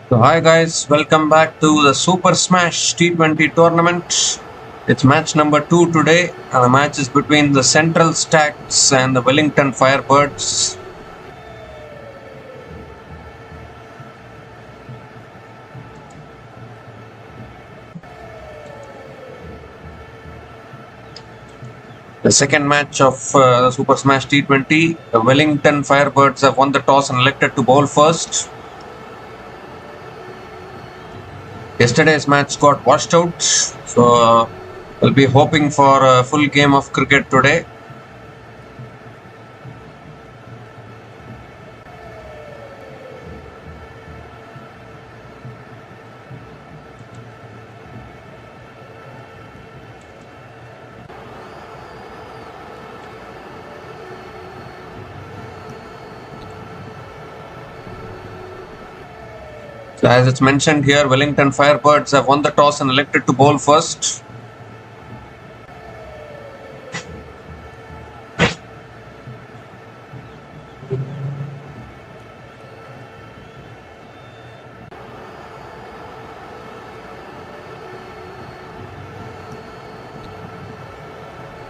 So hi guys, welcome back to the Super Smash T20 tournament. It's match number 2 today, and the match is between the Central Stacks and the Wellington Firebirds. The second match of the Super Smash T20, the Wellington Firebirds have won the toss and elected to bowl first. Yesterday's match got washed out, so we'll be hoping for a full game of cricket today. So as it's mentioned here, Wellington Firebirds have won the toss and elected to bowl first.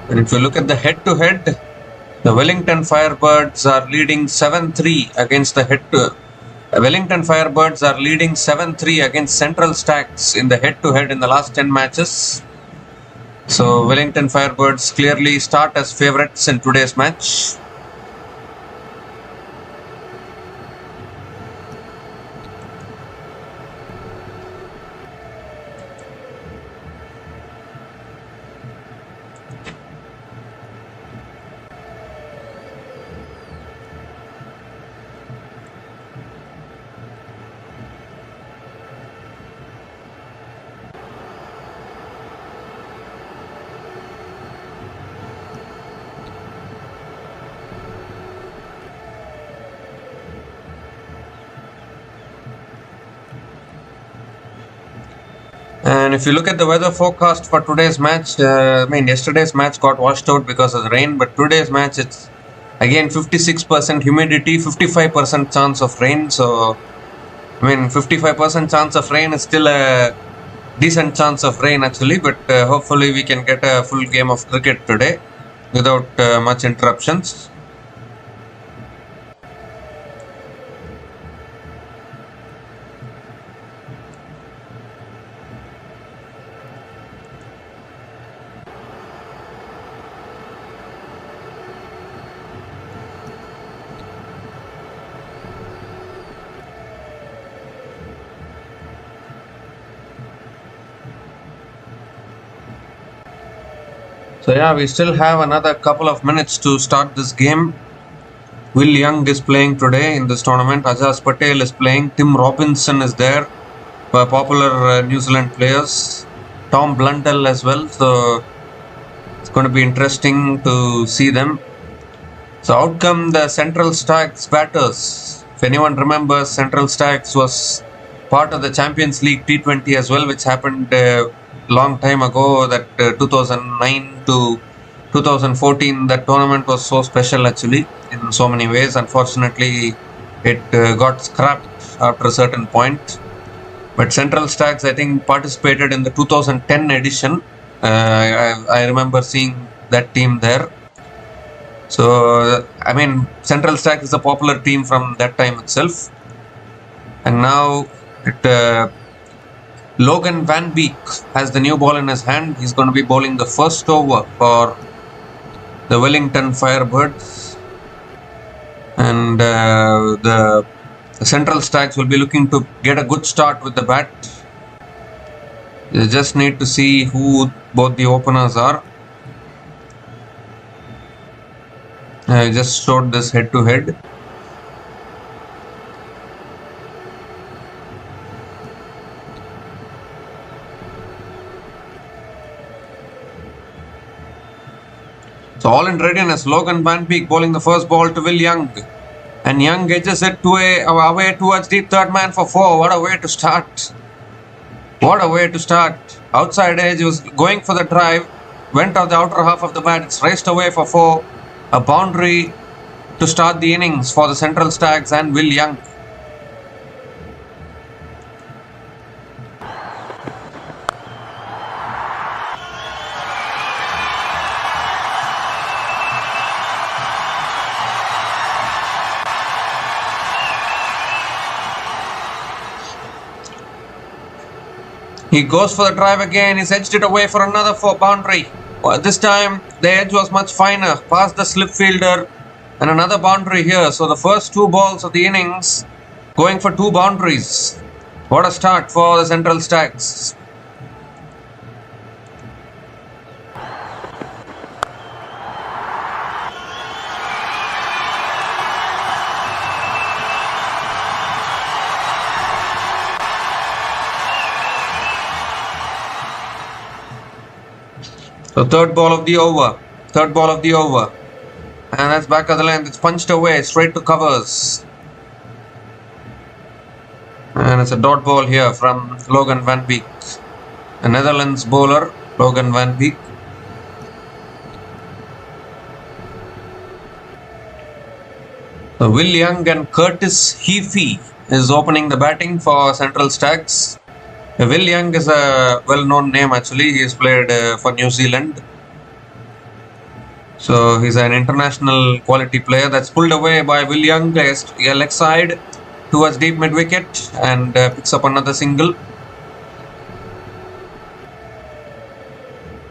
And if you look at the head-to-head, the Wellington Firebirds are leading 7-3 against the Wellington Firebirds are leading 7-3 against Central Stacks in the head-to-head in the last 10 matches. So Wellington Firebirds clearly start as favourites in today's match. And if you look at the weather forecast for today's match, yesterday's match got washed out because of the rain, but today's match, it's again 56% humidity, 55% chance of rain. So, 55% chance of rain is still a decent chance of rain actually, but hopefully we can get a full game of cricket today without much interruptions. So yeah, we still have another couple of minutes to start this game. Will Young is playing today in this tournament. Ajaz Patel is playing. Tim Robinson is there, popular New Zealand players. Tom Blundell as well. So it's going to be interesting to see them. So out come the Central Stacks batters. If anyone remembers, Central Stacks was part of the Champions League T20 as well, which happened long time ago. That 2009 to 2014, that tournament was so special actually in so many ways. Unfortunately, it got scrapped after a certain point. But Central Stacks, I think, participated in the 2010 edition. I remember seeing that team there. So, Central Stacks is a popular team from that time itself. And now Logan Van Beek has the new ball in his hand. He's going to be bowling the first over for the Wellington Firebirds. And the Central Stacks will be looking to get a good start with the bat. They just need to see who both the openers are. I just showed this head-to-head. So all in readiness, Logan Van Beek bowling the first ball to Will Young. And Young edges it away towards deep third man for 4. What a way to start. What a way to start. Outside edge, he was going for the drive. Went off the outer half of the bat. It's raced away for 4. A boundary to start the innings for the Central Stacks and Will Young. He goes for the drive again. He's edged it away for another boundary. This time the edge was much finer, past the slip fielder, and another boundary here. So the first 2 balls of the innings going for 2 boundaries. What a start for the Central Stags. So third ball of the over. And that's back of the length. It's punched away straight to covers. And it's a dot ball here from Logan Van Beek. A Netherlands bowler, Logan Van Beek. So Will Young and Curtis Heafy is opening the batting for Central Stags. Will Young is a well-known name actually. He has played for New Zealand. So he's an international quality player. That's pulled away by Will Young, leg side towards deep mid-wicket, and picks up another single.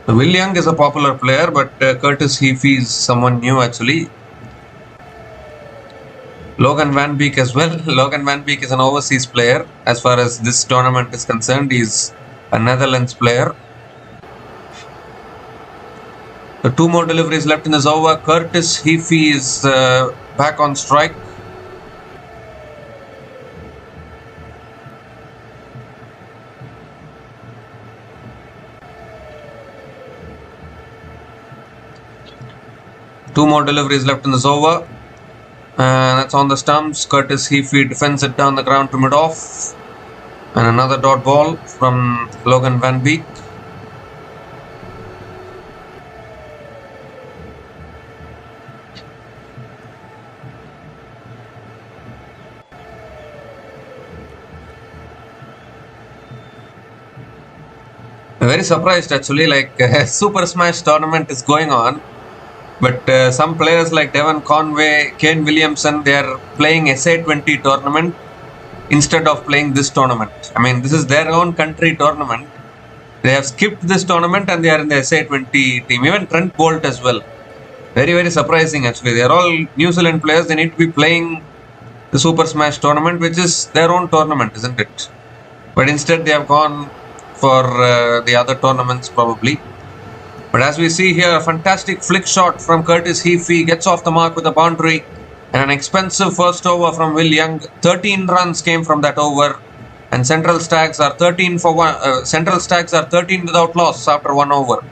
Will Young is a popular player, but Curtis Heafy is someone new actually. Logan Van Beek as well. Logan Van Beek is an overseas player. As far as this tournament is concerned, he's a Netherlands player. The 2 more deliveries left in this over. Curtis Heafy is back on strike. Two more deliveries left in this over. That's on the stumps. Curtis Heafy defends it down the ground to mid-off. And another dot ball from Logan Van Beek. I'm very surprised actually, like Super Smash tournament is going on. But some players like Devon Conway, Kane Williamson, they are playing SA20 tournament instead of playing this tournament. I mean, this is their own country tournament. They have skipped this tournament and they are in the SA20 team. Even Trent Bolt as well. Very, very surprising actually. They are all New Zealand players. They need to be playing the Super Smash tournament, which is their own tournament, isn't it? But instead they have gone for the other tournaments probably. But as we see here, a fantastic flick shot from Curtis Heafy gets off the mark with a boundary, and an expensive first over from Will Young. 13 runs came from that over, and Central Stags are 13 for one. Central Stags are 13 without loss after 1 over.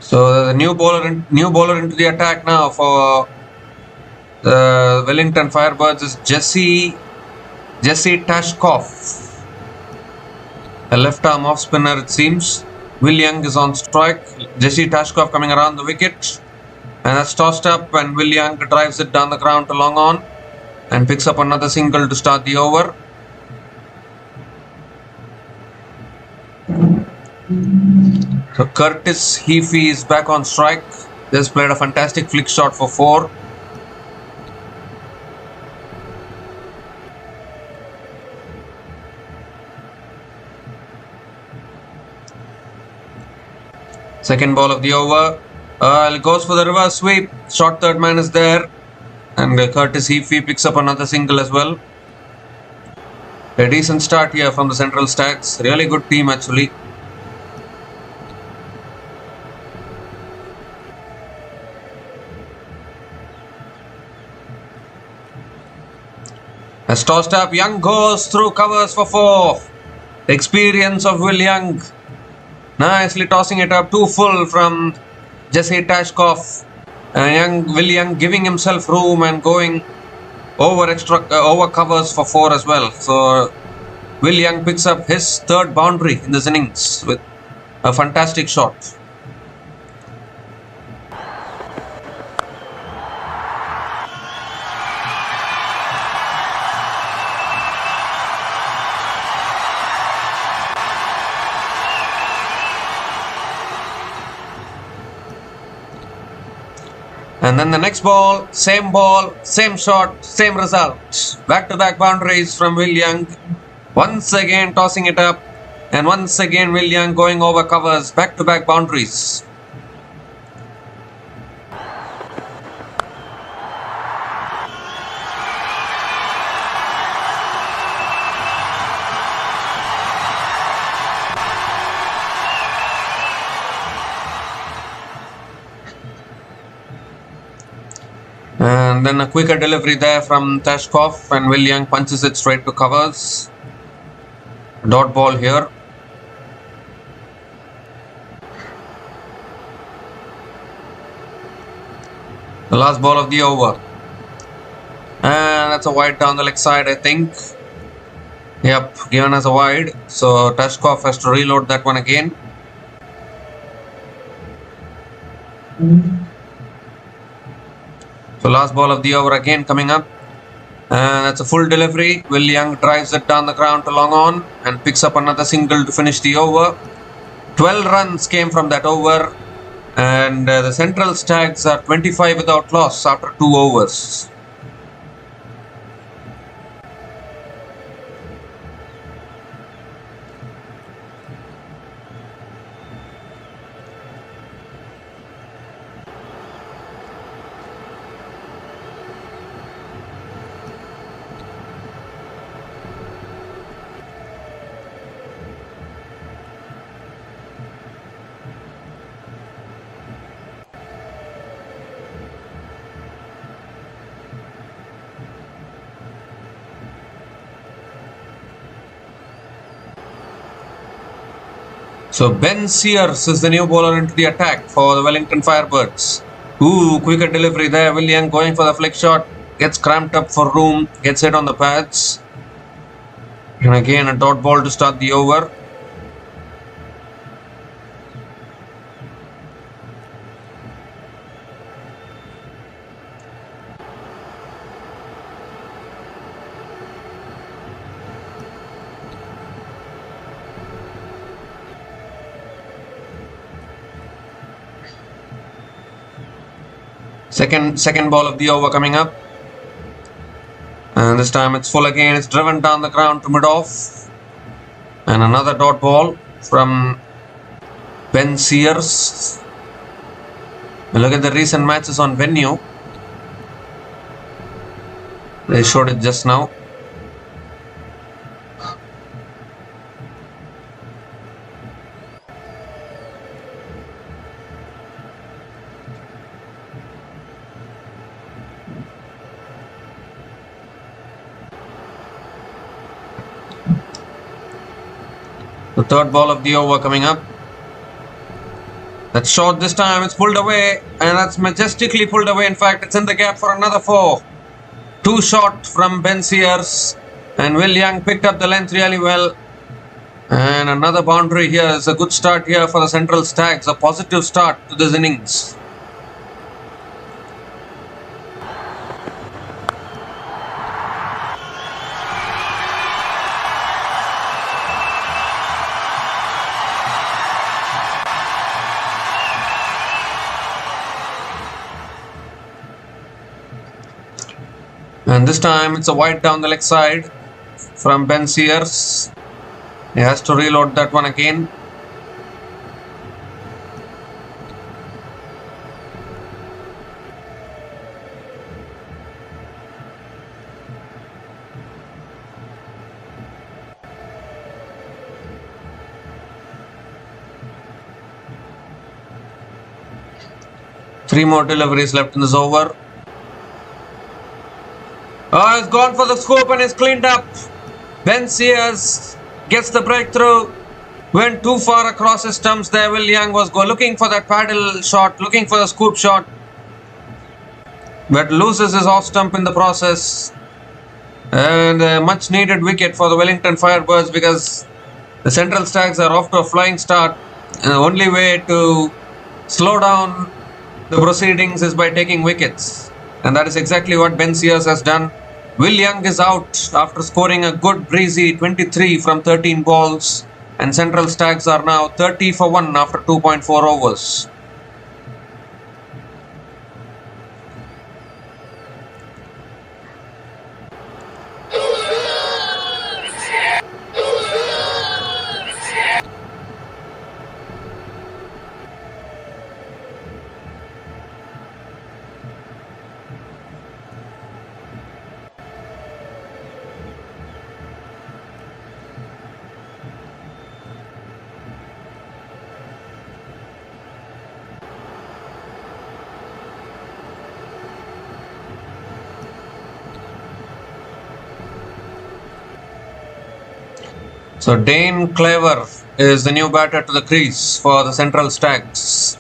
So the new bowler into the attack now for the Wellington Firebirds is Jesse Tashkoff, a left arm off spinner it seems. Will Young is on strike. Jesse Tashkoff coming around the wicket, and that's tossed up, and Will Young drives it down the ground to long on and picks up another single to start the over. So Curtis Heafy is back on strike. Just played a fantastic flick shot for 4. Second ball of the over. It goes for the reverse sweep. Short third man is there. And Curtis Heafy picks up another single as well. A decent start here from the Central Stags. Really good team actually. As tossed up, Young goes through covers for 4. The experience of Will Young. Nicely tossing it up too full from Jesse Tashkoff. Will Young giving himself room and going over covers for 4 as well. So Will Young picks up his 3rd boundary in this innings with a fantastic shot. And then the next ball, same shot, same result. Back-to-back boundaries from Will Young. Once again tossing it up. And once again Will Young going over covers. Back-to-back boundaries. And then a quicker delivery there from Tashkov, and Will Young punches it straight to covers. Dot ball here. The last ball of the over. And that's a wide down the leg side, I think. Yep, given as a wide. So Tashkov has to reload that one again. So last ball of the over again coming up. And that's a full delivery. Will Young drives it down the ground to long on and picks up another single to finish the over. 12 runs came from that over. And the Central Stags are 25 without loss after 2 overs. So Ben Sears is the new bowler into the attack for the Wellington Firebirds. Ooh, quicker delivery there. Will Young going for the flick shot. Gets cramped up for room. Gets hit on the pads. And again a dot ball to start the over. Second ball of the over coming up. And this time it's full again. It's driven down the ground to mid-off. And another dot ball from Ben Sears. Look at the recent matches on Venue. They showed it just now. The third ball of the over coming up. That's short this time. It's pulled away. And that's majestically pulled away. In fact, it's in the gap for another 4. 2 short from Ben Sears. And Will Young picked up the length really well. And another boundary here. Is a good start here for the Central Stags. A positive start to this innings. And this time it's a wide down the leg side from Ben Sears. He has to reload that one again. Three more deliveries left in this over. Oh, he's gone for the scoop and he's cleaned up. Ben Sears gets the breakthrough. Went too far across his stumps there. Will Young was looking for that paddle shot, looking for the scoop shot. But loses his off stump in the process. And a much needed wicket for the Wellington Firebirds because the Central Stags are off to a flying start. And the only way to slow down the proceedings is by taking wickets. And that is exactly what Ben Sears has done. Will Young is out after scoring a good breezy 23 from 13 balls. And Central Stags are now 30 for 1 after 2.4 overs. So Dane Clever is the new batter to the crease for the Central Stags.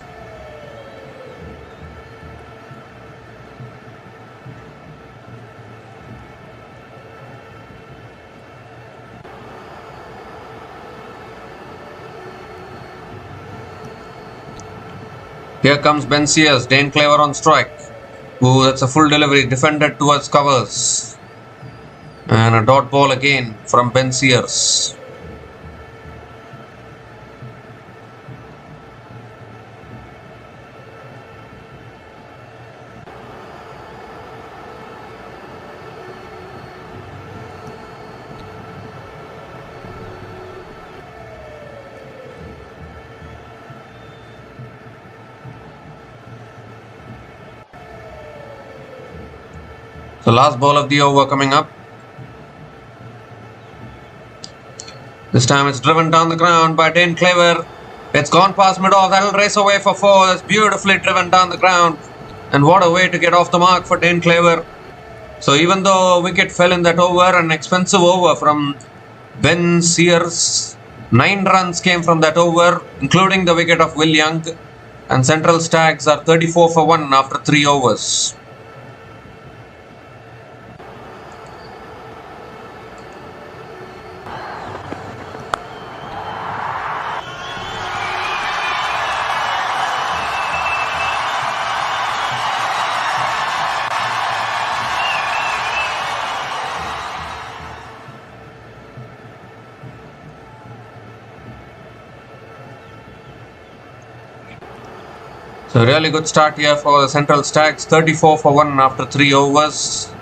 Here comes Ben Sears, Dane Clever on strike. Ooh, that's a full delivery, defended towards covers. And a dot ball again from Ben Sears. The last ball of the over coming up. This time it's driven down the ground by Dane Clever. It's gone past mid-off. That'll race away for 4. That's beautifully driven down the ground. And what a way to get off the mark for Dane Clever. So even though a wicket fell in that over, an expensive over from Ben Sears, 9 runs came from that over, including the wicket of Will Young. And Central Stags are 34 for 1 after 3 overs. So really good start here for the Central Stags, 34 for 1 after 3 overs.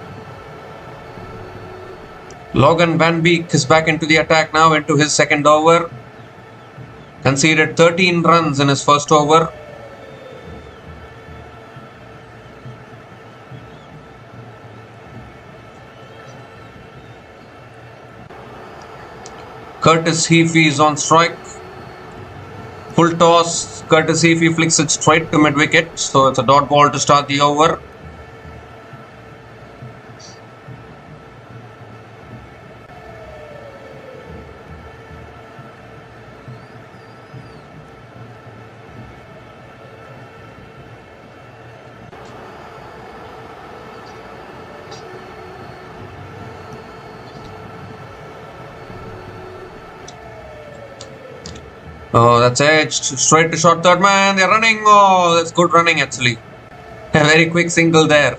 Logan Van Beek is back into the attack now, into his second over. Conceded 13 runs in his first over. Curtis Heafy is on strike. Full toss, Curtis Heafy flicks it straight to mid-wicket, so it's a dot ball to start the over. Oh, that's edged. Straight to short third man. They're running. Oh, that's good running actually. A very quick single there.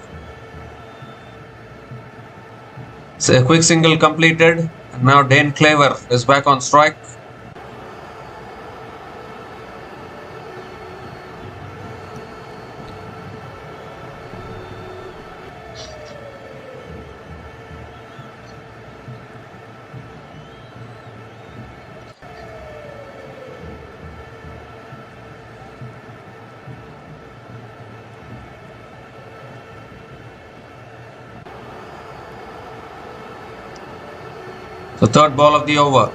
So a quick single completed. And now Dane Clever is back on strike. The third ball of the over.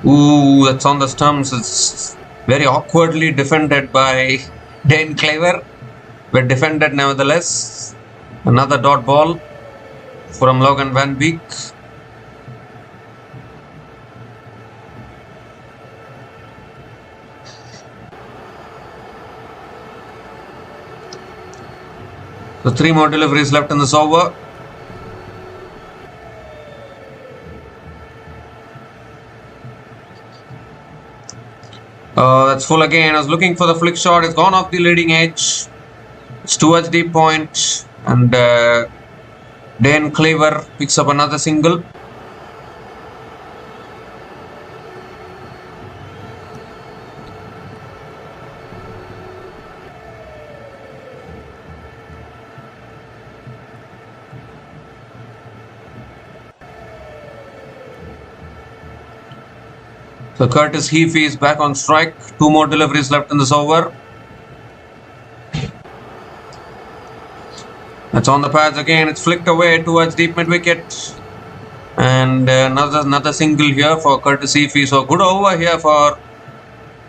Ooh, that's on the stumps. It's very awkwardly defended by Dane Clever, but defended nevertheless. Another dot ball from Logan Van Beek. So 3 more deliveries left in this over. That's full again. I was looking for the flick shot. It's gone off the leading edge. It's towards deep point. And Dane Clever picks up another single. So Curtis Heafy is back on strike. 2 more deliveries left in this over. That's on the pads again. It's flicked away towards deep mid wicket. And another single here for Curtis Heafy. So good over here for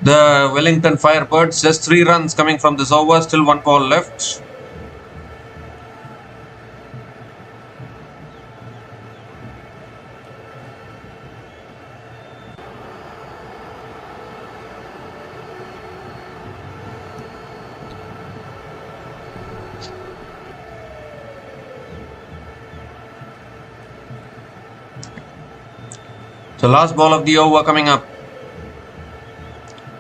the Wellington Firebirds. Just 3 runs coming from this over. Still 1 ball left. The last ball of the over coming up.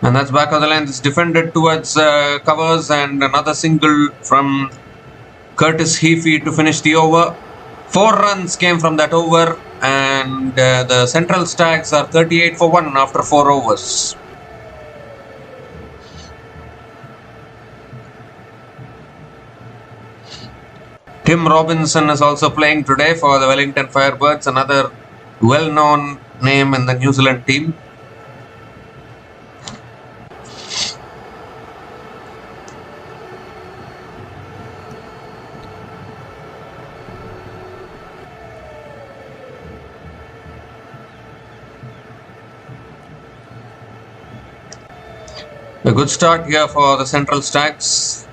And that's back of the length. It's defended towards covers, and another single from Curtis Heafy to finish the over. 4 runs came from that over, and the Central Stags are 38 for 1 after 4 overs. Tim Robinson is also playing today for the Wellington Firebirds, another well-known name in the New Zealand team. A good start here for the Central Stags.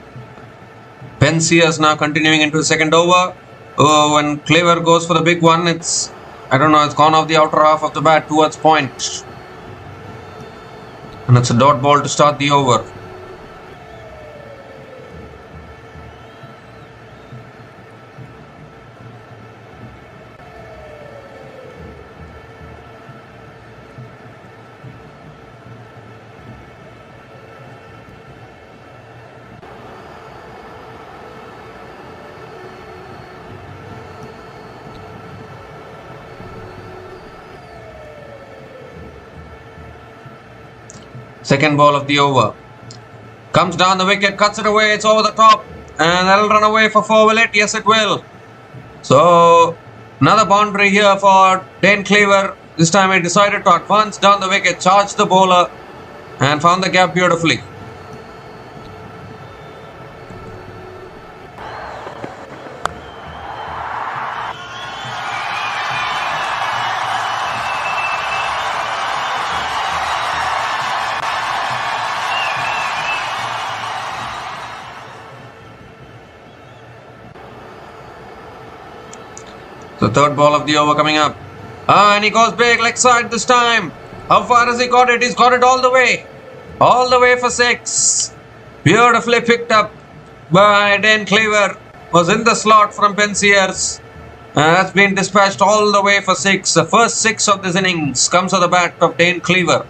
Pensiers now continuing into the second over. Oh, when Clever goes for the big one, it's gone off the outer half of the bat towards point. And it's a dot ball to start the over. Second ball of the over. Comes down the wicket, cuts it away, it's over the top. And that'll run away for 4, will it? Yes, it will. So, another boundary here for Dane Cleaver. This time he decided to advance down the wicket, charge the bowler, and found the gap beautifully. The third ball of the over coming up. And he goes big, leg side this time. How far has he got it? He's got it all the way. All the way for 6. Beautifully picked up by Dane Cleaver. Was in the slot from Pensiers. That's been dispatched all the way for 6. The first 6 of this innings comes on the bat of Dane Cleaver.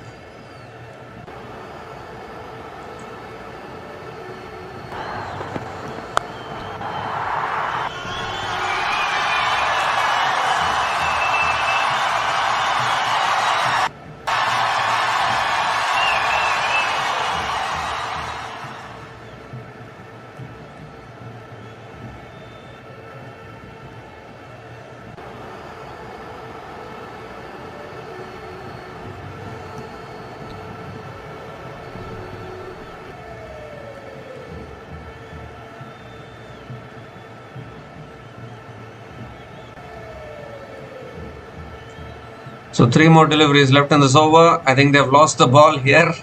So 3 more deliveries left in this over. I think they've lost the ball here.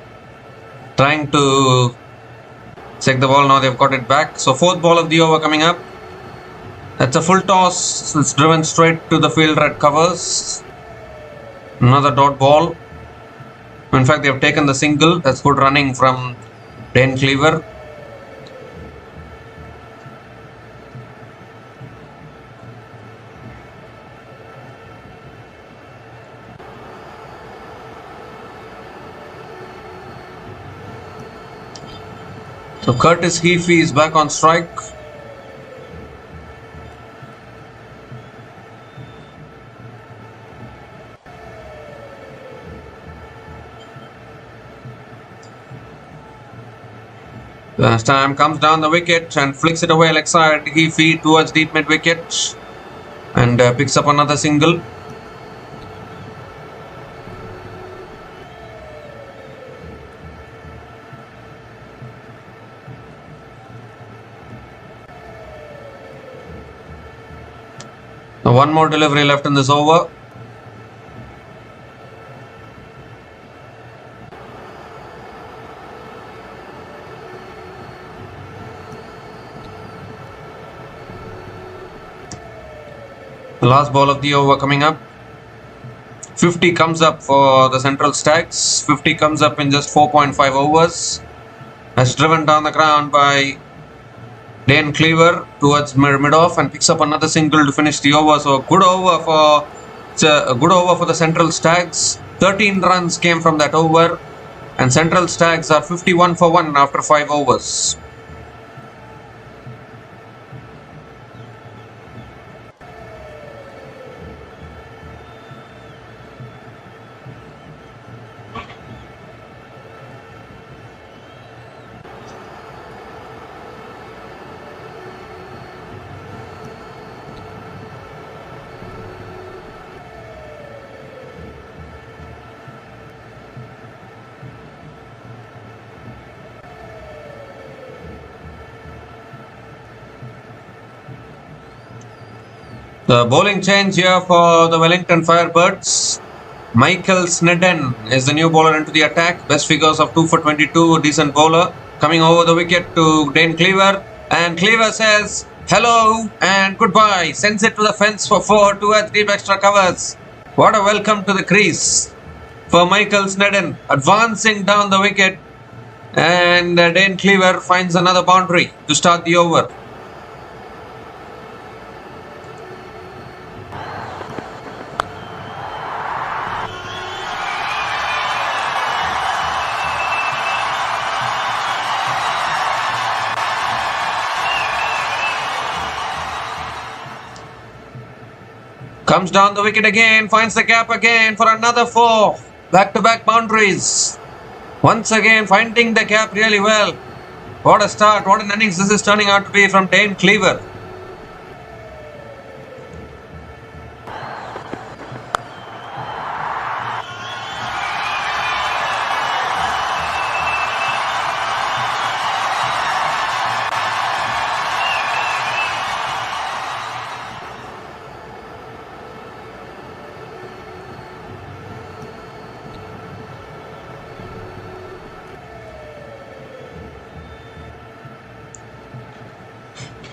Trying to check the ball. Now they've got it back. So 4th ball of the over coming up. That's a full toss. It's driven straight to the fielder at covers. Another dot ball. In fact, they have taken the single. That's good running from Dane Cleaver. So Curtis Heafy is back on strike. Last time comes down the wicket and flicks it away leg side. Heafy towards deep mid wicket and picks up another single. Now 1 more delivery left in this over. The last ball of the over coming up. 50 comes up for the Central Stags. 50 comes up in just 4.5 overs. That's driven down the ground by Dane Cleaver towards mid-off and picks up another single to finish the over. So a good over for It's a good over for the Central Stags. 13 runs came from that over, and Central Stags are 51 for 1 after 5 overs. The bowling change here for the Wellington Firebirds. Michael Snedden is the new bowler into the attack. Best figures of 2 for 22, decent bowler. Coming over the wicket to Dane Cleaver. And Cleaver says hello and goodbye. Sends it to the fence for 4, 2 and 3 extra covers. What a welcome to the crease for Michael Snedden. Advancing down the wicket. And Dane Cleaver finds another boundary to start the over. Comes down the wicket again, finds the gap again for another 4. Back-to-back boundaries. Once again finding the gap really well. What a start, what an innings this is turning out to be from Dane Cleaver.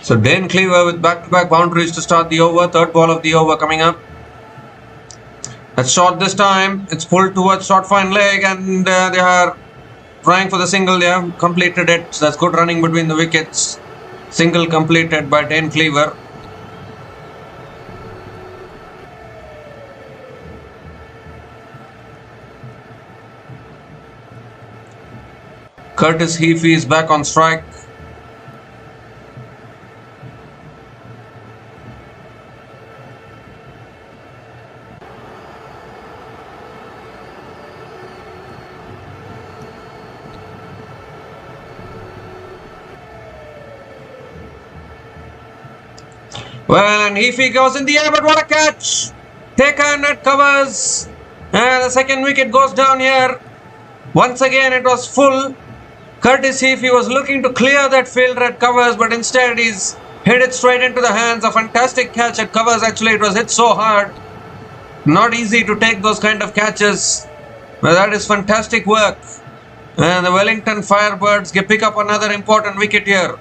So Dane Cleaver with back-to-back boundaries to start the over. Third ball of the over coming up. That's short this time. It's pulled towards short fine leg and they are trying for the single. They have completed it. So that's good running between the wickets. Single completed by Dane Cleaver. Curtis Heafy is back on strike. Well, and Heafy goes in the air, but what a catch! Taken at covers, and the second wicket goes down here. Once again, it was full. Curtis Heafy was looking to clear that fielder at covers, but instead he's hit it straight into the hands. A fantastic catch at covers. Actually, it was hit so hard. Not easy to take those kind of catches. But that is fantastic work. And the Wellington Firebirds pick up another important wicket here.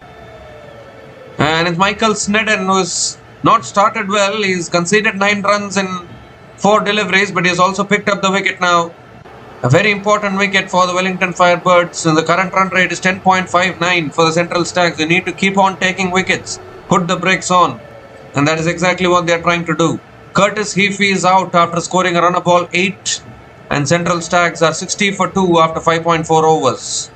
And it's Michael Snedden who's not started well. He's conceded 9 runs in 4 deliveries, but he's also picked up the wicket now. A very important wicket for the Wellington Firebirds. And the current run rate is 10.59 for the Central Stags. They need to keep on taking wickets, put the brakes on. And that is exactly what they're trying to do. Curtis Heafy is out after scoring a run of ball 8. And Central Stags are 60 for 2 after 5.4 overs.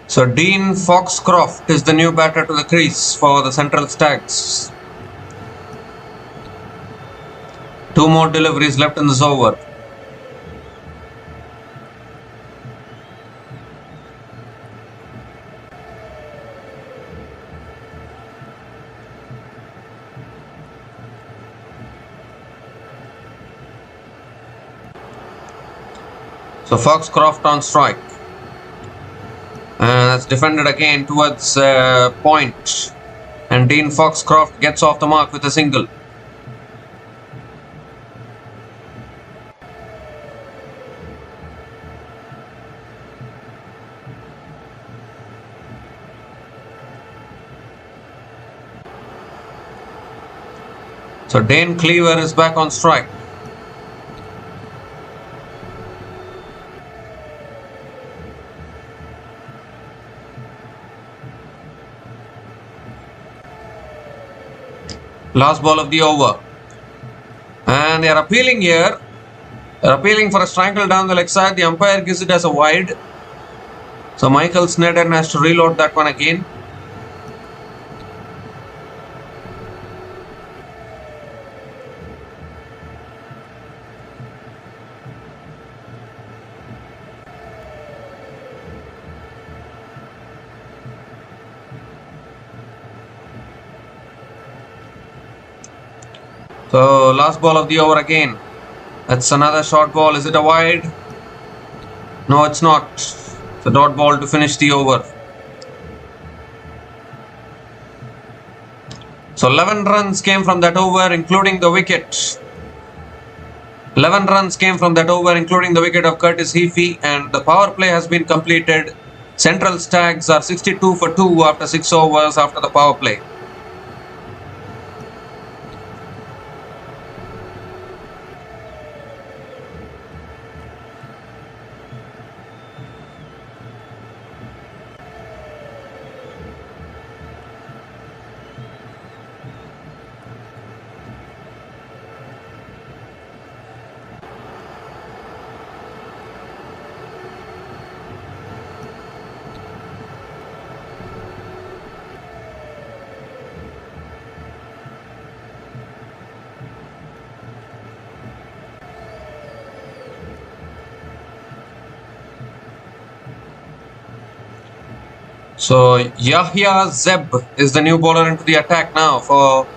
So Dean Foxcroft is the new batter to the crease for the Central Stags. 2 more deliveries left in this over. So Foxcroft on strike. That's defended again towards point. And Dean Foxcroft gets off the mark with a single. So Dane Cleaver is back on strike. Last ball of the over. And they are appealing here. They are appealing for a strangle down the leg side. The umpire gives it as a wide. So Michael Sneddon has to reload that one again. So last ball of the over again. That's another short ball. Is it a wide? No, it's not. It's a dot ball to finish the over. So 11 runs came from that over, including the wicket. 11 runs came from that over, including the wicket of Curtis Heafy, and the power play has been completed. Central Stags are 62 for 2 after 6 overs after the power play. So Yahya Zeb is the new bowler into the attack now for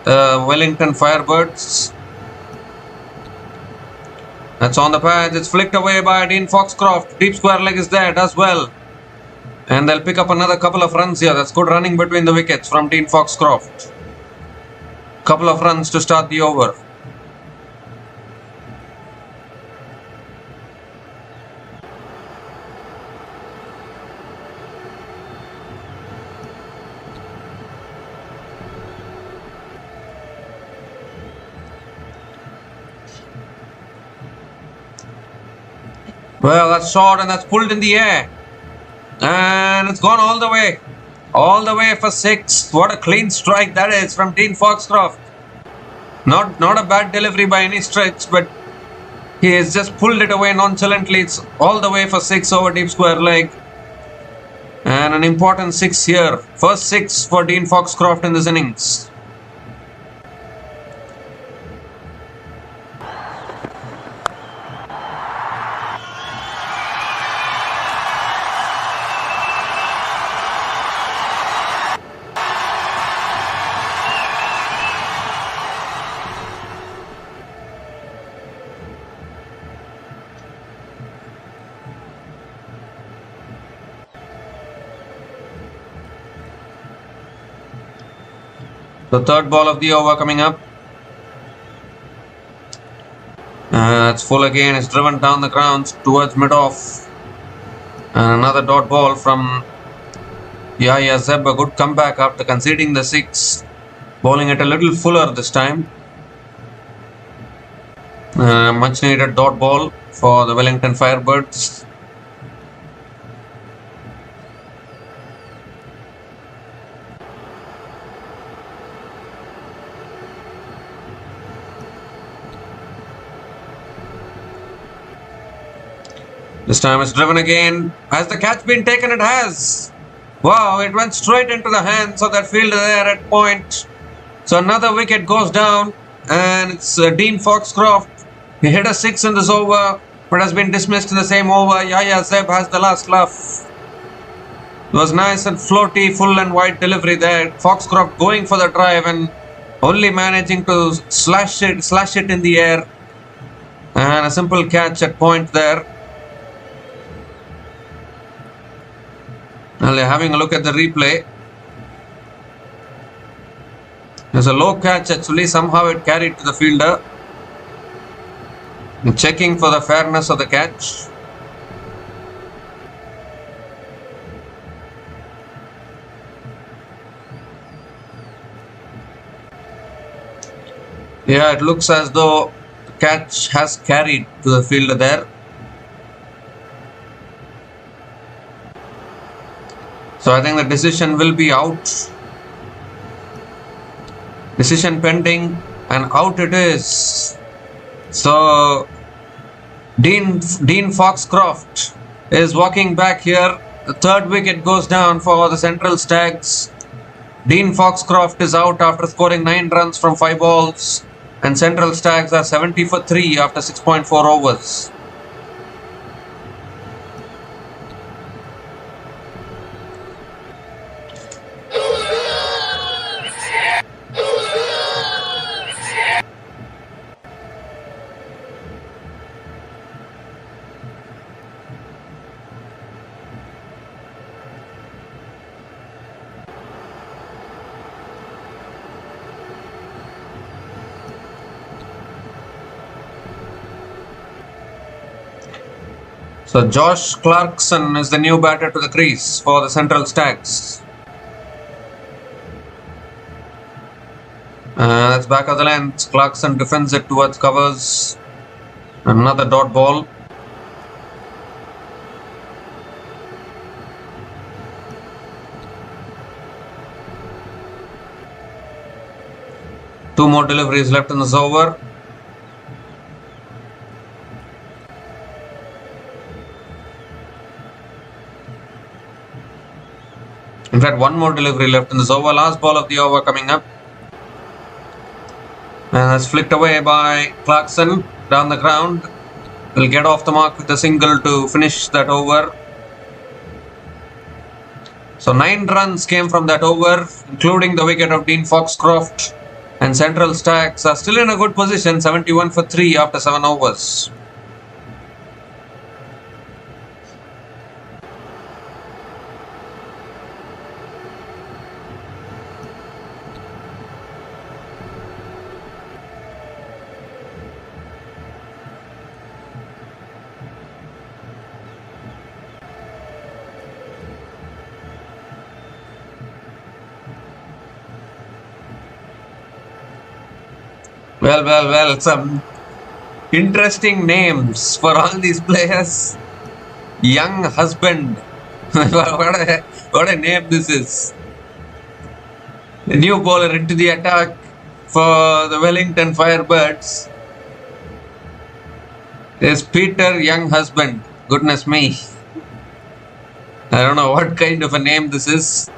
Wellington Firebirds. That's on the pads. It's flicked away by Dean Foxcroft. Deep square leg is there, does well. And they'll pick up another couple of runs here. That's good running between the wickets from Dean Foxcroft. Couple of runs to start the over. Well, that's short and that's pulled in the air. And it's gone all the way. All the way for 6. What a clean strike that is from Dean Foxcroft. Not a bad delivery by any stretch, but he has just pulled it away nonchalantly. It's all the way for 6 over deep square leg. And an important 6 here. First 6 for Dean Foxcroft in this innings. The third ball of the over coming up. It's full again. It's driven down the grounds towards mid-off. And another dot ball from Yahya Zeb. A good comeback after conceding the 6. Bowling it a little fuller this time. Much needed dot ball for the Wellington Firebirds. This time it's driven again. Has the catch been taken? It has. Wow, it went straight into the hands of that fielder there at point. So another wicket goes down, and it's Dean Foxcroft. He hit a 6 in this over, but has been dismissed in the same over. Yahya Zeb has the last laugh. It was nice and floaty, full and wide delivery there. Foxcroft going for the drive and only managing to slash it in the air. And a simple catch at point there. Well, they're having a look at the replay. There's a low catch actually. Somehow it carried to the fielder. And checking for the fairness of the catch. Yeah, it looks as though the catch has carried to the fielder there. So I think the decision will be out. Decision pending, and out it is. So Dean Foxcroft is walking back here. The third wicket goes down for the Central Stags. Dean Foxcroft is out after scoring 9 runs from 5 balls, and Central Stags are 70 for 3 after 6.4 overs. So Josh Clarkson is the new batter to the crease for the Central Stags. That's back of the length. Clarkson defends it towards covers. Another dot ball. Two more deliveries left in this over. In fact, one more delivery left in this over. Last ball of the over coming up. And that's flicked away by Clarkson down the ground. Will get off the mark with a single to finish that over. So 9 runs came from that over, including the wicket of Dean Foxcroft. And Central Stags are still in a good position, 71 for 3 after 7 overs. Well, some interesting names for all these players. Young husband. what a name this is. The new bowler into the attack for the Wellington Firebirds is Peter Young Husband. Goodness me. I don't know what kind of a name this is.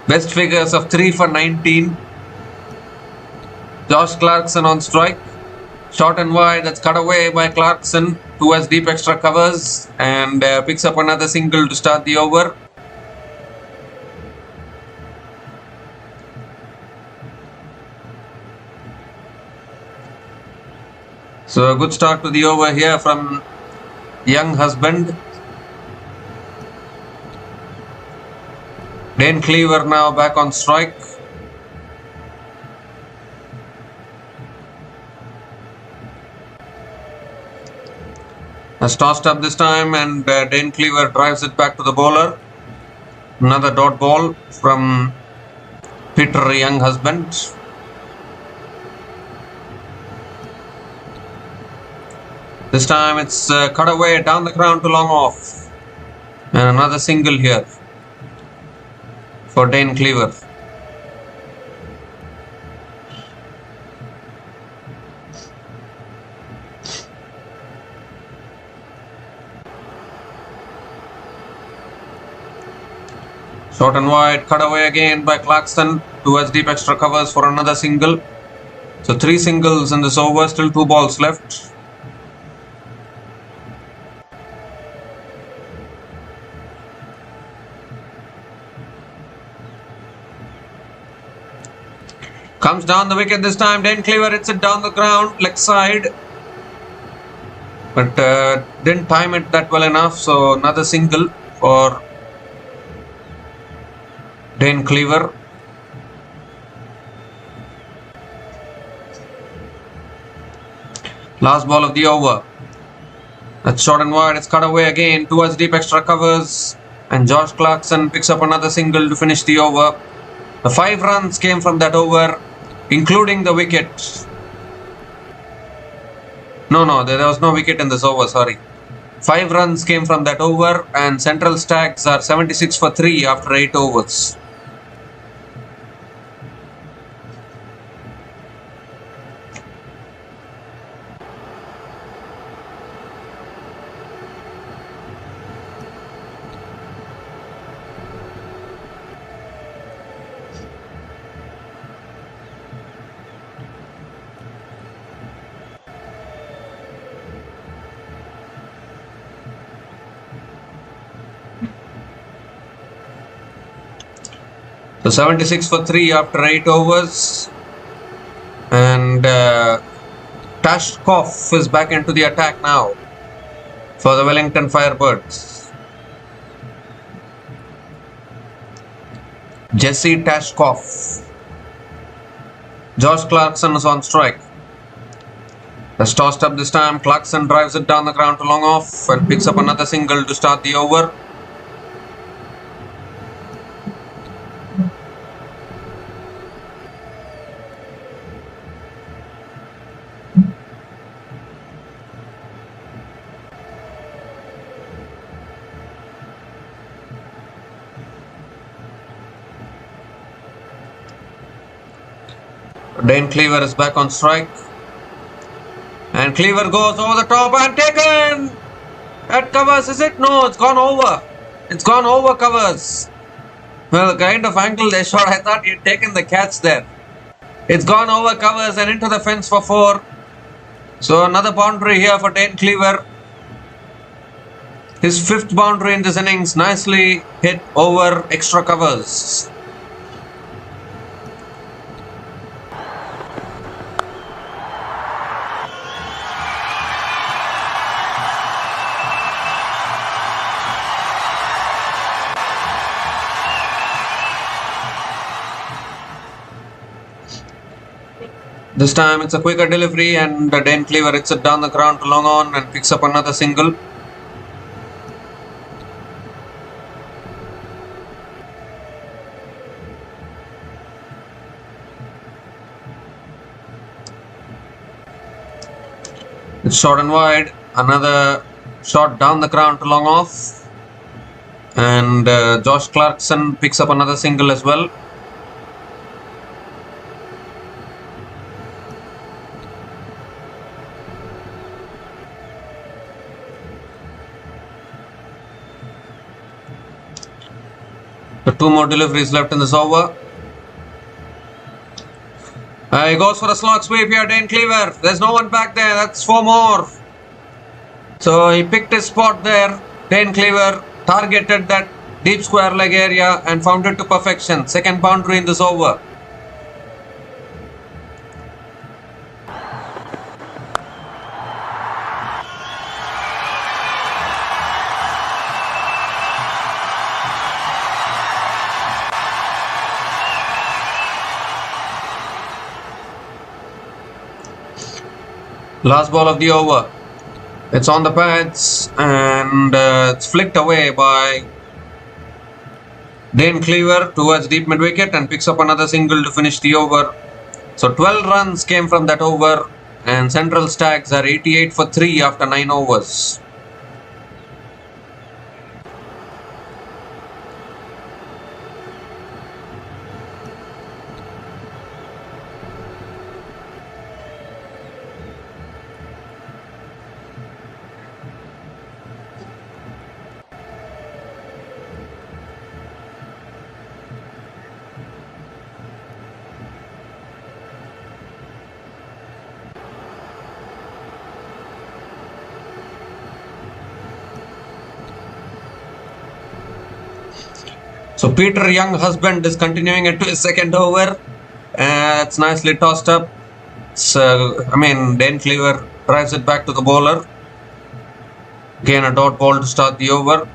Best figures of 3 for 19. Josh Clarkson on strike. Short and wide, that's cut away by Clarkson towards deep extra covers and picks up another single to start the over. So a good start to the over here from Young Husband. Dane Cleaver now back on strike. Has tossed up this time and Dane Cleaver drives it back to the bowler. Another dot ball from Peter Young Husband. This time it's cut away down the ground to long off. And another single here for Dane Cleaver. Short and wide, cut away again by Clarkson towards deep extra covers for another single. So 3 singles in this over, still 2 balls left. Comes down the wicket this time, Dane Cleaver hits it down the ground, leg side. But didn't time it that well enough, so another single for Dane Cleaver. Last ball of the over. That's short and wide. It's cut away again towards deep extra covers. And Josh Clarkson picks up another single to finish the over. The 5 runs came from that over. including the wicket. No, there was no wicket in this over, sorry. 5 runs came from that over, and Central Stags are 76 for 3 after 8 overs. So 76 for 3 after 8 overs, and Tashkov is back into the attack now for the Wellington Firebirds. Jesse Tashkov. Josh Clarkson is on strike. That's tossed up this time. Clarkson drives it down the ground to long off and picks up another single to start the over. Dane Cleaver is back on strike, and Cleaver goes over the top and taken. That covers, is it? No, it's gone over. It's gone over covers. Well, the kind of angle they shot, I thought he'd taken the catch there. It's gone over covers and into the fence for 4. So another boundary here for Dane Cleaver. His 5th boundary in this innings, nicely hit over extra covers. This time it's a quicker delivery, and Dane Cleaver hits it down the ground to long on and picks up another single. It's short and wide. Another shot down the ground to long off, and Josh Clarkson picks up another single as well. So 2 more deliveries left in this over. He goes for a slog sweep here, Dane Cleaver. There's no one back there. That's 4 more. So he picked his spot there. Dane Cleaver targeted that deep square leg area and found it to perfection. 2nd boundary in this over. Last ball of the over. It's on the pads, and it's flicked away by Dane Cleaver towards deep mid wicket and picks up another single to finish the over. So 12 runs came from that over, and Central Stags are 88 for 3 after 9 overs. So Peter Young husband is continuing into his 2nd over. It's nicely tossed up. Dane Cleaver drives it back to the bowler. Again a dot ball to start the over.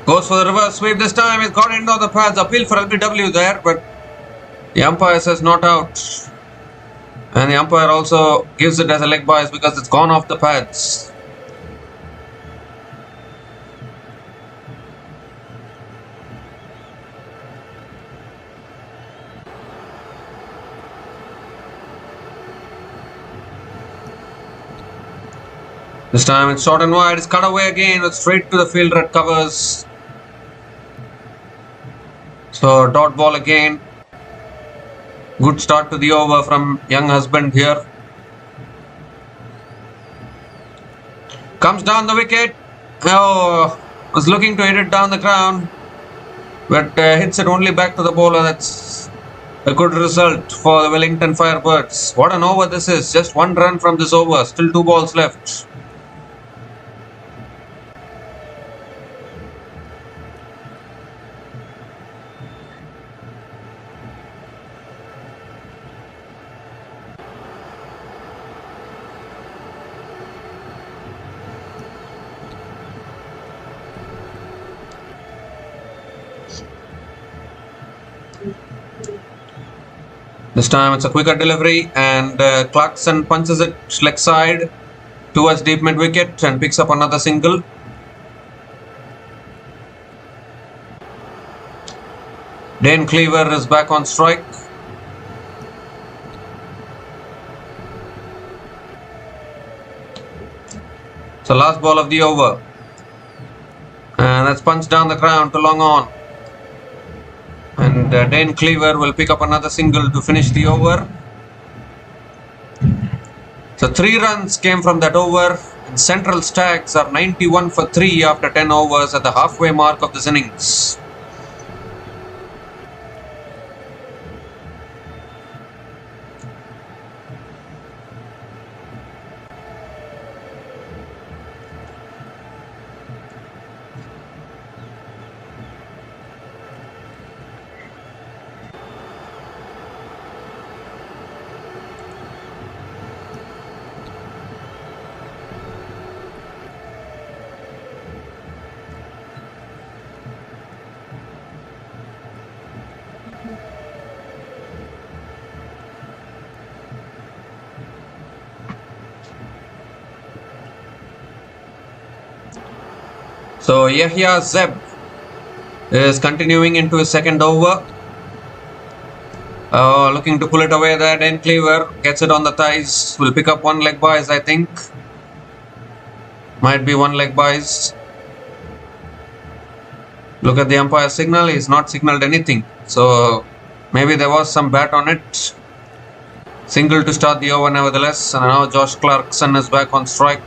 Goes for the reverse sweep this time. It's got into the pads. Appeal for LBW there, but the umpire says not out. And the umpire also gives it as a leg bias because it's gone off the pads. This time it's short and wide. It's cut away again. It's straight to the fielder. It covers. So dot ball again. Good start to the over from young husband here. Comes down the wicket. Oh, was looking to hit it down the ground, but hits it only back to the bowler. That's a good result for the Wellington Firebirds. What an over this is. Just 1 run from this over. Still 2 balls left. This time it's a quicker delivery, and Clarkson punches it leg side towards deep mid wicket and picks up another single. Dane Cleaver is back on strike. So last ball of the over, and that's punched down the ground to long on. And Dane Cleaver will pick up another single to finish the over. So 3 runs came from that over, and Central Stags are 91 for 3 after 10 overs at the halfway mark of this innings. So Yahya Zeb is continuing into his second over. Looking to pull it away there. Dane Cleaver gets it on the thighs. Will pick up 1 leg byes, I think. Might be 1 leg byes. Look at the umpire signal. He's not signaled anything. So maybe there was some bat on it. Single to start the over nevertheless. And now Josh Clarkson is back on strike.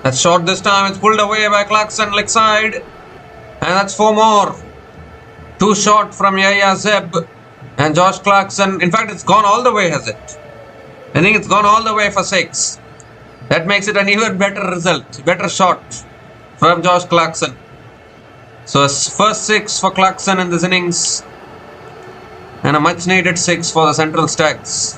That's short this time. It's pulled away by Clarkson leg side. And that's 4 more. 2 short from Yahya Zeb and Josh Clarkson. In fact, it's gone all the way, has it? I think it's gone all the way for 6. That makes it an even better result. Better shot from Josh Clarkson. So first 6 for Clarkson in this innings. And a much needed 6 for the Central Stags.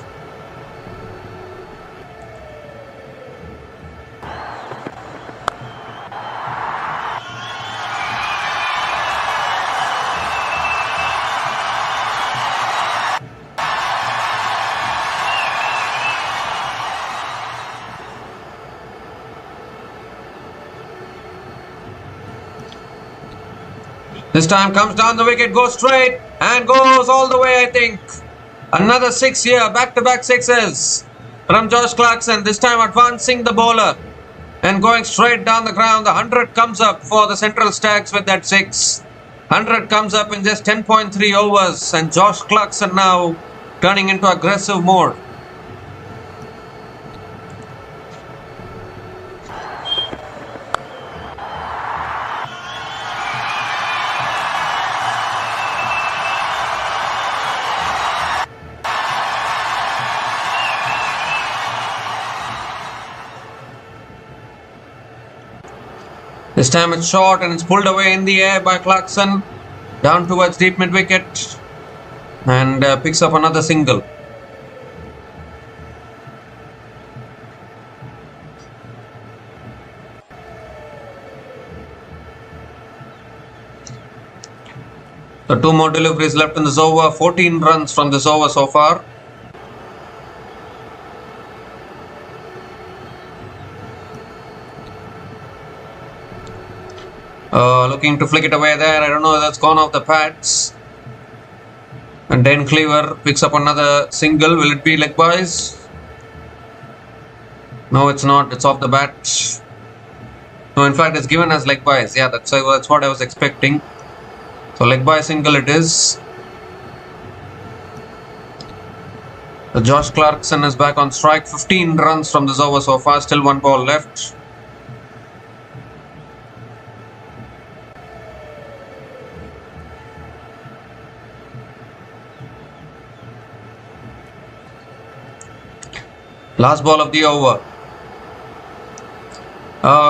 This time comes down the wicket, goes straight and goes all the way, I think. Another 6 here, back-to-back 6s from Josh Clarkson. This time advancing the bowler and going straight down the ground. The 100 comes up for the Central Stags with that 6. 100 comes up in just 10.3 overs, and Josh Clarkson now turning into aggressive mode. This time it's short and it's pulled away in the air by Clarkson down towards deep mid wicket and picks up another single. So 2 more deliveries left in this over. 14 runs from this over so far. Looking to flick it away there. I don't know, that's gone off the pads. And Dane Cleaver picks up another single. Will it be leg byes? No, it's not. It's off the bat. No, in fact, it's given as leg byes. Yeah, that's what I was expecting. So leg bye single it is. So Josh Clarkson is back on strike. 15 runs from this over so far. Still 1 ball left. Last ball of the over.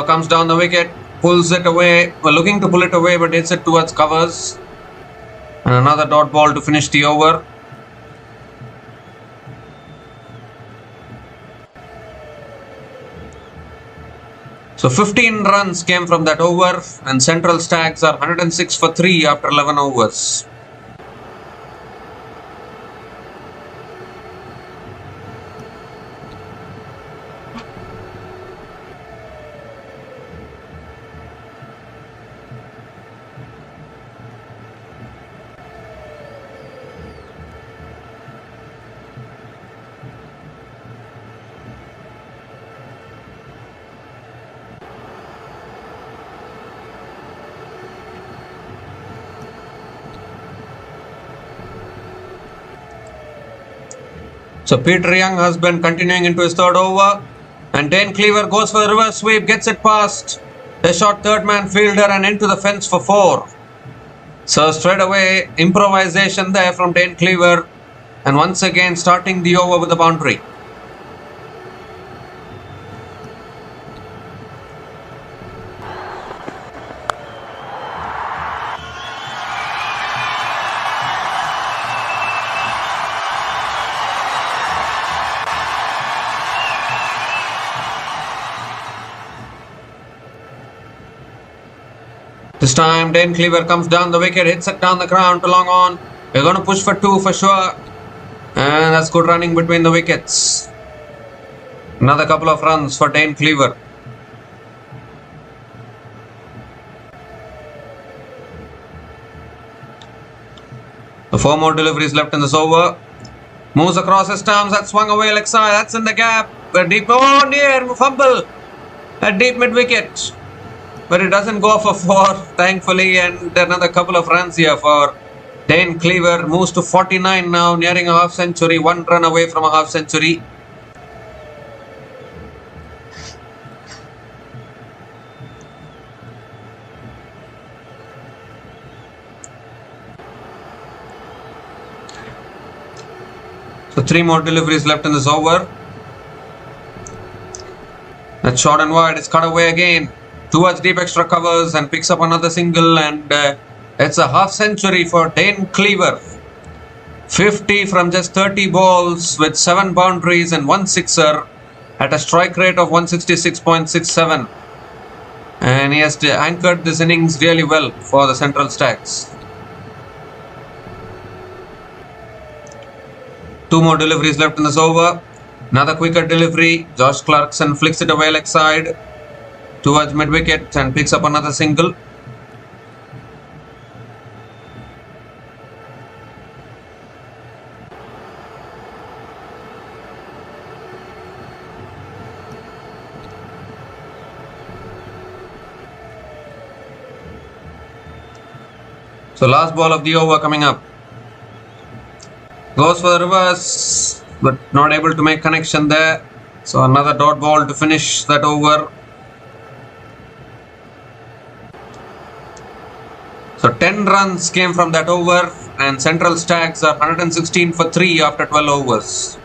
Comes down the wicket, pulls it away. We're looking to pull it away, but hits it towards covers. And another dot ball to finish the over. So 15 runs came from that over, and Central Stags are 106 for 3 after 11 overs. So Peter Young has been continuing into his third over, and Dane Cleaver goes for the reverse sweep, gets it past the short third man fielder and into the fence for 4. So straight away improvisation there from Dane Cleaver, and once again starting the over with a boundary. This time Dane Cleaver comes down the wicket, hits it down the ground to long on. We're going to push for 2 for sure. And that's good running between the wickets. Another couple of runs for Dane Cleaver. The 4 more deliveries left in this over. Moves across his stumps, that swung away leg side, that's in the gap. Deep, oh near, fumble at deep mid wicket. But it doesn't go for 4, thankfully, and another couple of runs here for Dane Cleaver. Moves to 49 now, nearing a half century, 1 run away from a half century. So 3 more deliveries left in this over. That short and wide is cut away again towards deep extra covers and picks up another single, and it's a half century for Dane Cleaver. 50 from just 30 balls with 7 boundaries and 1 sixer at a strike rate of 166.67, and he has anchored this innings really well for the Central Stags. 2 more deliveries left in this over. Another quicker delivery. Josh Clarkson flicks it away leg side towards mid wicket and picks up another single. So last ball of the over coming up. Goes for the reverse, but not able to make connection there. So another dot ball to finish that over. So 10 runs came from that over, and Central Stags are 116 for 3 after 12 overs.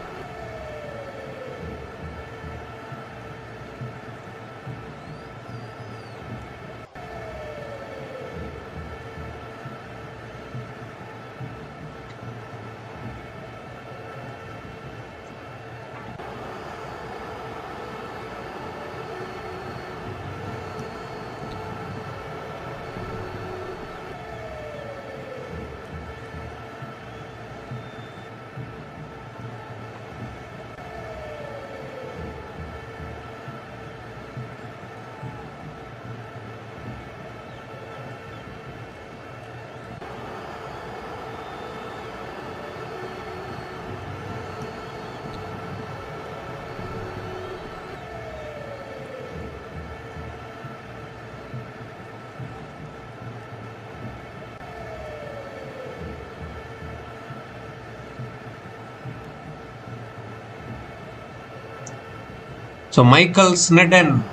So Michael Snedden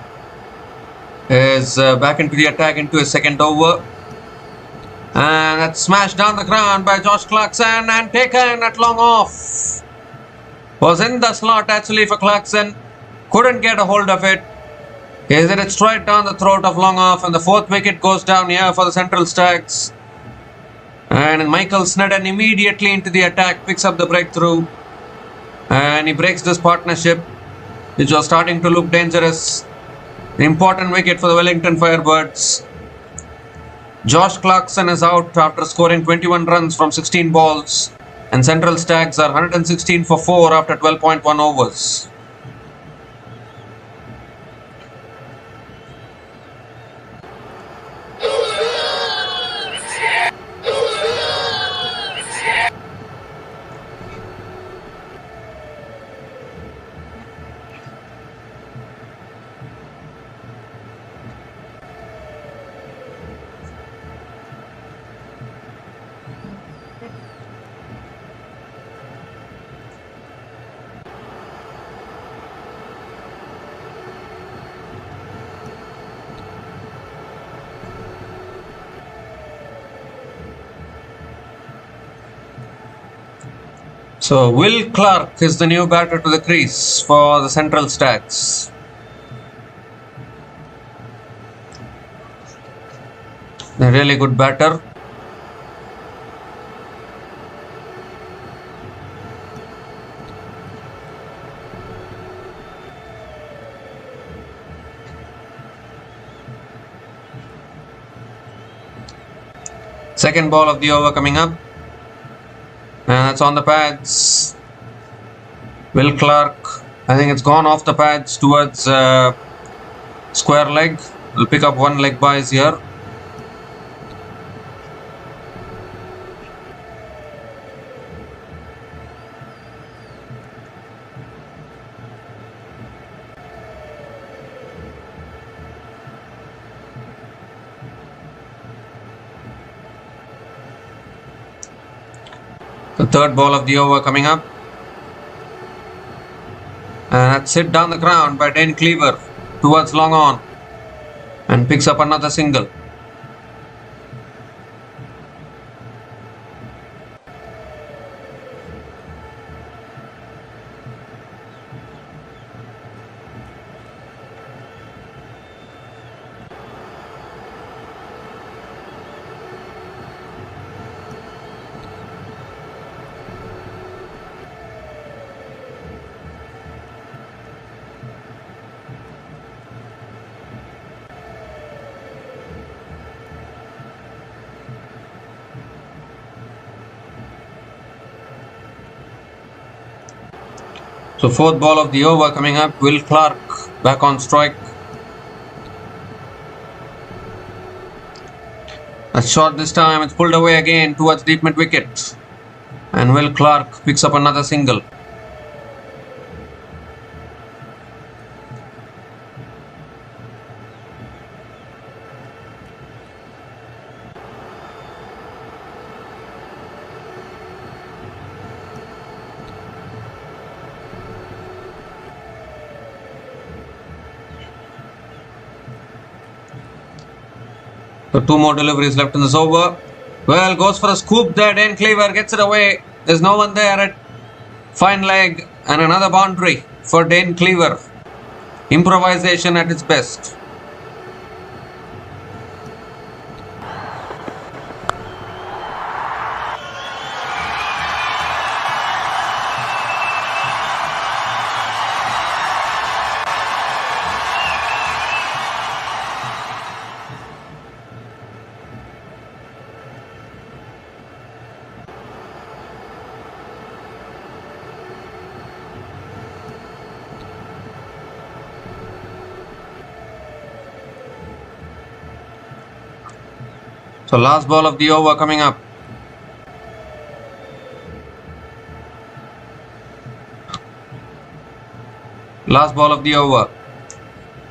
is back into the attack into his second over. And that's smashed down the ground by Josh Clarkson and taken at long off. Was in the slot actually for Clarkson. Couldn't get a hold of it. He's hit it straight down the throat of long off, and the fourth wicket goes down here for the Central Stags. And Michael Snedden immediately into the attack, picks up the breakthrough. And he breaks this partnership, which was starting to look dangerous. An important wicket for the Wellington Firebirds. Josh Clarkson is out after scoring 21 runs from 16 balls, and Central Stags are 116 for 4 after 12.1 overs. So Will Clark is the new batter to the crease for the Central Stags. A really good batter. Second ball of the over coming up. And that's on the pads. Will Clark, I think it's gone off the pads towards square leg. We'll pick up one leg byes here. The third ball of the over coming up. And that's hit down the ground by Dane Cleaver towards long on. And picks up another single. So fourth ball of the over coming up. Will Clark back on strike. A shot this time. It's pulled away again towards deep mid wicket. And Will Clark picks up another single. So two more deliveries left in this over. Well, goes for a scoop there. Dane Cleaver gets it away. There's no one there at fine leg, and another boundary for Dane Cleaver. Improvisation at its best. So last ball of the over coming up. Last ball of the over.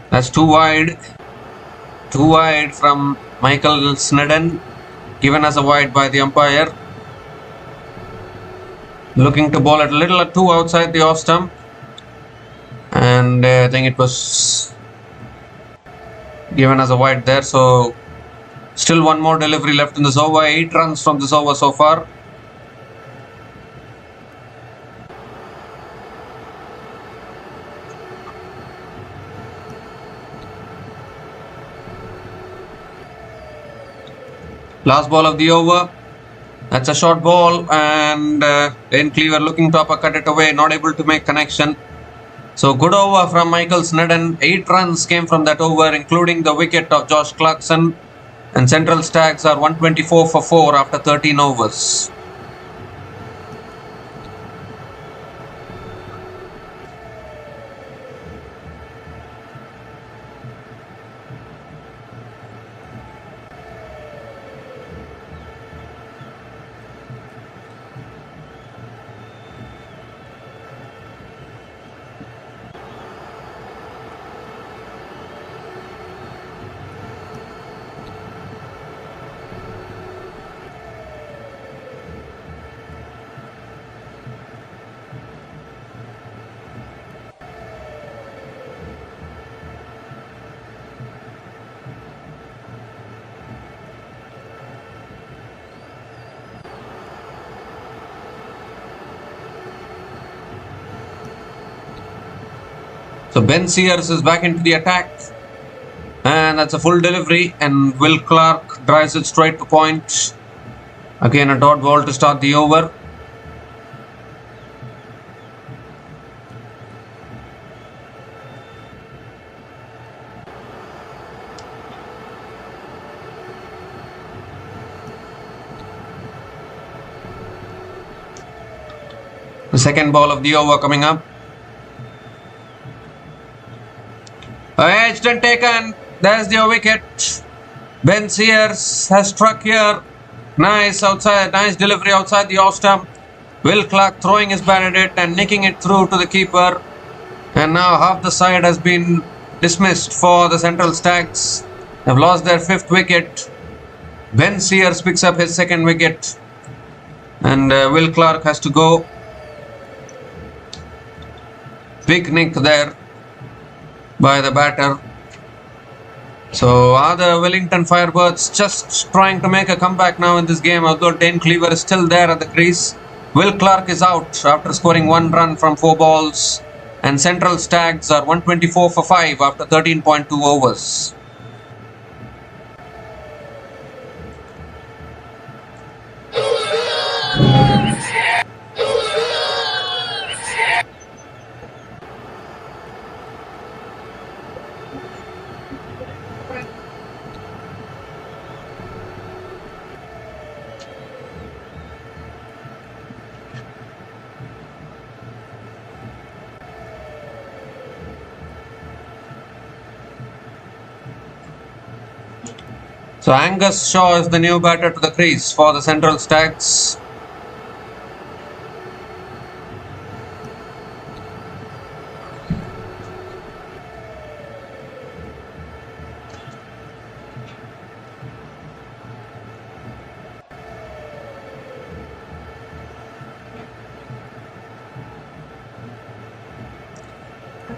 That's too wide. Too wide from Michael Snedden. Given as a wide by the umpire. Looking to bowl it a little too outside the off stump. and I think it was given as a wide there. So still one more delivery left in this over. 8 runs from this over so far. Last ball of the over. That's a short ball, and Dane Cleaver looking to uppercut it away, not able to make connection. So good over from Michael Snedden. 8 runs came from that over, including the wicket of Josh Clarkson. And Central Stags are 124 for 4 after 13 overs. So Ben Sears is back into the attack, and that's a full delivery, and Will Clark drives it straight to point. Again a dot ball to start the over. The second ball of the over coming up. Edged and taken. There's the wicket. Ben Sears has struck here. Nice outside, nice delivery outside the off stump. Will Clark throwing his bat at it and nicking it through to the keeper. And now half the side has been dismissed for the Central Stags. They've lost their 5th wicket. Ben Sears picks up his 2nd wicket. And Will Clark has to go. Big nick there by the batter. So are the Wellington Firebirds just trying to make a comeback now in this game, although Dane Cleaver is still there at the crease. Will Clark is out after scoring 1 run from 4 balls, and Central Stags are 124 for 5 after 13.2 overs. So Angus Shaw is the new batter to the crease for the Central Stags.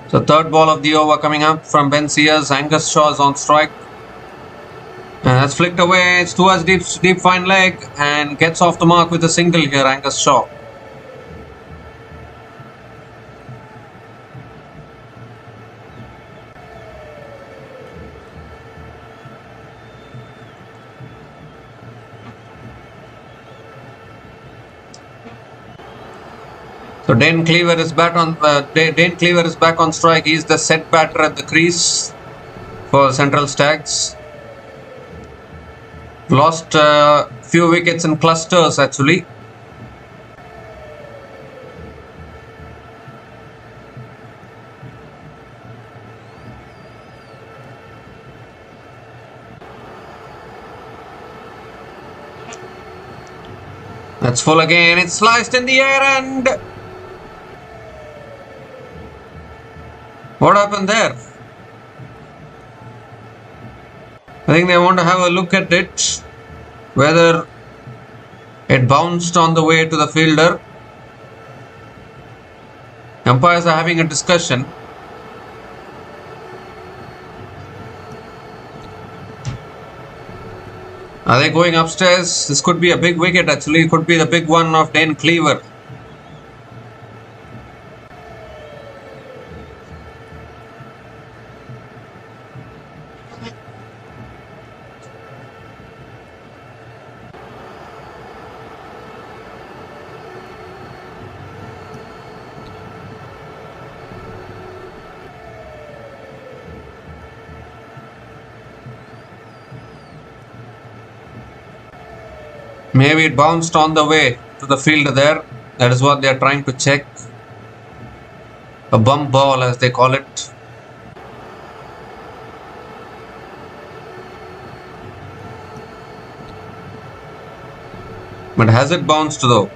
So third ball of the over coming up from Ben Sears. Angus Shaw is on strike. And that's flicked away. It's towards deep fine leg and gets off the mark with a single here, Angus Shaw. So Dane Cleaver is back on strike. He's the set batter at the crease for Central Stags. Lost a few wickets in clusters actually. That's full again. It's sliced in the air, and what happened there? I think they want to have a look at it, whether it bounced on the way to the fielder. Umpires are having a discussion. Are they going upstairs? This could be a big wicket actually. It could be the big one of Dane Cleaver. Maybe it bounced on the way to the fielder there. That is what they are trying to check. A bump ball as they call it. But has it bounced though?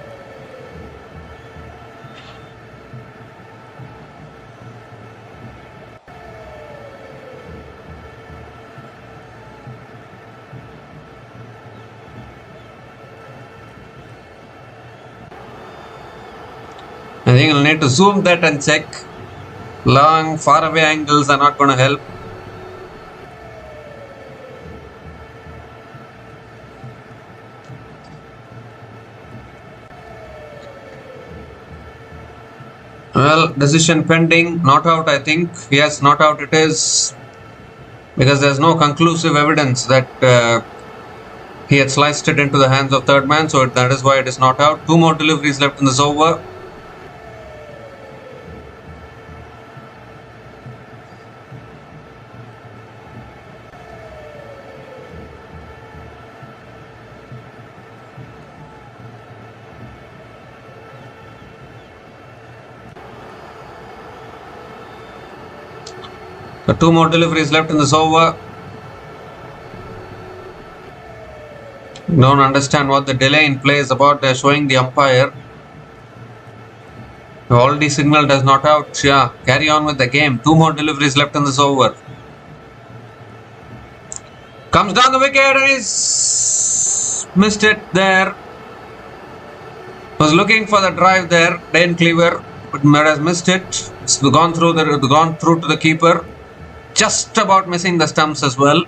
I think you'll need to zoom that and check. Long, far away angles are not going to help. Well, decision pending. Not out, I think. Yes, not out it is. Because there's no conclusive evidence that he had sliced it into the hands of third man. So that is why it is not out. 2 more deliveries left in this over. So 2 more deliveries left in this over. Don't understand what the delay in play is about. They're showing the umpire. They already signaled as not out. Yeah, carry on with the game. 2 more deliveries left in this over. Comes down the wicket and he's missed it there. Was looking for the drive there, Dane Cleaver, but has missed it. It's gone through to the keeper. Just about missing the stumps as well.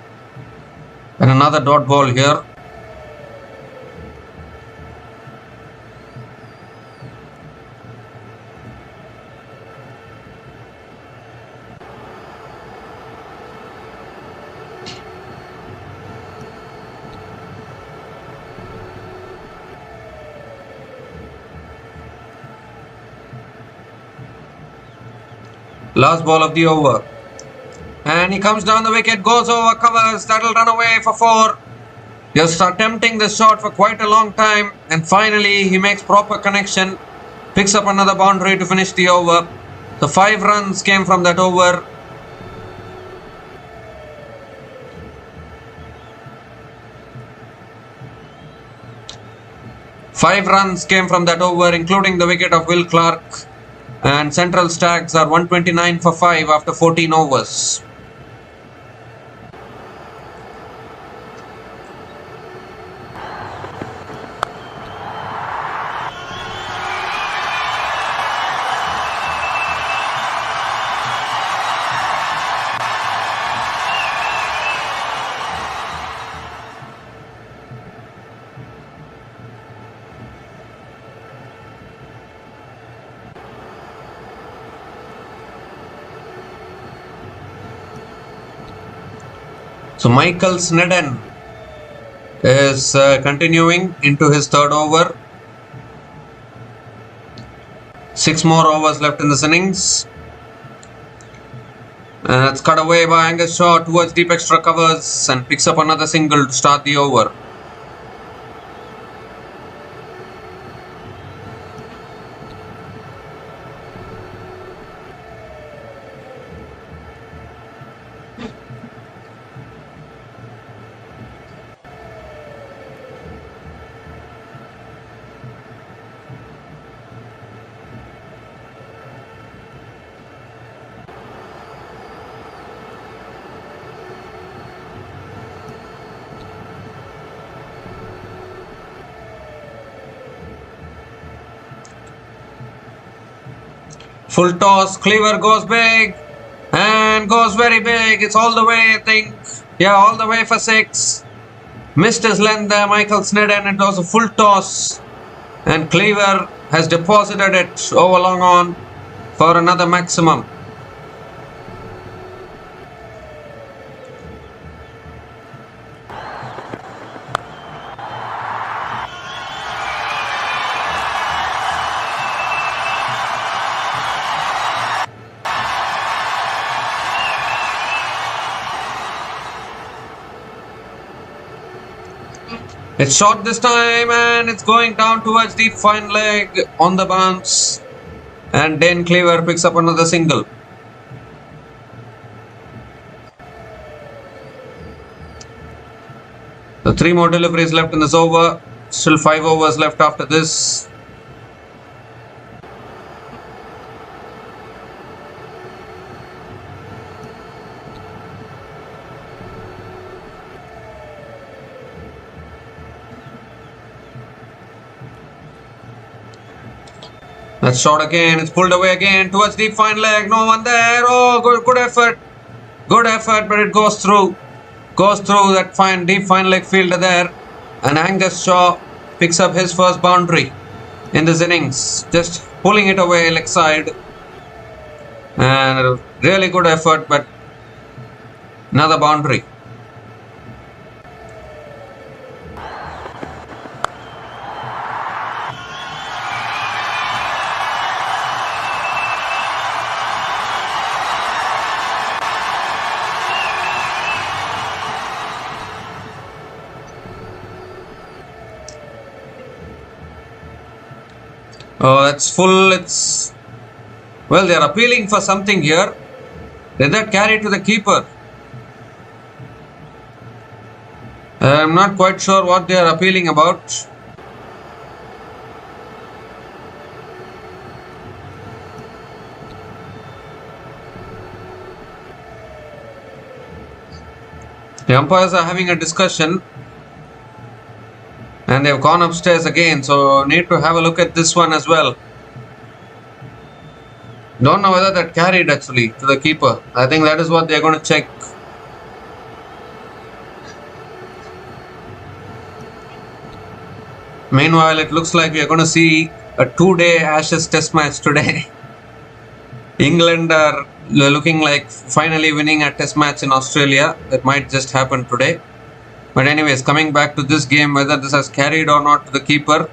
And another dot ball here. Last ball of the over. And he comes down the wicket, goes over, covers, that'll run away for 4. Just attempting this shot for quite a long time, and finally he makes proper connection, picks up another boundary to finish the over. So 5 runs came from that over. Five runs came from that over, including the wicket of Will Clark. And Central Stags are 129 for 5 after 14 overs. So Michael Snedden is continuing into his 3rd over. 6 more overs left in this innings. And it's cut away by Angus Shaw towards deep extra covers and picks up another single to start the over. Full toss, Cleaver goes big and goes very big. It's all the way, I think. Yeah, all the way for 6. Missed his length there, Michael Snedden. It was a full toss. And Cleaver has deposited it over long on for another maximum. It's short this time and it's going down towards the fine leg on the bounce. And Dane Cleaver picks up another single. So 3 more deliveries left in this over. Still 5 overs left after this. That's short again. It's pulled away again towards deep fine leg. No one there. Oh, good effort. Good effort, but it goes through. Goes through that deep fine leg fielder there. And Angus Shaw picks up his first boundary in this innings. Just pulling it away leg side. And really good effort, but another boundary. Oh, that's full. Well, they're appealing for something here. Did that carry to the keeper? I'm not quite sure what they are appealing about. The umpires are having a discussion. And they've gone upstairs again, so need to have a look at this one as well. Don't know whether that carried actually to the keeper. I think that is what they're going to check. Meanwhile, it looks like we are going to see a 2-day Ashes test match today. England are looking like finally winning a test match in Australia. That might just happen today. But anyways, coming back to this game, whether this has carried or not to the keeper.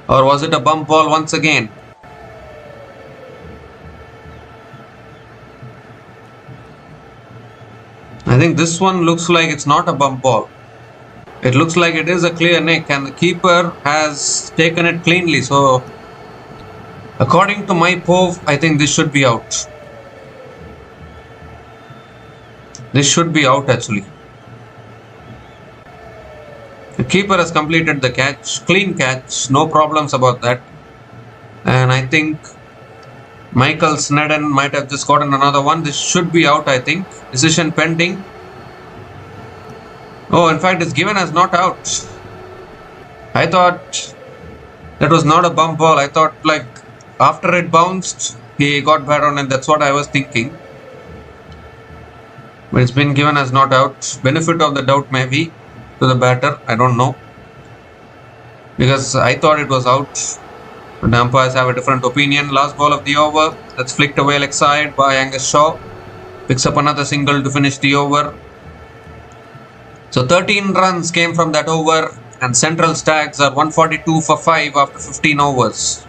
Or was it a bump ball once again? I think this one looks like it's not a bump ball. It looks like it is a clear nick and the keeper has taken it cleanly. So, according to my POV, I think this should be out. This should be out actually. The keeper has completed the catch. Clean catch. No problems about that. And I think Michael Snedden might have just gotten another one. This should be out, I think. Decision pending. Oh, in fact, it's given as not out. I thought that was not a bump ball. I thought like after it bounced, he got bad on it. That's what I was thinking. But it's been given as not out. Benefit of the doubt maybe to the batter. I don't know. Because I thought it was out. But the umpires have a different opinion. Last ball of the over. That's flicked away leg side by Angus Shaw. Picks up another single to finish the over. So 13 runs came from that over and Central Stags are 142 for 5 after 15 overs.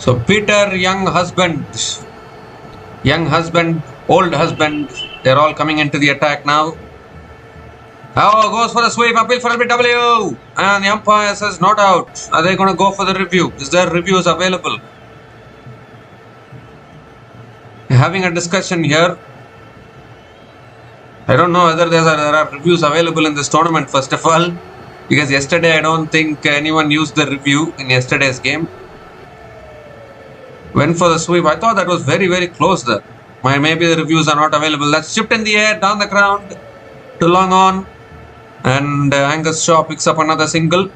So Peter, young husband, old husband, they're all coming into the attack now. Oh, goes for the sweep, appeal for LBW, and the umpire says not out. Are they going to go for the review? Is there reviews available? Having a discussion here. I don't know whether there are reviews available in this tournament, first of all, because yesterday I don't think anyone used the review in yesterday's game. Went for the sweep. I thought that was very, very close there. Maybe the reviews are not available. That's chipped in the air, down the ground, to long on. And Angus Shaw picks up another single.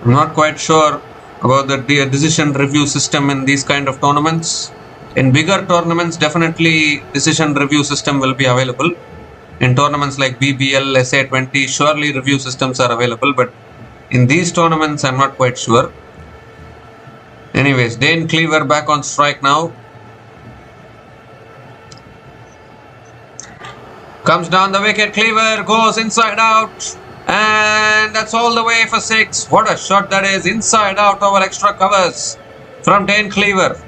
I'm not quite sure about the decision review system in these kind of tournaments. In bigger tournaments, definitely decision review system will be available. In tournaments like BBL, SA20, surely review systems are available. But in these tournaments, I'm not quite sure. Anyways, Dane Cleaver back on strike now. Comes down the wicket, Cleaver goes inside out. And that's all the way for 6. What a shot that is. Inside out over extra covers from Dane Cleaver.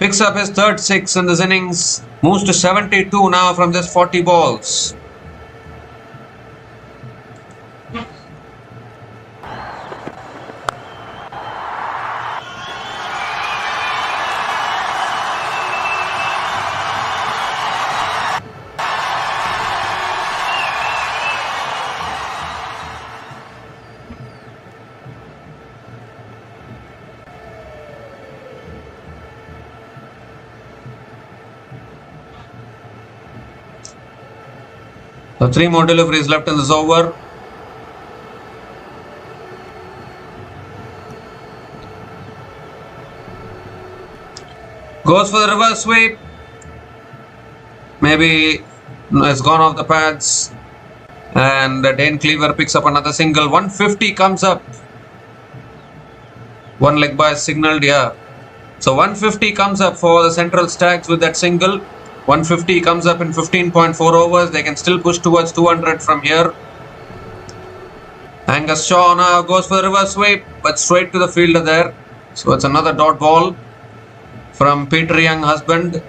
Picks up his third 6 in this innings. Moves to 72 now from just 40 balls. So 3 more deliveries left in this over. Goes for the reverse sweep. Maybe it's gone off the pads. And Dane Cleaver picks up another single. 150 comes up. One leg by signaled, yeah. So 150 comes up for the Central Stags with that single. 150 comes up in 15.4 overs. They can still push towards 200 from here. Angus Shaw now goes for the reverse sweep, but straight to the fielder there. So it's another dot ball from Peter Young husband.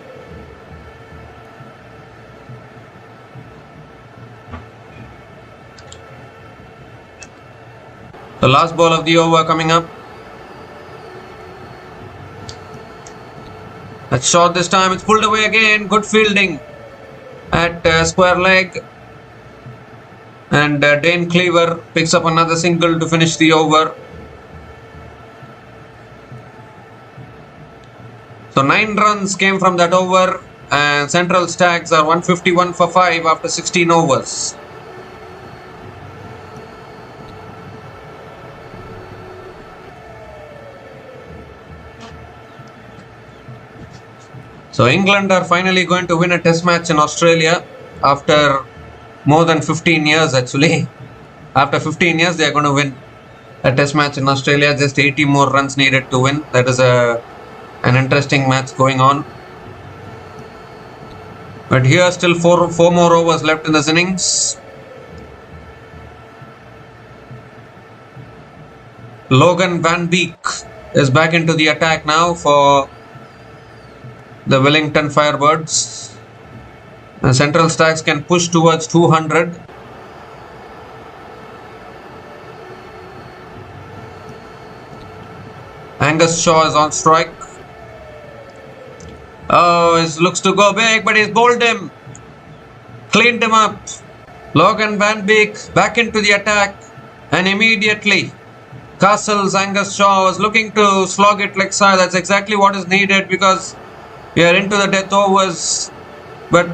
The last ball of the over coming up. That's short this time. It's pulled away again. Good fielding at square leg. And Dane Cleaver picks up another single to finish the over. So 9 runs came from that over. And Central Stags are 151 for 5 after 16 overs. So England are finally going to win a test match in Australia after more than 15 years actually. After 15 years they are going to win a test match in Australia. Just 80 more runs needed to win. That is an interesting match going on. But here still four more overs left in this innings. Logan Van Beek is back into the attack now for the Wellington Firebirds. The Central Stags can push towards 200. Angus Shaw is on strike. Oh, it looks to go big, but he's bowled him. Cleaned him up. Logan Van Beek back into the attack. And immediately Castle's Angus Shaw was looking to slog it leg side. That's exactly what is needed because we are into the death overs, but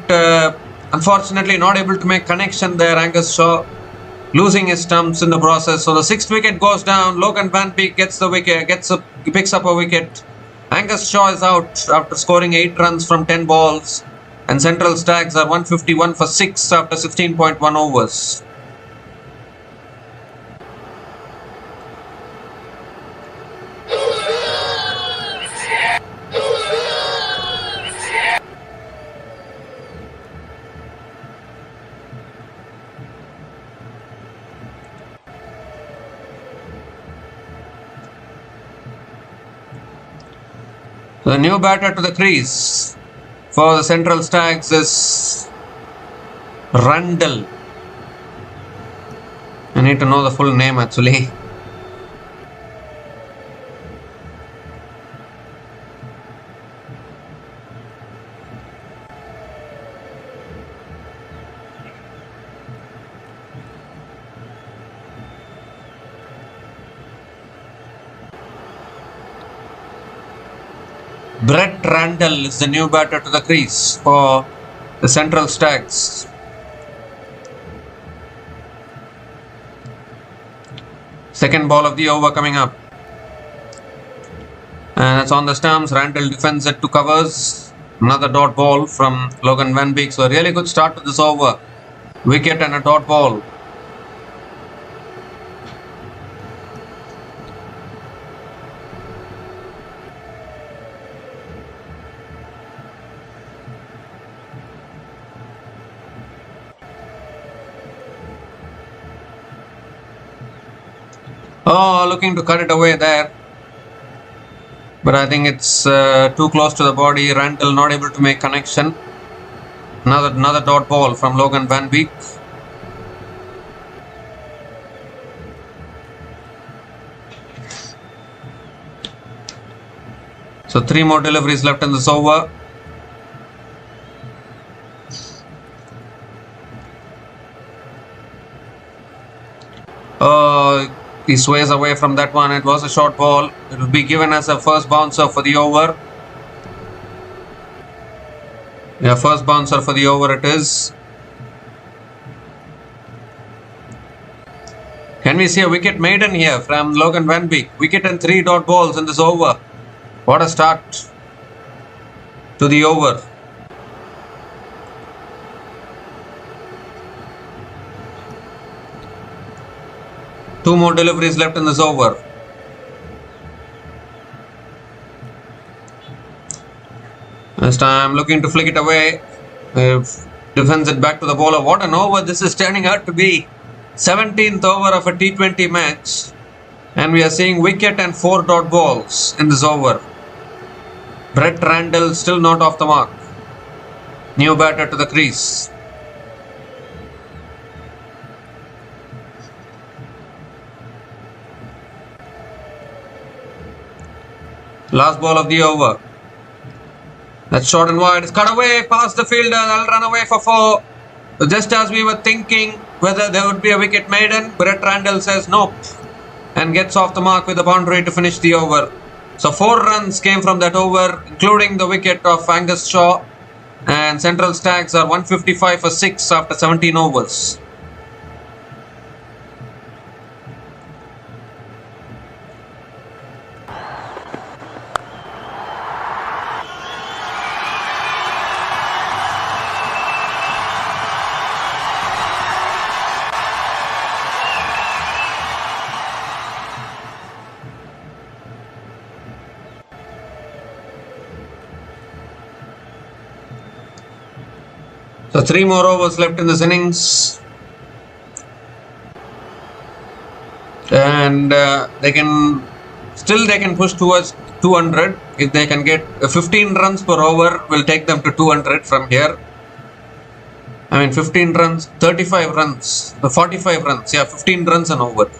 unfortunately not able to make connection there. Angus Shaw losing his stumps in the process. So the 6th wicket goes down. Logan Van Beek gets the wicket, picks up a wicket. Angus Shaw is out after scoring 8 runs from 10 balls. And Central Stags are 151 for 6 after 16.1 overs. The new batter to the crease for the Central Stags is Randall. I need to know the full name actually. Brett Randall is the new batter to the crease for the Central Stags. Second ball of the over coming up. And it's on the stumps. Randall defends it to covers. Another dot ball from Logan Van Beek. So a really good start to this over. Wicket and a dot ball. Oh, looking to cut it away there. But I think it's too close to the body. Randall not able to make connection. Another dot ball from Logan Van Beek. So 3 more deliveries left in this over. He sways away from that one. It was a short ball. It will be given as a first bouncer for the over. Yeah, first bouncer for the over it is. Can we see a wicket maiden here from Logan Van Beek? Wicket and 3 dot balls in this over. What a start to the over. Two more deliveries left in this over. This time looking to flick it away. Defends it back to the bowler. What an over this is turning out to be. 17th over of a T20 match. And we are seeing wicket and 4 dot balls in this over. Brett Randall still not off the mark. New batter to the crease. Last ball of the over. That's short and wide. It's cut away past the fielder. That'll run away for 4. Just as we were thinking whether there would be a wicket maiden, Brett Randall says nope and gets off the mark with a boundary to finish the over. So 4 runs came from that over, including the wicket of Angus Shaw. And Central Stags are 155 for 6 after 17 overs. So 3 more overs left in this innings. And they can push towards 200. If they can get 15 runs per over, will take them to 200 from here. I mean 15 runs, 35 runs, 45 runs. Yeah, 15 runs an over.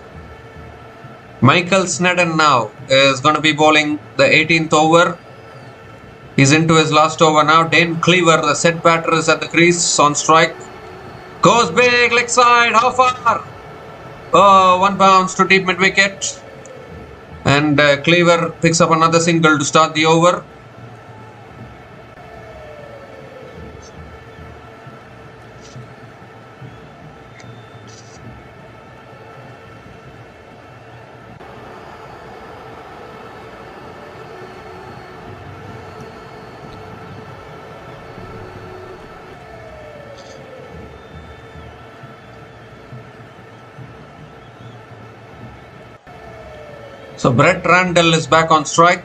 Michael Snedden now is going to be bowling the 18th over. He's into his last over now. Dane Cleaver, the set batter, is at the crease on strike. Goes big, leg side, how far? Oh, 1 bounce to deep mid wicket. And Cleaver picks up another single to start the over. So Brett Randall is back on strike.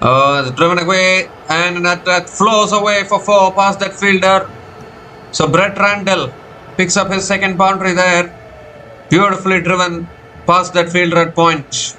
It's driven away and that flows away for 4 past that fielder. So Brett Randall picks up his second boundary there. Beautifully driven past that fielder at point.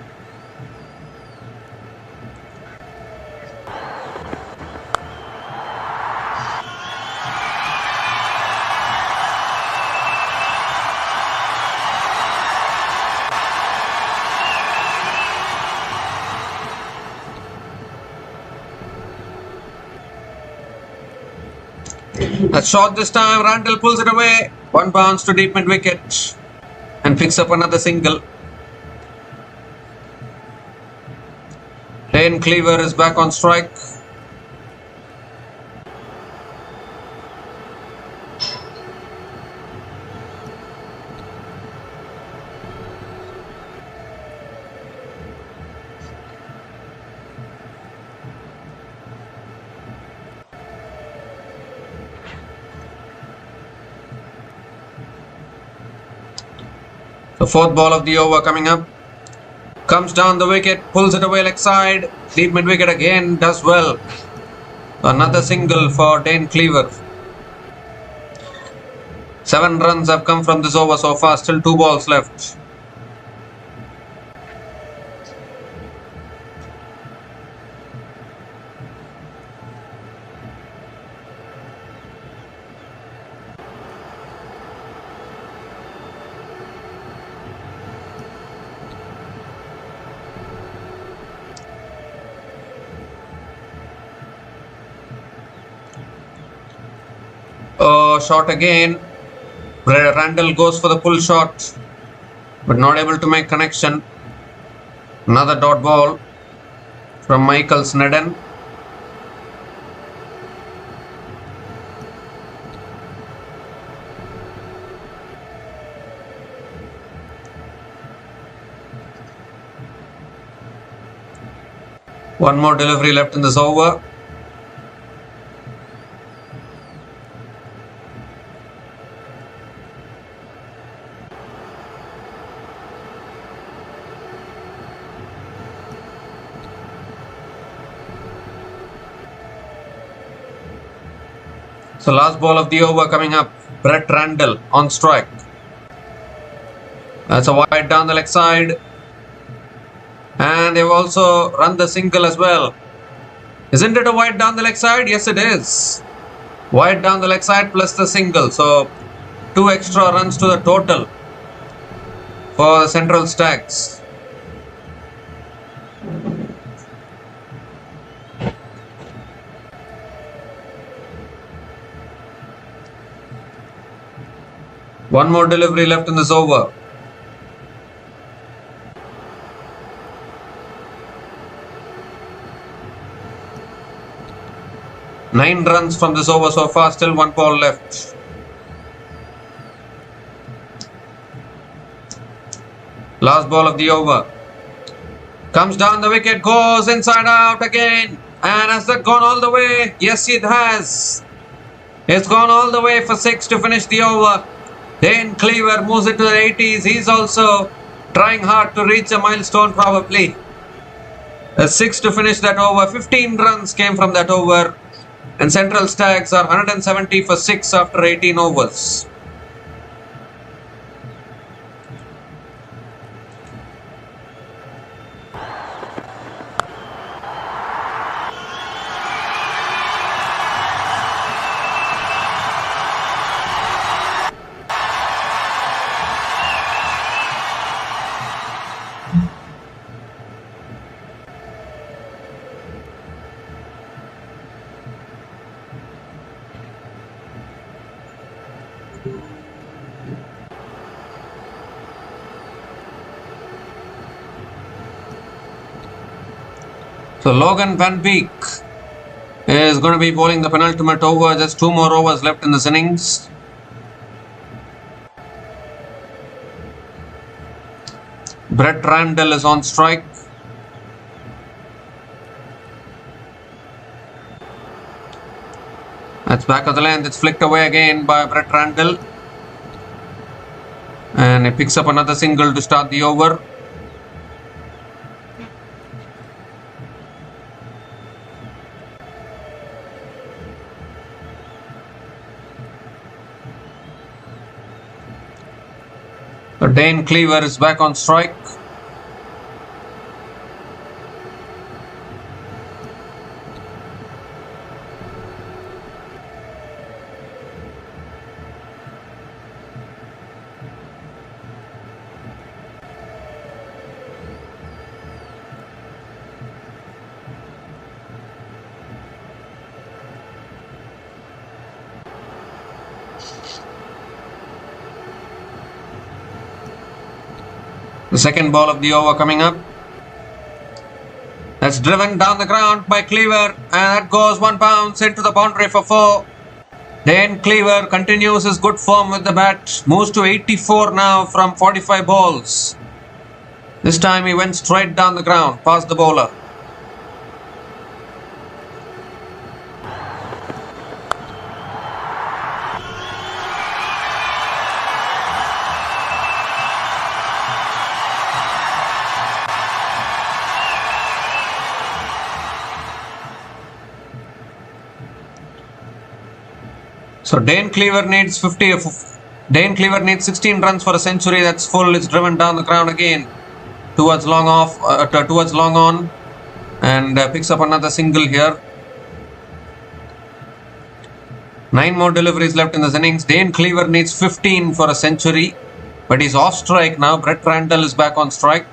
That's short this time. Randall pulls it away. One bounce to deep mid wicket and picks up another single. Dane Cleaver is back on strike. The fourth ball of the over coming up. Comes down the wicket, pulls it away leg side. Deep mid wicket again, does well. Another single for Dane Cleaver. 7 runs have come from this over so far, still 2 balls left. Shot again. Randall goes for the pull shot, but not able to make connection. Another dot ball from Michael Snedden. One more delivery left in this over. So last ball of the over coming up. Brett Randall on strike. That's a wide down the leg side. And they've also run the single as well. Isn't it a wide down the leg side? Yes, it is. Wide down the leg side plus the single. So 2 extra runs to the total for the Central Stags. One more delivery left in this over. Nine runs from this over so far, still 1 ball left. Last ball of the over. Comes down the wicket, goes inside out again. And has that gone all the way? Yes, it has. It's gone all the way for 6 to finish the over. Dane Cleaver moves it to the 80s. He's also trying hard to reach a milestone probably. 6 to finish that over. 15 runs came from that over. And Central Stags are 170 for 6 after 18 overs. So Logan Van Beek is going to be bowling the penultimate over. Just 2 more overs left in this innings. Brett Randall is on strike. That's back of the length. It's flicked away again by Brett Randall. And he picks up another single to start the over. So Dane Cleaver is back on strike. The second ball of the over coming up. That's driven down the ground by Cleaver, and that goes one bounce into the boundary for 4. Dane Cleaver continues his good form with the bat, moves to 84 now from 45 balls. This time he went straight down the ground, past the bowler. So Dane Cleaver needs 16 runs for a century. That's full. It's driven down the ground again towards long on, and picks up another single here. 9 more deliveries left in this innings. Dane Cleaver needs 15 for a century, but he's off strike now. Brett Randall is back on strike.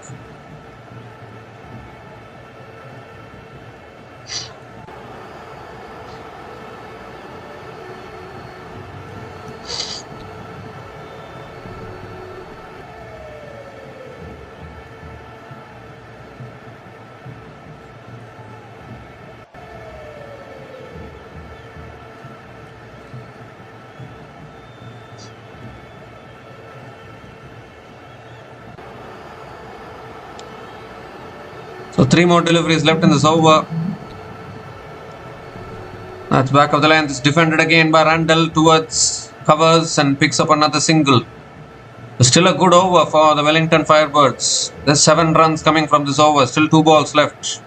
So 3 more deliveries left in this over. That's back of the length. It's defended again by Randall towards covers and picks up another single. Still a good over for the Wellington Firebirds. There's 7 runs coming from this over. Still 2 balls left.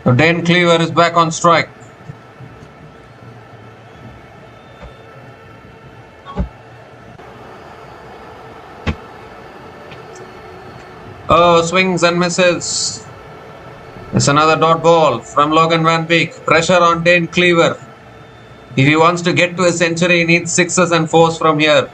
So Dane Cleaver is back on strike. Oh, swings and misses. It's another dot ball from Logan Van Beek. Pressure on Dane Cleaver. If he wants to get to a century, he needs 6s and 4s from here.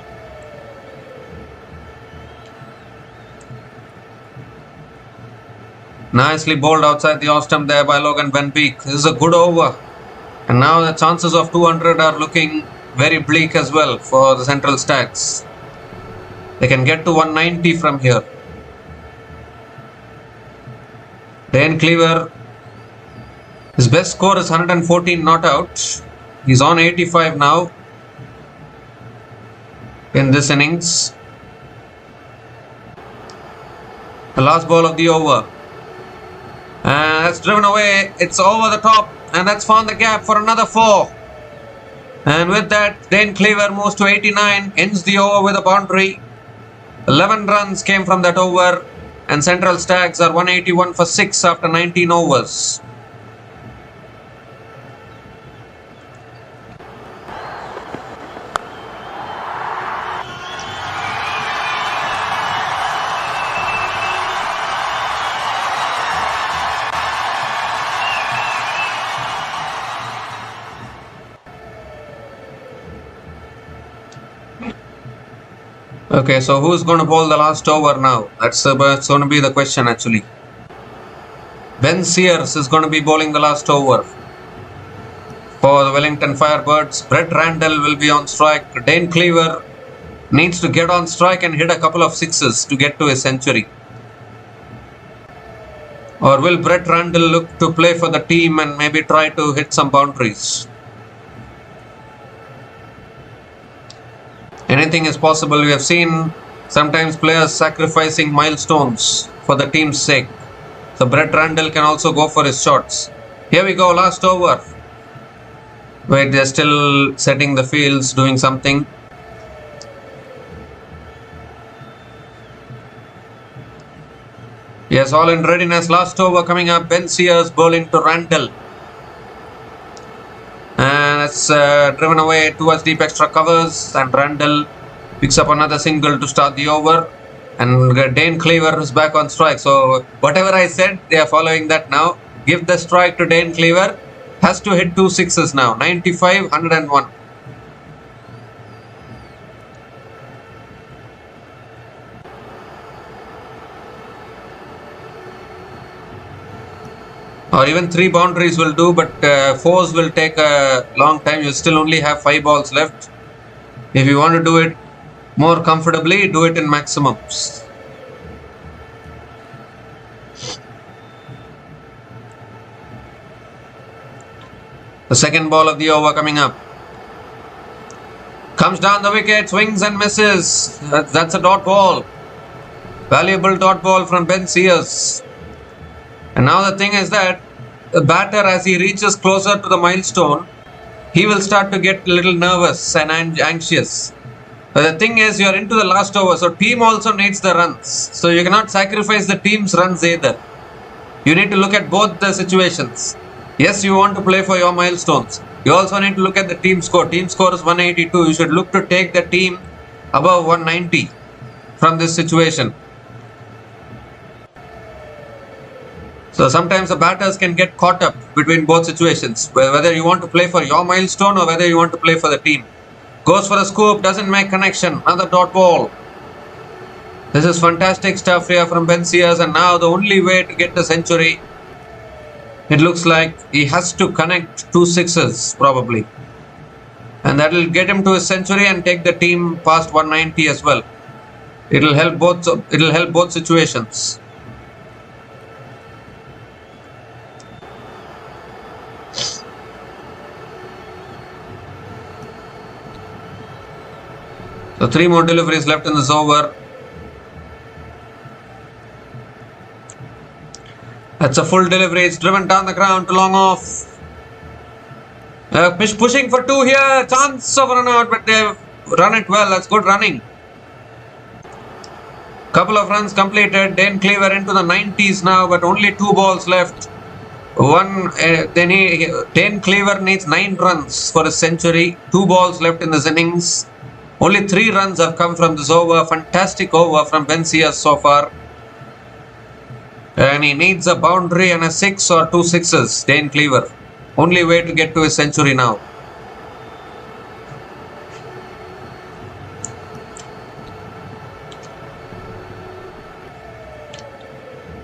Nicely bowled outside the off stump there by Logan Van Beek. This is a good over. And now the chances of 200 are looking very bleak as well for the Central Stags. They can get to 190 from here. Dane Cleaver, his best score is 114 not out. He's on 85 now in this innings. The last ball of the over. And that's driven away. It's over the top, and that's found the gap for another 4. And with that, Dane Cleaver moves to 89, ends the over with a boundary. 11 runs came from that over, and Central Stags are 181 for 6 after 19 overs. Okay, so who's going to bowl the last over now? That's going to be the question actually. Ben Sears is going to be bowling the last over for the Wellington Firebirds. Brett Randall will be on strike. Dane Cleaver needs to get on strike and hit a couple of 6s to get to a century. Or will Brett Randall look to play for the team and maybe try to hit some boundaries? Anything is possible. We have seen sometimes players sacrificing milestones for the team's sake. So Brett Randall can also go for his shots. Here we go, last over. Wait, they're still setting the fields, doing something. Yes, all in readiness. Last over coming up. Ben Sears bowling to Randall. And it's driven away towards deep extra covers. And Randall picks up another single to start the over. And Dane Cleaver is back on strike. So whatever I said, they are following that now. Give the strike to Dane Cleaver. Has to hit 2 sixes now. 95, 101. Or even 3 boundaries will do, but 4s will take a long time. You still only have 5 balls left. If you want to do it more comfortably, do it in maximums. The second ball of the over coming up. Comes down the wicket, swings and misses. That's a dot ball. Valuable dot ball from Ben Sears. And now the thing is that the batter, as he reaches closer to the milestone, he will start to get a little nervous and anxious. But the thing is, you're into the last over, so team also needs the runs. So you cannot sacrifice the team's runs either. You need to look at both the situations. Yes, you want to play for your milestones. You also need to look at the team score. Team score is 182. You should look to take the team above 190 from this situation. So sometimes the batters can get caught up between both situations, whether you want to play for your milestone or whether you want to play for the team. Goes for a scoop, doesn't make connection. Another dot ball. This is fantastic stuff here from Ben Sears, and now the only way to get the century, it looks like he has to connect 2 sixes probably. And that will get him to his century and take the team past 190 as well. It'll help both situations. So 3 more deliveries left in this over. That's a full delivery. It's driven down the ground to long off. Pushing for 2 here. Chance of run out, but they've run it well. That's good running. Couple of runs completed. Dane Cleaver into the 90s now, but only 2 balls left. Dane Cleaver needs 9 runs for a century. 2 balls left in this innings. Only 3 runs have come from this over. Fantastic over from Ben Sears so far. And he needs a boundary and a 6 or 2 sixes. Dane Cleaver. Only way to get to his century now.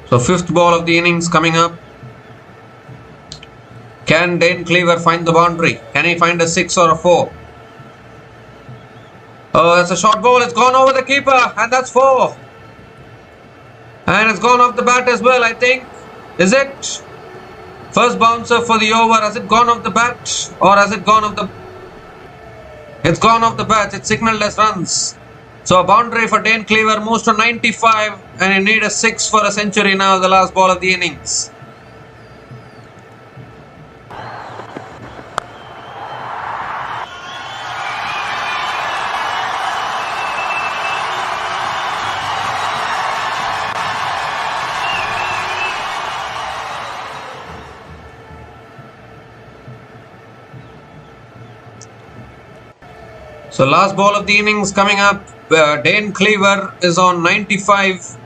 So 5th ball of the innings coming up. Can Dane Cleaver find the boundary? Can he find a 6 or a 4? Oh, that's a short ball. It's gone over the keeper, and that's 4. And it's gone off the bat as well, I think. Is it? First bouncer for the over. Has it gone off the bat? Or has it gone off the... It's gone off the bat. It's signalled as runs. So a boundary for Dane Cleaver moves to 95. And he needs a 6 for a century now, the last ball of the innings. So last ball of the innings coming up. Dane Cleaver is on 95.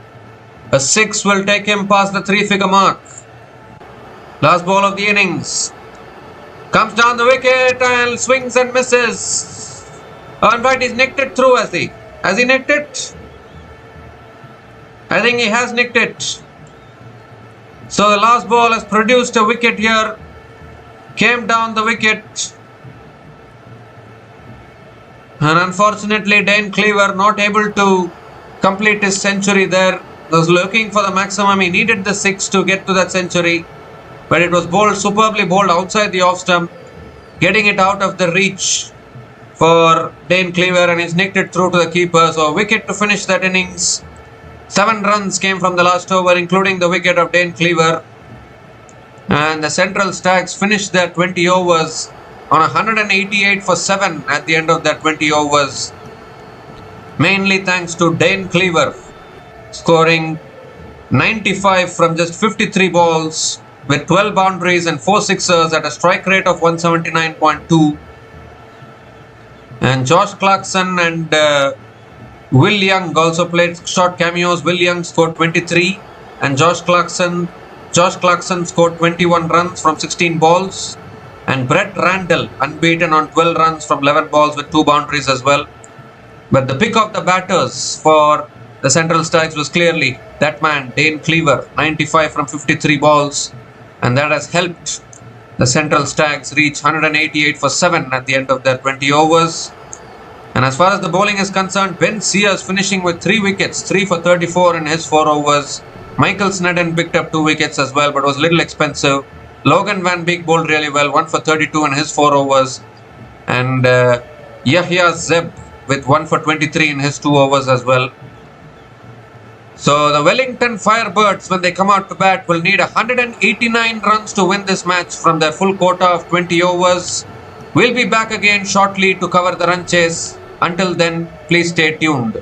A 6 will take him past the 3-figure mark. Last ball of the innings. Comes down the wicket and swings and misses. Oh, in fact, he's nicked it through, has he? Has he nicked it? I think he has nicked it. So the last ball has produced a wicket here. Came down the wicket. And unfortunately, Dane Cleaver not able to complete his century there. Was looking for the maximum. He needed the 6 to get to that century. But it was bowled, superbly bowled outside the off stump. Getting it out of the reach for Dane Cleaver, and he's nicked it through to the keeper. So a wicket to finish that innings. 7 runs came from the last over, including the wicket of Dane Cleaver. And the Central Stags finished their 20 overs on 188 for 7 at the end of that 20 overs. Mainly thanks to Dane Cleaver scoring 95 from just 53 balls with 12 boundaries and 4 sixers at a strike rate of 179.2. And Josh Clarkson and Will Young also played short cameos. Will Young scored 23 and Josh Clarkson scored 21 runs from 16 balls. And Brett Randall unbeaten on 12 runs from 11 balls with 2 boundaries as well. But the pick of the batters for the Central Stags was clearly that man, Dane Cleaver, 95 from 53 balls. And that has helped the Central Stags reach 188 for 7 at the end of their 20 overs. And as far as the bowling is concerned, Ben Sears finishing with 3 wickets, 3 for 34 in his 4 overs. Michael Snedden picked up 2 wickets as well, but was a little expensive. Logan Van Beek bowled really well, 1 for 32 in his 4 overs. And Yahya Zeb with 1 for 23 in his 2 overs as well. So the Wellington Firebirds, when they come out to bat, will need 189 runs to win this match from their full quota of 20 overs. We'll be back again shortly to cover the run chase. Until then, please stay tuned.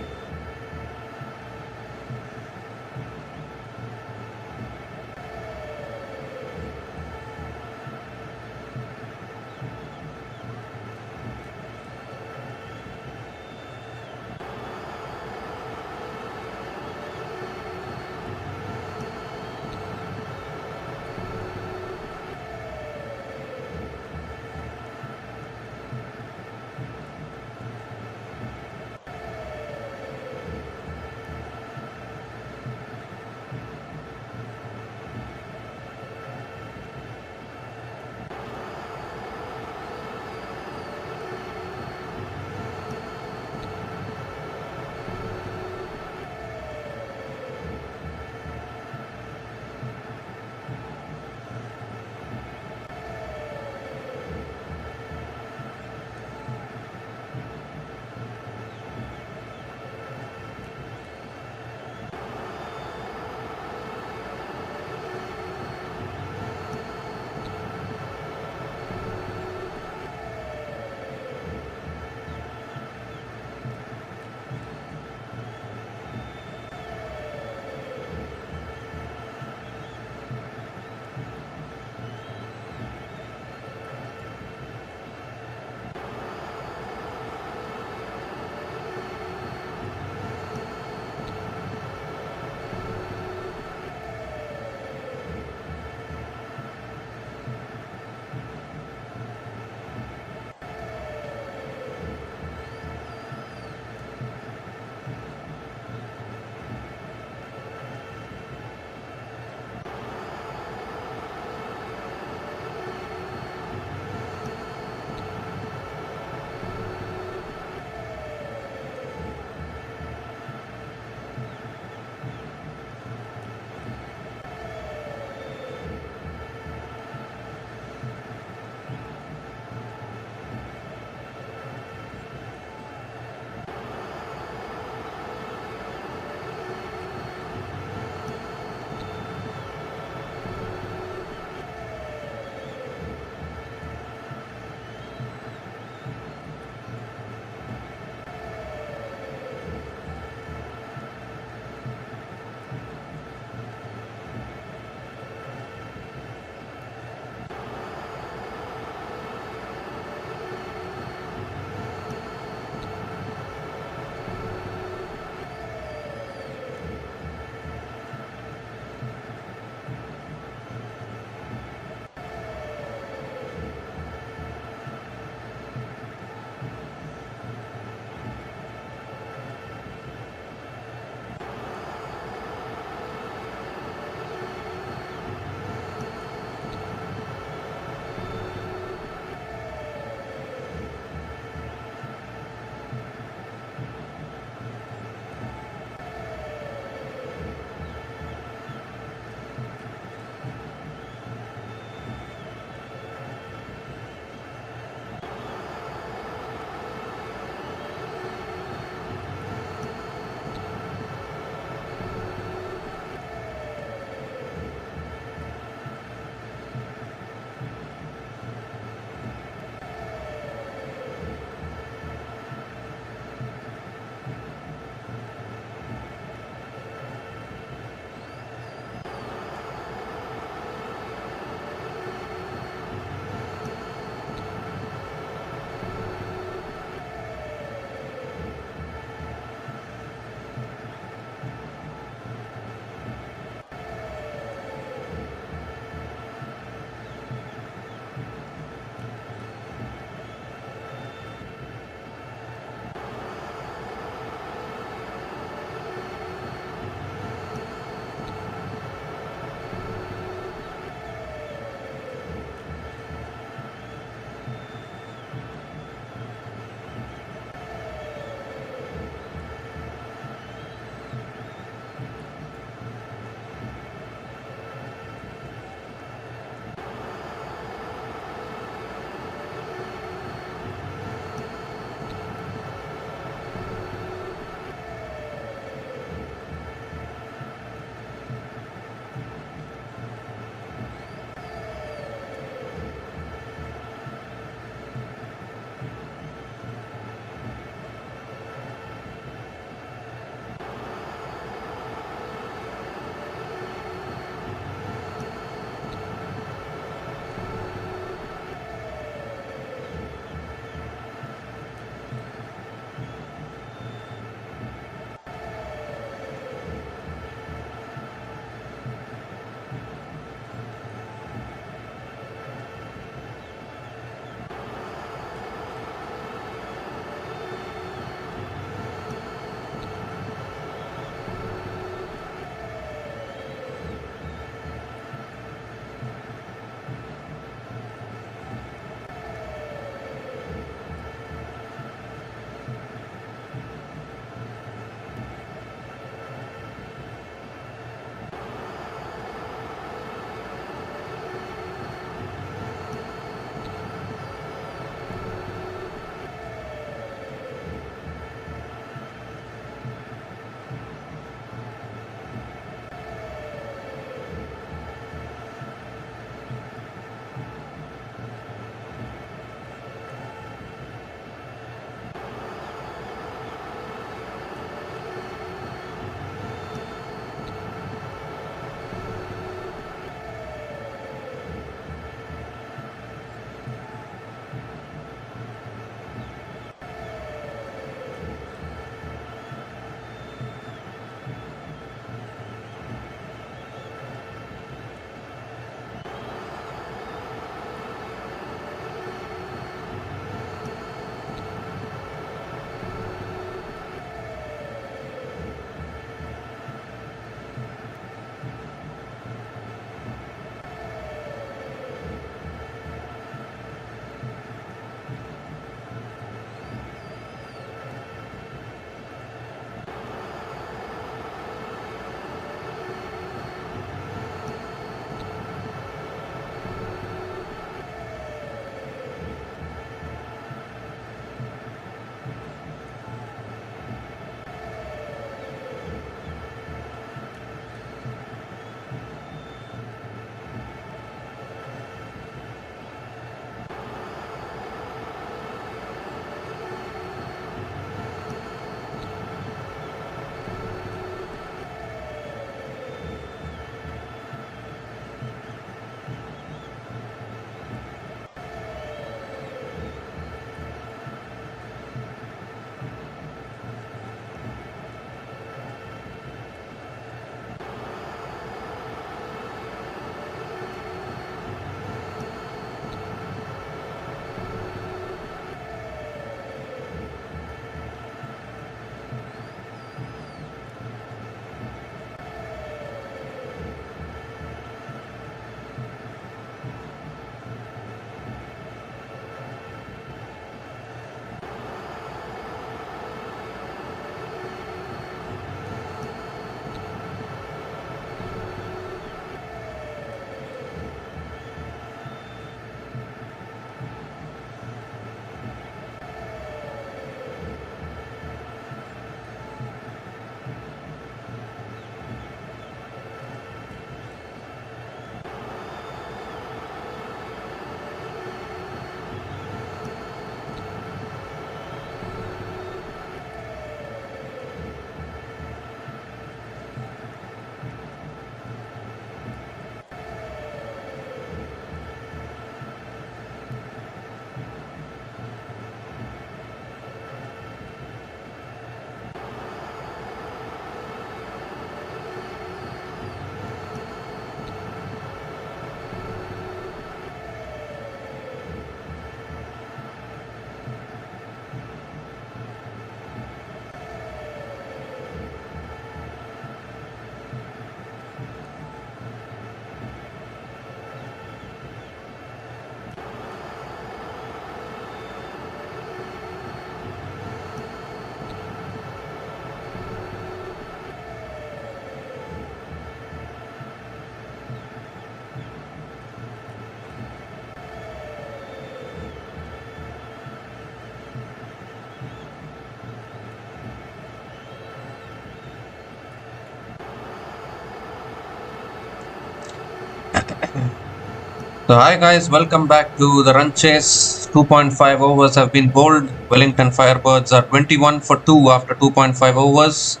So hi guys, welcome back to the run chase. 2.5 overs have been bowled. Wellington Firebirds are 21 for 2 after 2.5 overs.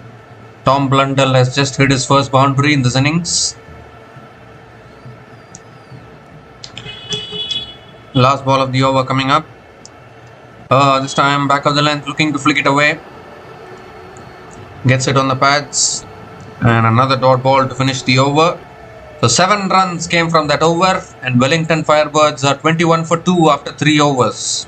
Tom Blundell has just hit his first boundary in this innings. Last ball of the over coming up. This time back of the length, looking to flick it away. Gets it on the pads. And another dot ball to finish the over. So 7 runs came from that over, and Wellington Firebirds are 21 for 2 after 3 overs.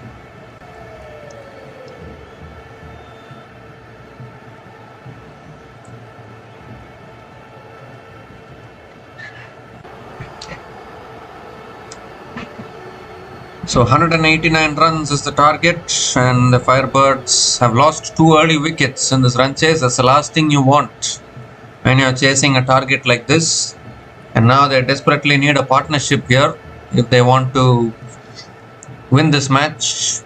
So 189 runs is the target, and the Firebirds have lost 2 early wickets in this run chase. That's the last thing you want when you're chasing a target like this. And now they desperately need a partnership here if they want to win this match.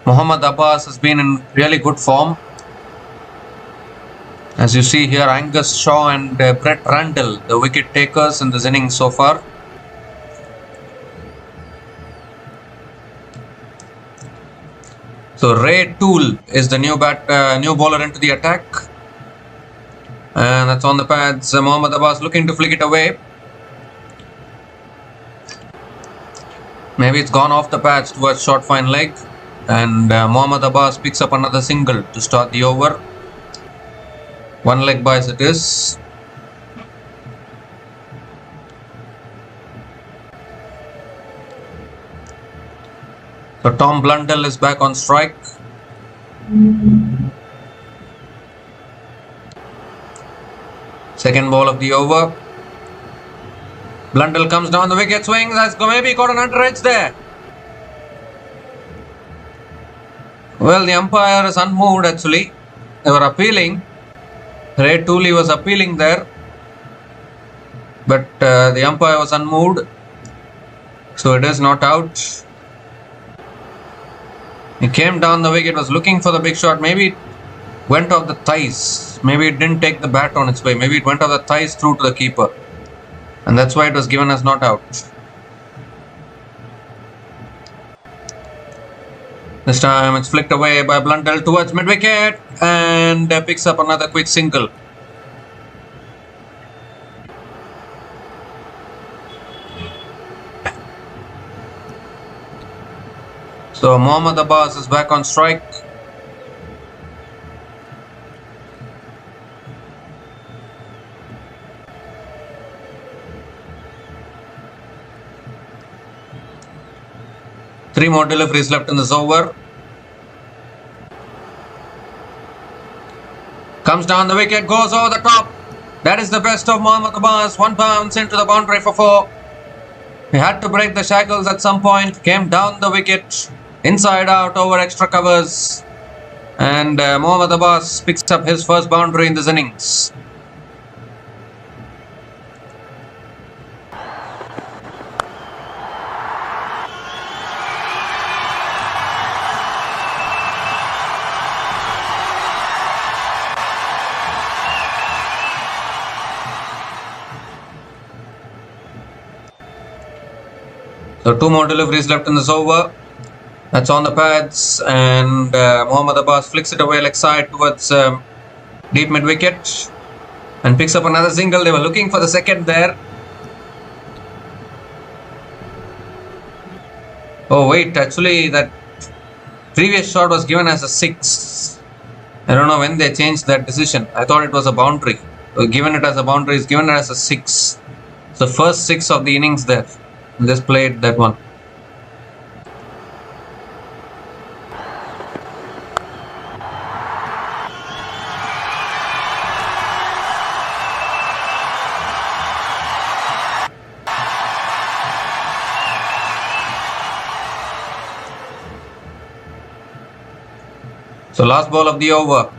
Mohammad Abbas has been in really good form. As you see here, Angus Shaw and Brett Randall, the wicket takers in this innings so far. So Ray Toole is the new bowler into the attack. And that's on the pads. Mohammad Abbas looking to flick it away. Maybe it's gone off the pads towards short fine leg. And Mohammad Abbas picks up another single to start the over. 1 leg by as it is. So Tom Blundell is back on strike. Second ball of the over. Blundell comes down the wicket, swings, has maybe got an under edge there. Well, the umpire is unmoved actually. They were appealing. Ray Toole was appealing there. But the umpire was unmoved. So it is not out. He came down the wicket, was looking for the big shot. Maybe it went off the thighs. Maybe it didn't take the bat on its way. Maybe it went off the thighs through to the keeper. And that's why it was given as not out. This time it's flicked away by Blundell towards mid-wicket and picks up another quick single. So Mohammad Abbas is back on strike. Three more deliveries left in this over. Comes down the wicket, goes over the top. That is the best of Mohammad Abbas. 1 bounce into the boundary for 4. He had to break the shackles at some point. Came down the wicket. Inside out over extra covers. And Mohammad Abbas picks up his first boundary in this innings. So 2 more deliveries left in this over. That's on the pads, and Mohammad Abbas flicks it away leg side towards deep mid wicket and picks up another single. They were looking for the second there. Oh wait, actually that previous shot was given as a 6. I don't know when they changed that decision. I thought it was a boundary. Given it as a boundary, is given as a 6. So first 6 of the innings there. Just played that one. So last ball of the over.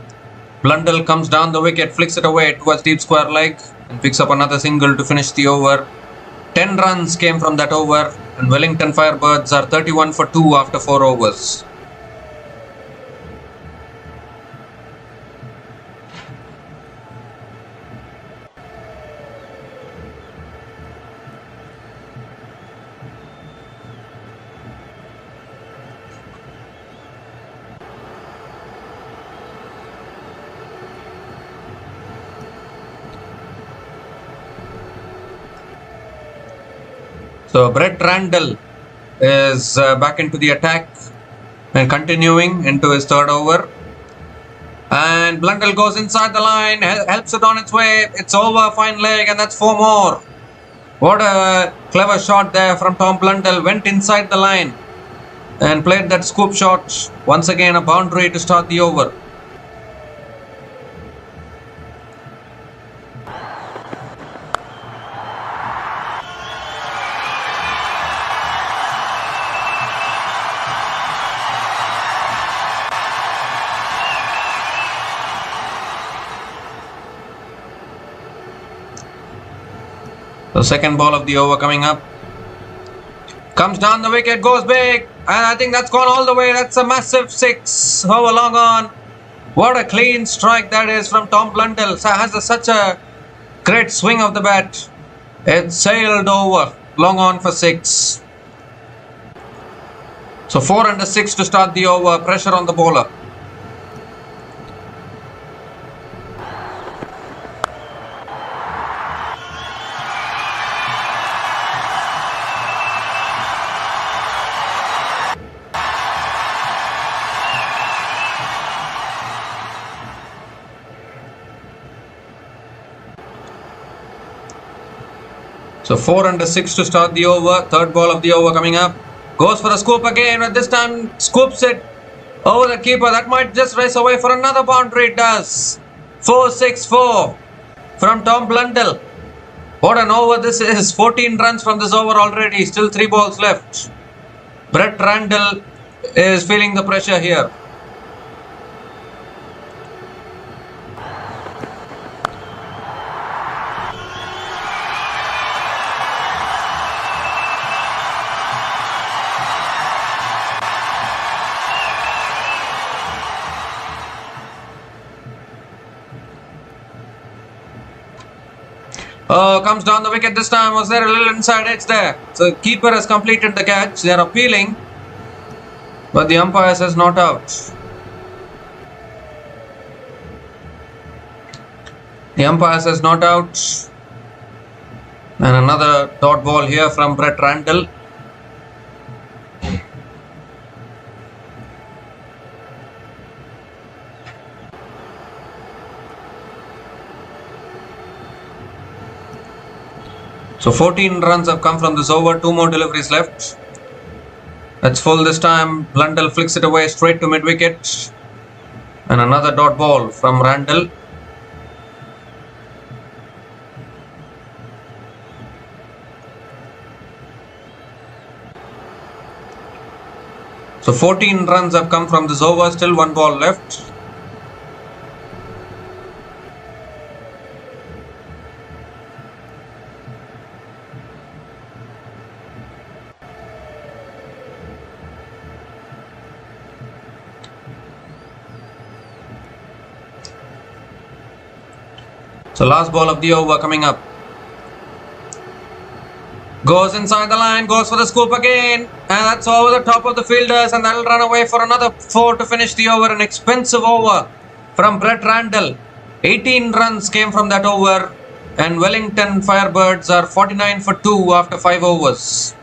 Blundell comes down the wicket, flicks it away towards deep square leg and picks up another single to finish the over. 10 runs came from that over, and Wellington Firebirds are 31 for 2 after 4 overs. So Brett Randall is back into the attack and continuing into his third over. And Blundell goes inside the line, helps it on its way. It's over, fine leg, and that's 4 more. What a clever shot there from Tom Blundell. Went inside the line and played that scoop shot. Once again, a boundary to start the over. The second ball of the over coming up. Comes down the wicket, goes big, and I think that's gone all the way. That's a massive 6 over long on. What a clean strike that is from Tom Blundell. Has such a great swing of the bat. It sailed over long on for 6. So 4 under 6 to start the over. Pressure on the bowler. So 4 under 6 to start the over. Third ball of the over coming up. Goes for a scoop again, but this time scoops it over the keeper. That might just race away for another boundary. It does. 4-6-4 from Tom Blundell. What an over this is. 14 runs from this over already. Still 3 balls left. Brett Randall is feeling the pressure here. Comes down the wicket this time. Was there a little inside edge there? So keeper has completed the catch. They are appealing, but the umpire says not out. The umpire says not out. And another dot ball here from Brett Randall. So 14 runs have come from this over, 2 more deliveries left. That's full this time. Blundell flicks it away straight to mid-wicket. And another dot ball from Randall. So 14 runs have come from this over, still 1 ball left. So last ball of the over coming up. Goes inside the line, goes for the scoop again. And that's over the top of the fielders, and that'll run away for another 4 to finish the over. An expensive over from Brett Randall. 18 runs came from that over. And Wellington Firebirds are 49 for 2 after 5 overs.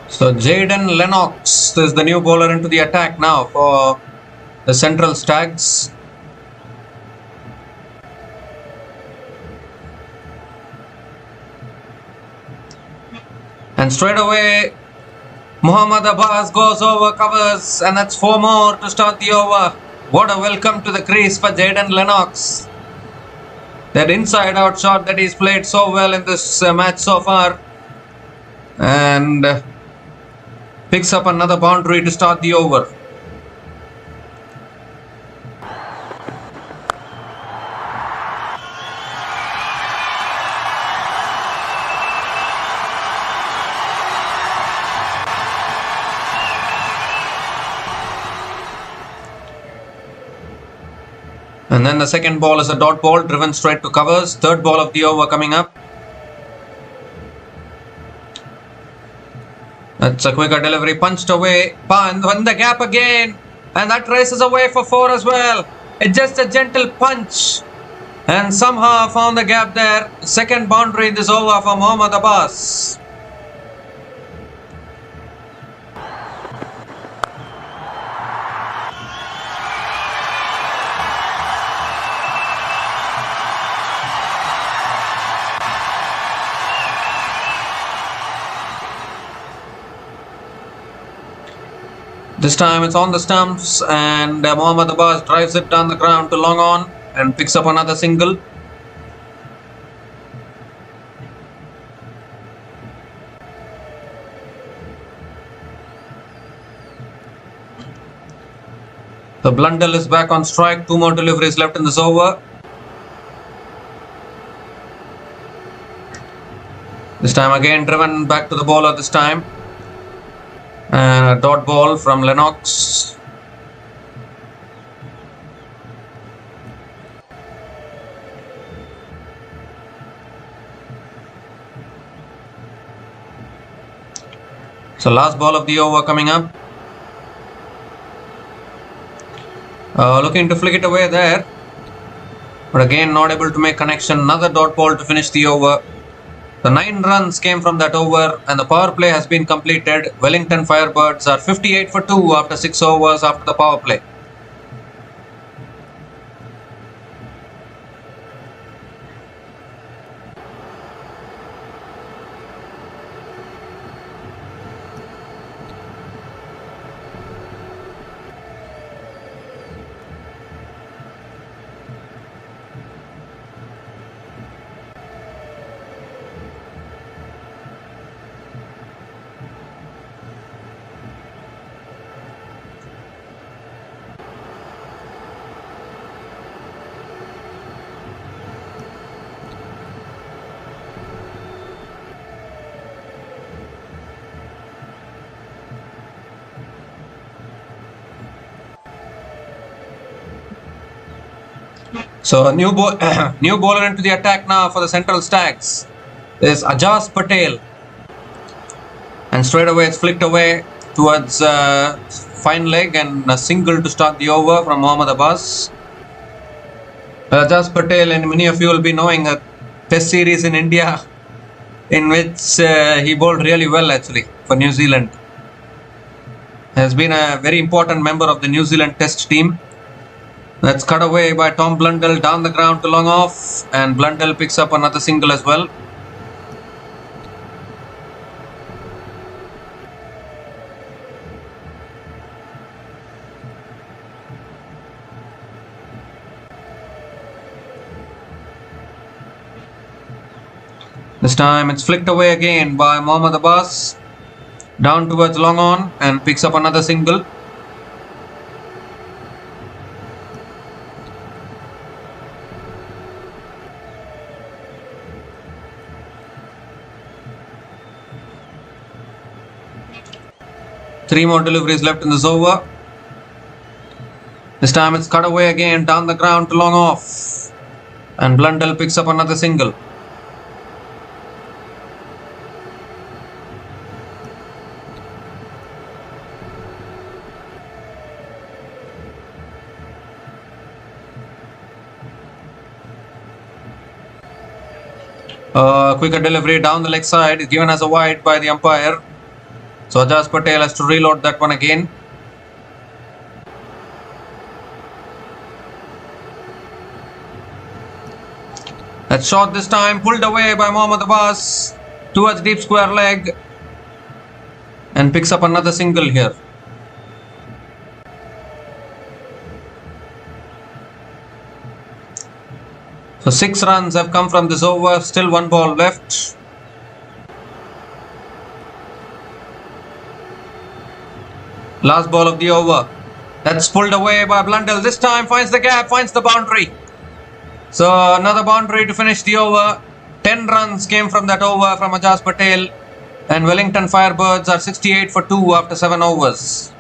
So Jaden Lennox is the new bowler into the attack now for the Central Stags. And straight away Muhammad Abbas goes over, covers, and that's 4 more to start the over. What a welcome to the crease for Jayden Lennox. That inside out shot that he's played so well in this match so far. And picks up another boundary to start the over. And then the second ball is a dot ball driven straight to covers. Third ball of the over coming up. That's a quicker delivery, punched away. And the gap again. And that races away for 4 as well. It's just a gentle punch. And somehow found the gap there. Second boundary in this over for Muhammad Abbas. This time it's on the stumps and Muhammad Abbas drives it down the ground to long on and picks up another single. The Blundell is back on strike. 2 more deliveries left in this over. This time again driven back to the bowler this time. And a dot ball from Lennox. So last ball of the over coming up. Looking to flick it away there. But again not able to make connection. Another dot ball to finish the over. The 9 runs came from that over and the power play has been completed. Wellington Firebirds are 58 for 2 after 6 overs after the power play. So a new bowler into the attack now for the Central Stags is Ajaz Patel. And straight away it's flicked away towards fine leg and a single to start the over from Muhammad Abbas. Ajaz Patel, and many of you will be knowing a test series in India in which he bowled really well actually for New Zealand. Has been a very important member of the New Zealand test team. That's cut away by Tom Blundell down the ground to long off, and Blundell picks up another single as well. This time it's flicked away again by Muhammad Abbas down towards long on and picks up another single. Three more deliveries left in this over. This time it's cut away again down the ground to long off. And Blundell picks up another single. Quicker delivery down the leg side is given as a wide by the umpire. So Ajaz Patel has to reload that one again. That shot this time pulled away by Muhammad Abbas towards deep square leg. and picks up another single here. So 6 runs have come from this over, still 1 ball left. Last ball of the over. That's pulled away by Blundell. This time finds the gap, finds the boundary. So another boundary to finish the over. 10 runs came from that over from Ajaz Patel. And Wellington Firebirds are 68 for 2 after 7 overs.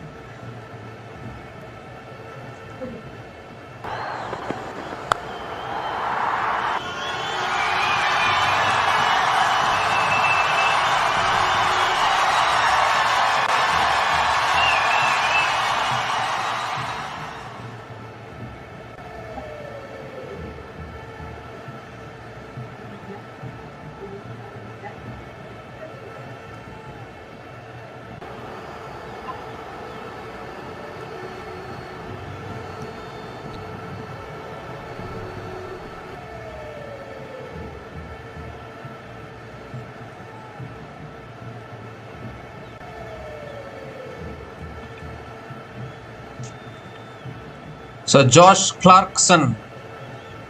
So Josh Clarkson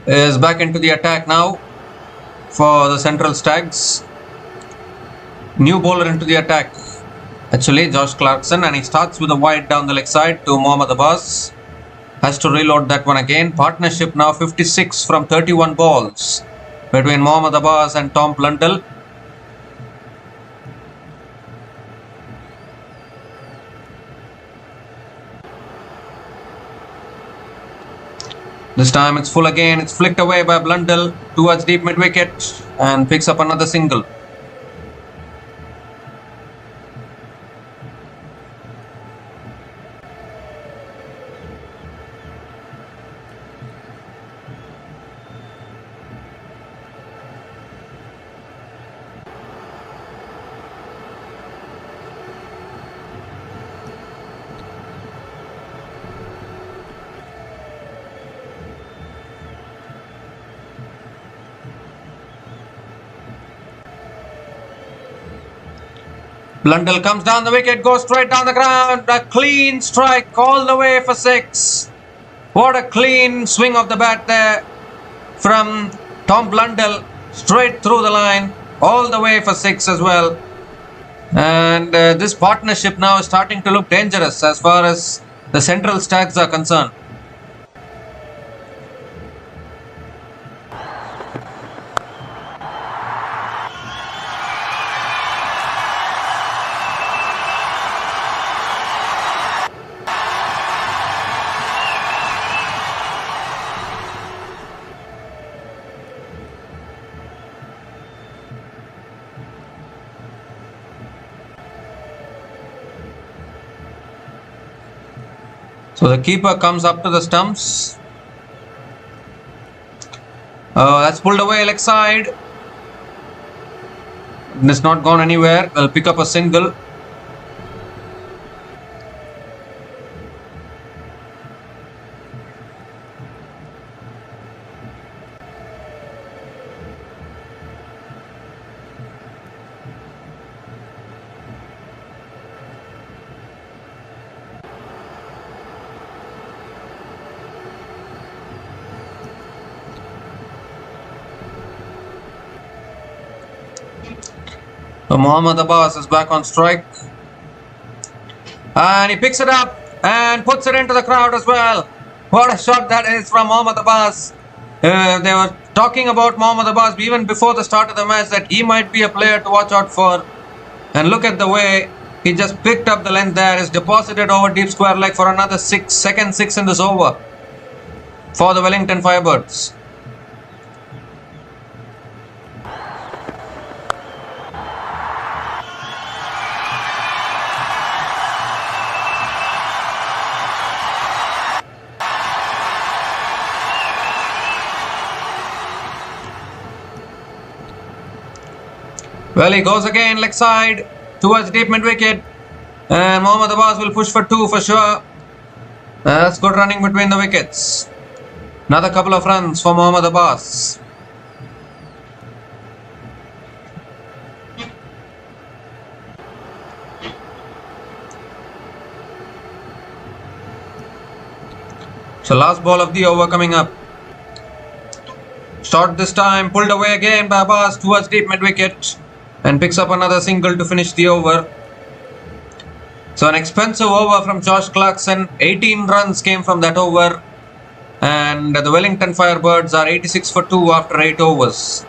is back into the attack now for the Central Stags. New bowler into the attack. Actually, Josh Clarkson, and he starts with a wide down the leg side to Mohammad Abbas. Has to reload that one again. Partnership now 56 from 31 balls between Mohammad Abbas and Tom Blundell. This time it's full again. It's flicked away by Blundell towards deep mid wicket and picks up another single. Blundell comes down the wicket, goes straight down the ground. A clean strike all the way for 6. What a clean swing of the bat there from Tom Blundell. Straight through the line, all the way for 6 as well. And this partnership now is starting to look dangerous as far as the Central Stags are concerned. So the keeper comes up to the stumps. That's pulled away leg side. It's not gone anywhere. They'll pick up a single. So Mohammad Abbas is back on strike. And he picks it up and puts it into the crowd as well. What a shot that is from Mohammad Abbas. They were talking about Mohammad Abbas even before the start of the match that he might be a player to watch out for. And look at the way he just picked up the length there. Is deposited over deep square leg for another 6, second 6 in this over for the Wellington Firebirds. Well, he goes again leg side towards deep mid wicket, and Mohammad Abbas will push for 2 for sure. That's good running between the wickets. Another couple of runs for Mohammad Abbas. So last ball of the over coming up. Shot this time, pulled away again by Abbas towards deep mid-wicket and picks up another single to finish the over. So an expensive over from Josh Clarkson. 18 runs came from that over, and the Wellington Firebirds are 86 for 2 after 8 overs.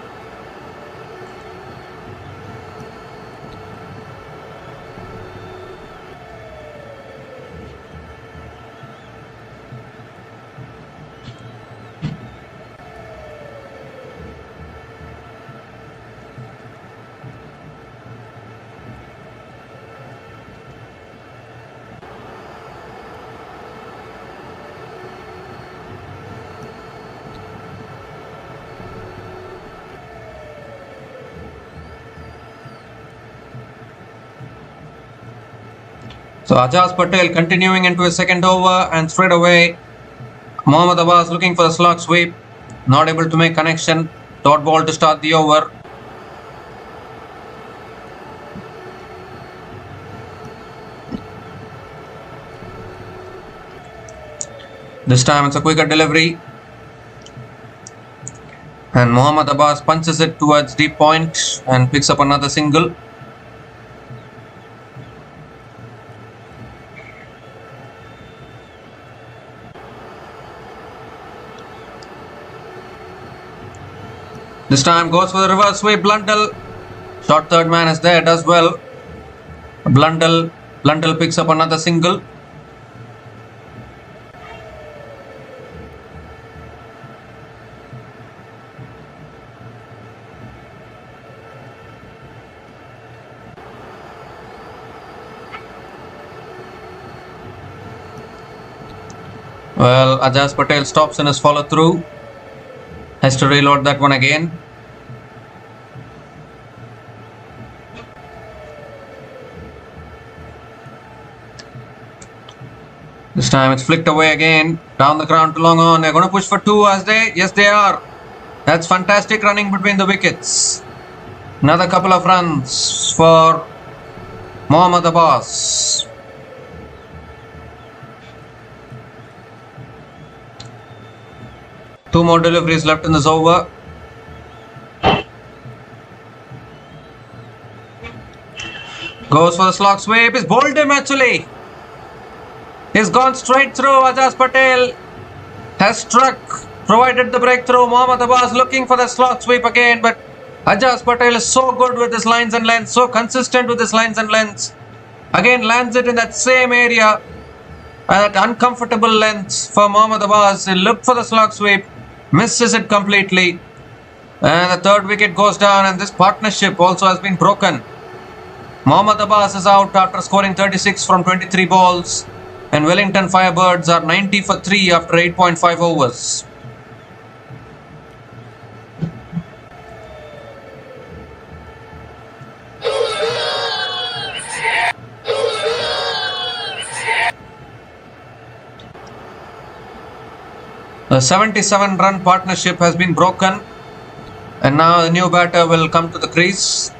So Ajaz Patel continuing into his second over and straight away Mohammad Abbas looking for the slog sweep, not able to make connection. Dot ball to start the over. This time it's a quicker delivery and Mohammad Abbas punches it towards deep point and picks up another single. This time goes for the reverse sweep. Blundell, short third man is there, does well. Blundell picks up another single. Well, Ajaz Patel stops in his follow through. Has to reload that one again. This time it's flicked away again. Down the ground to long on. They're going to push for 2 as they... Yes, they are. That's fantastic running between the wickets. Another couple of runs for Mohammad Abbas. Two more deliveries left in this over. Goes for the slog sweep. He's bowled him actually. He's gone straight through. Ajaz Patel has struck, provided the breakthrough. Mohammad Abbas looking for the slog sweep again, but Ajaz Patel is so good with his lines and lengths, so consistent with his lines and lengths. Again lands it in that same area, at that uncomfortable length for Mohammad Abbas. He looked for the slog sweep, misses it completely, and the third wicket goes down, and this partnership also has been broken. Mohammad Abbas is out after scoring 36 from 23 balls, and Wellington Firebirds are 90 for 3 after 8.5 overs. The 77-run partnership has been broken, and now the new batter will come to the crease.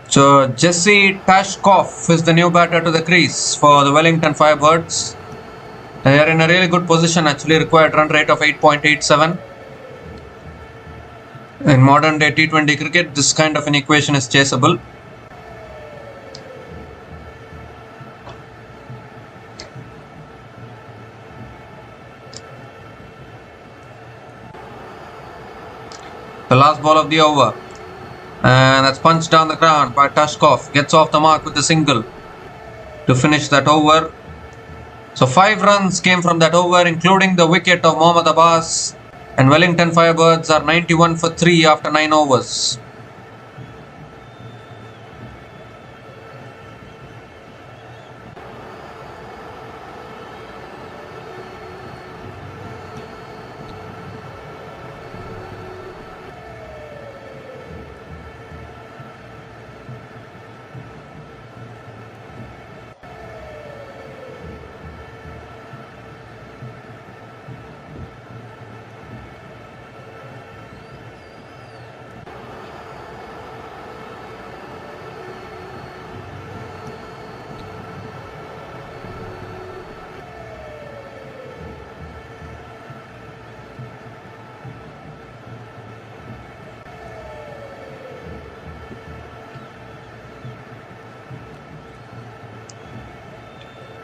So Jesse Tashkoff is the new batter to the crease for the Wellington Firebirds. They are in a really good position, actually. Required run rate of 8.87. In modern day T20 cricket, this kind of an equation is chaseable. The last ball of the over. And that's punched down the ground by Tashkoff. Gets off the mark with a single to finish that over. So 5 runs came from that over, including the wicket of Mohammad Abbas, and Wellington Firebirds are 91 for 3 after 9 overs.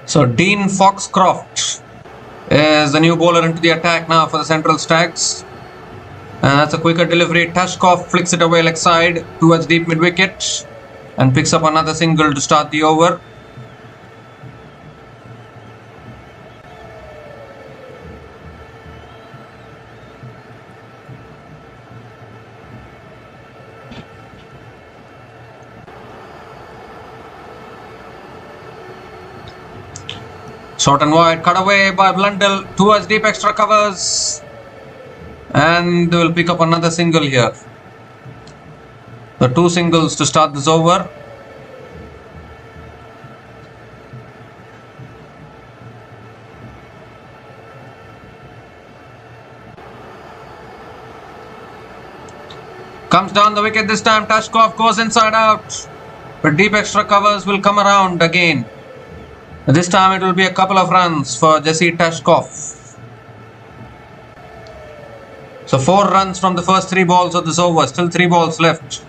So Dean Foxcroft is the new bowler into the attack now for the Central Stags. And that's a quicker delivery. Tashkov flicks it away leg side towards deep mid-wicket and picks up another single to start the over. Short and wide, cut away by Blundell towards deep extra covers. And they will pick up another single here. The 2 singles to start this over. Comes down the wicket this time. Tashkov goes inside out. But deep extra covers will come around again. This time it will be a couple of runs for Jesse Tashkov. So 4 runs from the first 3 balls of this over. Still 3 balls left.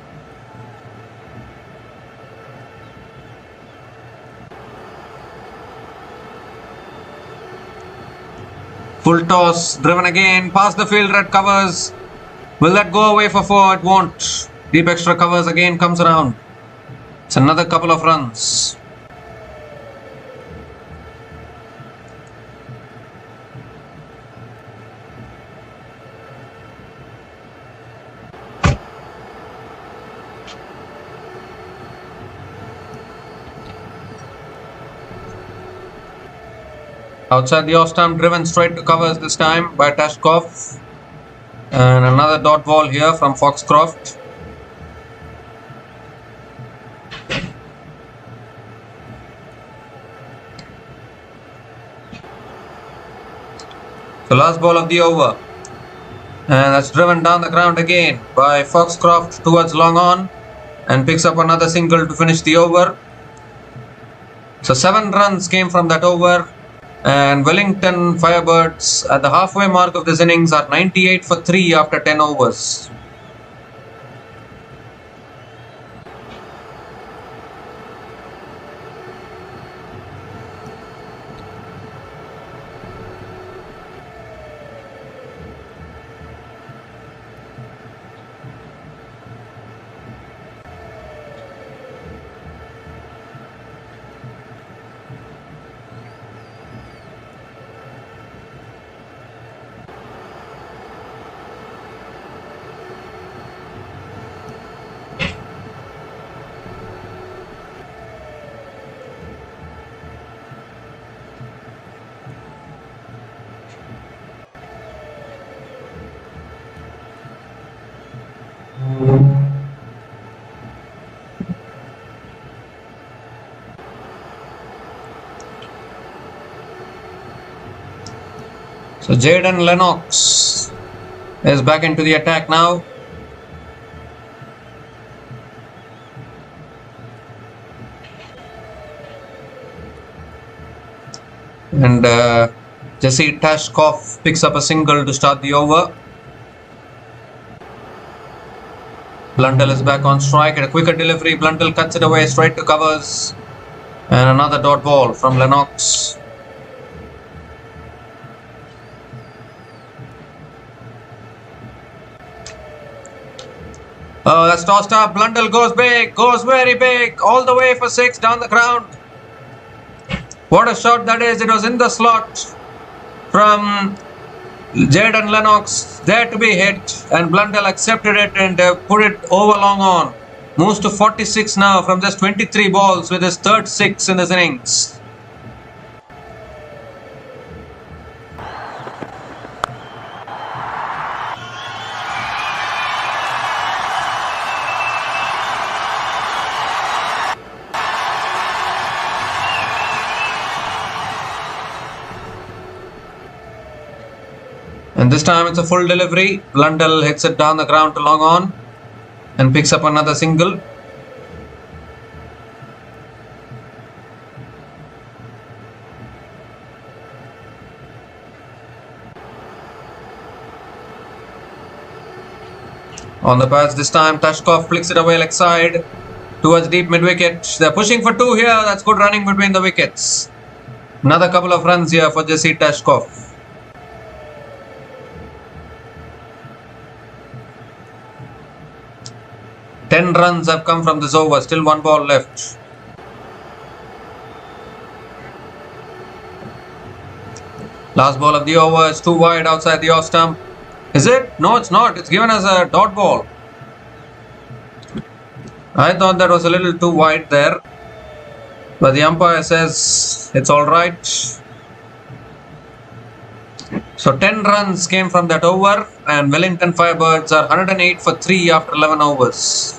Full toss, driven again, past the field, red covers. Will that go away for 4? It won't. Deep extra covers again comes around. It's another couple of runs. Outside the off stump, driven straight to covers this time by Tashkov. And another dot ball here from Foxcroft. The last ball of the over. And that's driven down the ground again by Foxcroft towards long on. And picks up another single to finish the over. So 7 runs came from that over. And Wellington Firebirds at the halfway mark of this innings are 98 for 3 after 10 overs. So Jaden Lennox is back into the attack now. And Jesse Tashkov picks up a single to start the over. Blundell is back on strike at a quicker delivery. Blundell cuts it away straight to covers. And another dot ball from Lennox. Oh, that's tossed up. Blundell goes big, goes very big, all the way for 6 down the ground. What a shot that is. It was in the slot from Jaden Lennox, there to be hit, and Blundell accepted it and put it over long on. Moves to 46 now from just 23 balls with his third 6 in this innings. And this time it's a full delivery. Blundell hits it down the ground to long on and picks up another single. On the pads this time, Tashkov flicks it away leg side towards deep mid-wicket. They're pushing for 2 here. That's good running between the wickets. Another couple of runs here for Jesse Tashkov. Ten runs have come from this over. Still one ball left. Last ball of the over is too wide outside the off stump. Is it? No, it's not. It's given as a dot ball. I thought that was a little too wide there. But the umpire says it's alright. So 10 runs came from that over, and Wellington Firebirds are 108 for 3 after 11 overs.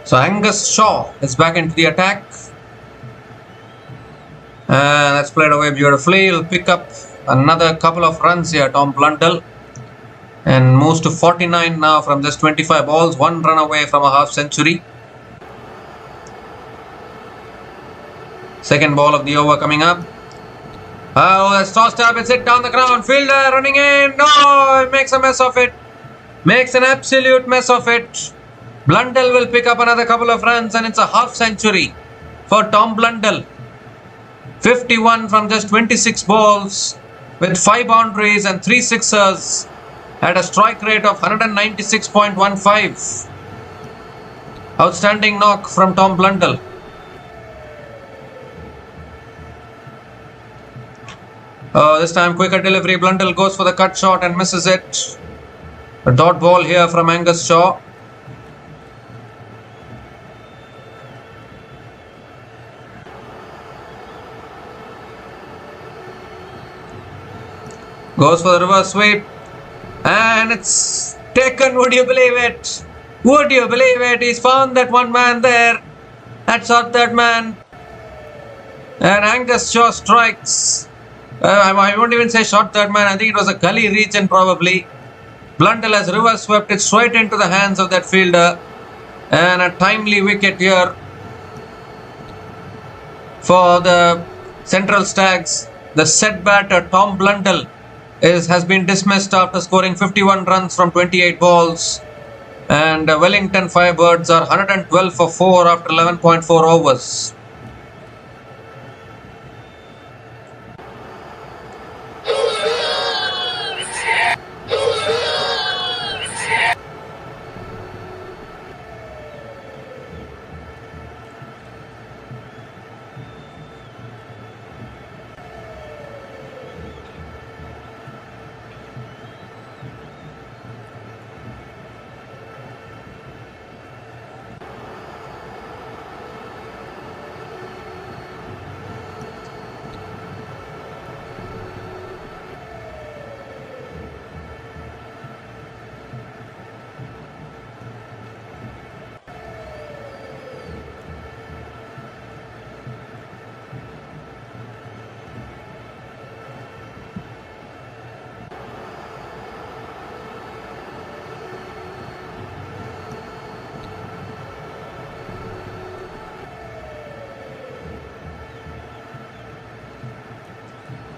So Angus Shaw is back into the attack. That's played away beautifully. He'll pick up another couple of runs here, Tom Blundell. And moves to 49 now from just 25 balls. 1 run away from a half century. Second ball of the over coming up. Oh, that's tossed up. It's hit down the ground. Fielder running in. No, he makes a mess of it. Makes an absolute mess of it. Blundell will pick up another couple of runs, and it's a half century for Tom Blundell. 51 from just 26 balls with 5 boundaries and 3 sixers at a strike rate of 196.15. Outstanding knock from Tom Blundell. This time quicker delivery. Blundell goes for the cut shot and misses it. A dot ball here from Angus Shaw. Goes for the reverse sweep. And it's taken. Would you believe it? Would you believe it? He's found that one man there. That's our third man. And Angus Shaw strikes. I won't even say short third man. I think it was a gully region probably. Blundell has reverse swept it straight into the hands of that fielder. And a timely wicket here for the Central Stags. The set batter Tom Blundell has been dismissed after scoring 51 runs from 28 balls. And Wellington Firebirds are 112 for 4 after 11.4 overs.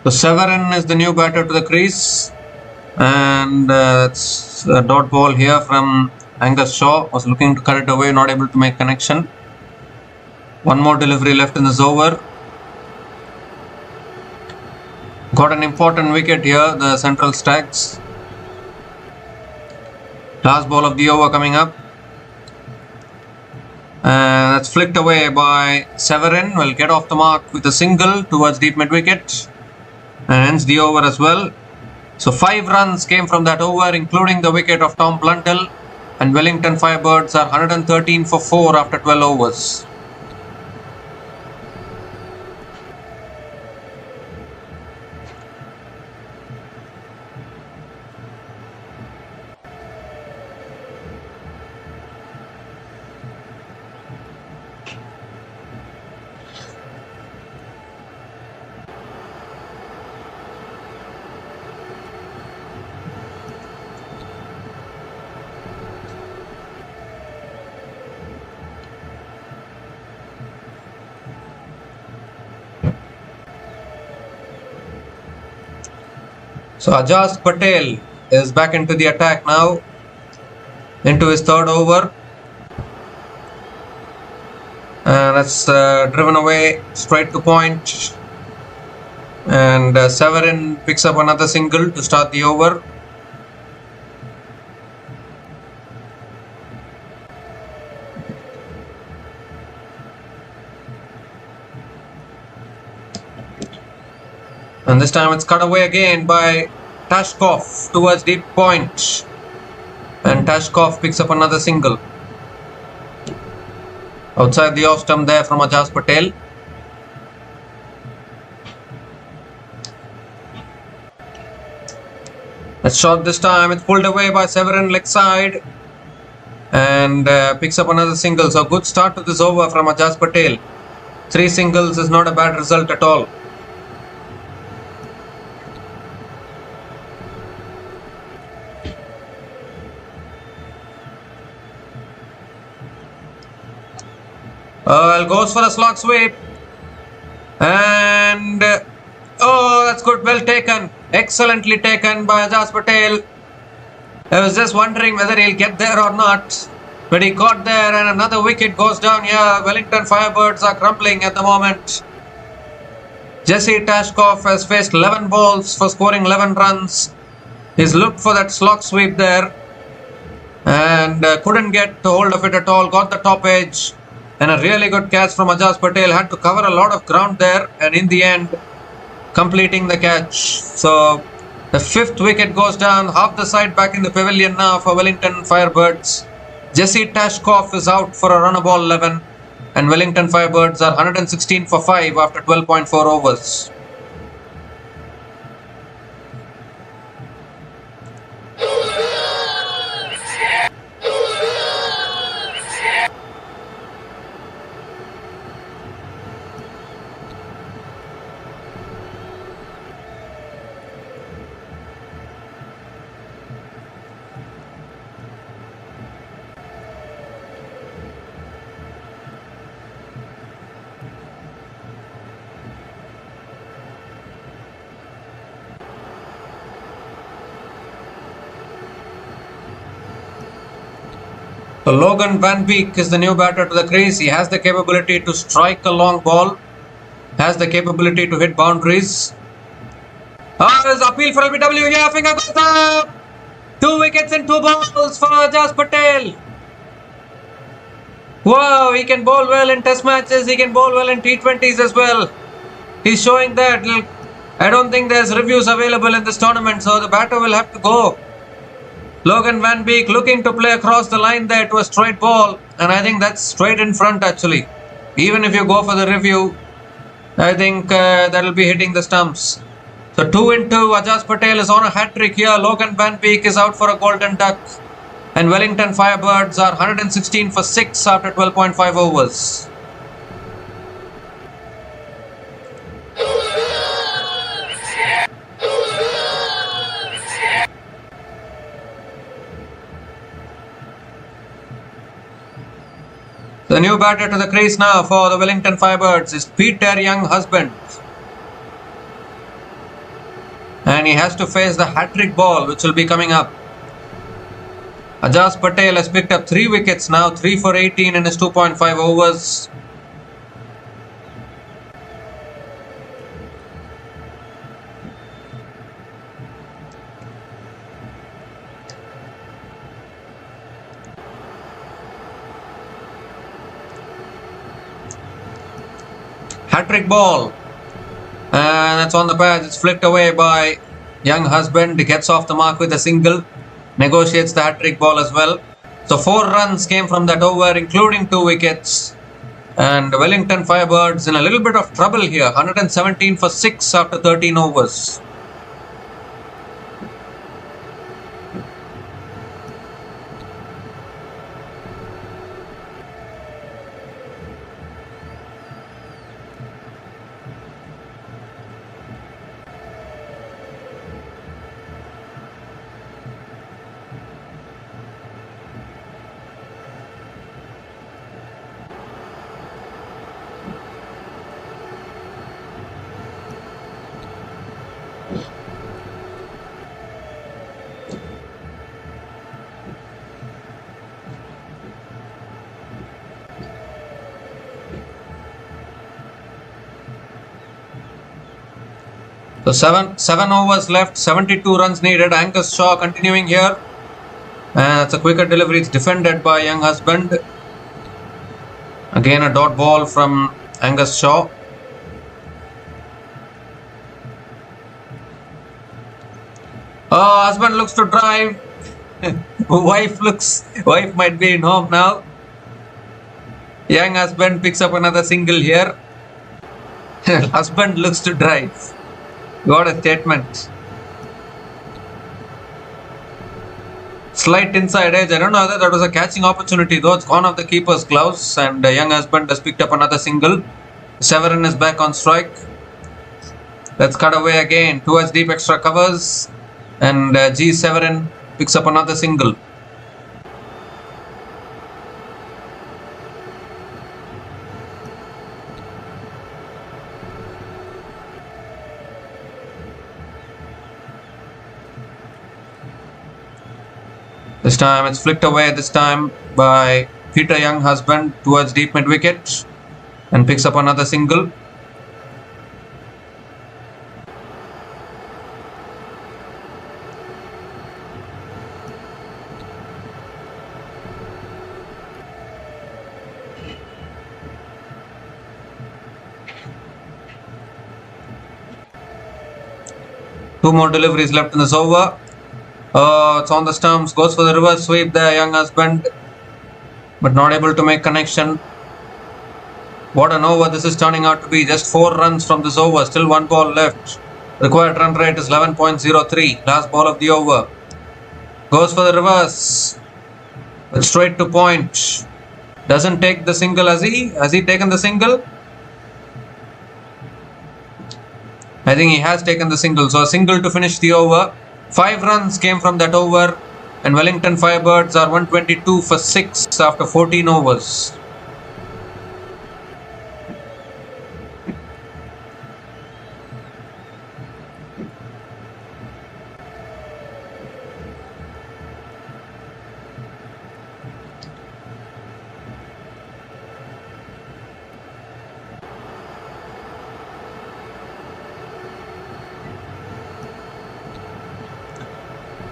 So Severin is the new batter to the crease, and it's a dot ball here from Angus Shaw. Was looking to cut it away, not able to make connection. One more delivery left in this over. Got an important wicket here, the Central Stags. Last ball of the over coming up. That's flicked away by Severin. Will get off the mark with a single towards deep mid wicket. And ends the over as well. So 5 runs came from that over, including the wicket of Tom Blundell. And Wellington Firebirds are 113 for 4 after 12 overs. So Ajaz Patel is back into the attack now, into his third over. And that's driven away straight to point. And Severin picks up another single to start the over. And this time it's cut away again by Tashkov towards deep point. And Tashkov picks up another single. Outside the off stump there from Ajaz Patel. It's shot this time. It's pulled away by Severin leg side. And picks up another single. So good start to this over from Ajaz Patel. 3 singles is not a bad result at all. Goes for a slog sweep. And oh, that's good. Well taken. Excellently taken by Ajaz Patel. I was just wondering whether he'll get there or not. But he got there and another wicket goes down here. Wellington Firebirds are crumbling at the moment. Jesse Tashkov has faced 11 balls for scoring 11 runs. He's looked for that slog sweep there. And couldn't get hold of it at all. Got the top edge. And a really good catch from Ajaz Patel. Had to cover a lot of ground there. And in the end, completing the catch. So, the 5th wicket goes down. Half the side back in the pavilion now for Wellington Firebirds. Jesse Tashkov is out for a run of ball 11. And Wellington Firebirds are 116 for 5 after 12.4 overs. So Logan Van Beek is the new batter to the crease. He has the capability to strike a long ball. Has the capability to hit boundaries. There's appeal for LBW. Yeah, finger goes up. 2 wickets and 2 balls for Ajaz Patel. Wow, he can bowl well in test matches. He can bowl well in T20s as well. He's showing that. I don't think there's reviews available in this tournament, so the batter will have to go. Logan Van Beek looking to play across the line there to a straight ball, and I think that's straight in front actually. Even if you go for the review, I think that'll be hitting the stumps. So 2 into Ajaz Patel is on a hat-trick here. Logan Van Beek is out for a golden duck. And Wellington Firebirds are 116 for 6 after 12.5 overs. The new batter to the crease now for the Wellington Firebirds is Peter Young-Husband. And he has to face the hat-trick ball which will be coming up. Ajaz Patel has picked up 3 wickets now, 3 for 18 in his 2.5 overs. Hat-trick ball. And that's on the patch. It's flicked away by Young-Husband. He gets off the mark with a single. Negotiates the hat-trick ball as well. So 4 runs came from that over, including 2 wickets. And Wellington Firebirds in a little bit of trouble here. 117 for 6 after 13 overs. So 7 overs left, 72 runs needed. Angus Shaw continuing here. And it's a quicker delivery. It's defended by Young Husband. Again a dot ball from Angus Shaw. Oh, Husband looks to drive. Wife might be in home now. Young Husband picks up another single here. Husband looks to drive. What a statement. Slight inside edge. I don't know whether that was a catching opportunity though. It's gone off the keeper's gloves and Young Husband has picked up another single. Severin is back on strike. Let's cut away again towards deep extra covers and G. Severin picks up another single. This time it's flicked away this time by Peter Young Husband towards deep mid wicket and picks up another single. Two more deliveries left in this over. It's on the stumps, goes for the reverse sweep there, Young Husband, but not able to make connection. What an over this is turning out to be. Just 4 runs from this over, still 1 ball left. Required run rate is 11.03, last ball of the over. Goes for the reverse, but straight to point. Doesn't take the single, has he? Has he taken the single? I think he has taken the single, so a single to finish the over. 5 runs came from that over and Wellington Firebirds are 122 for 6 after 14 overs.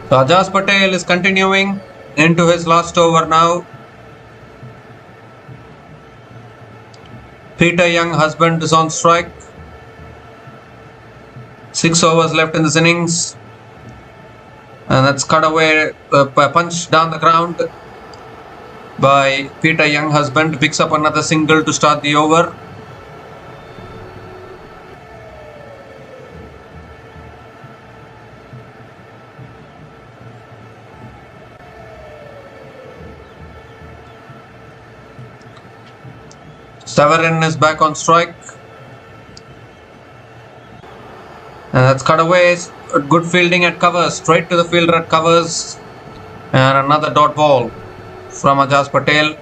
So Ajaz Patel is continuing into his last over now. Peter Young Husband is on strike. 6 overs left in this innings. And that's cut away, punch down the ground by Peter Young Husband. Picks up another single to start the over. Severin is back on strike. And that's cut away. Good fielding at covers. Straight to the fielder at covers. And another dot ball from Ajaz Patel.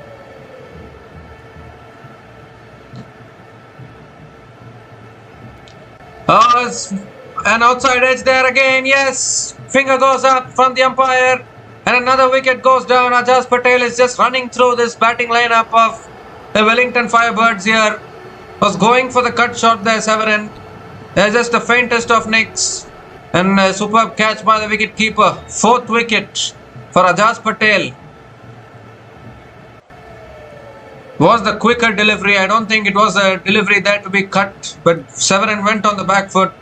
Oh, it's an outside edge there again. Yes. Finger goes up from the umpire. And another wicket goes down. Ajaz Patel is just running through this batting lineup of the Wellington Firebirds here. Was going for the cut shot there, Severin. There's just the faintest of nicks. And a superb catch by the wicket keeper. 4th wicket for Ajaz Patel. Was the quicker delivery. I don't think it was a delivery there to be cut. But Severin went on the back foot.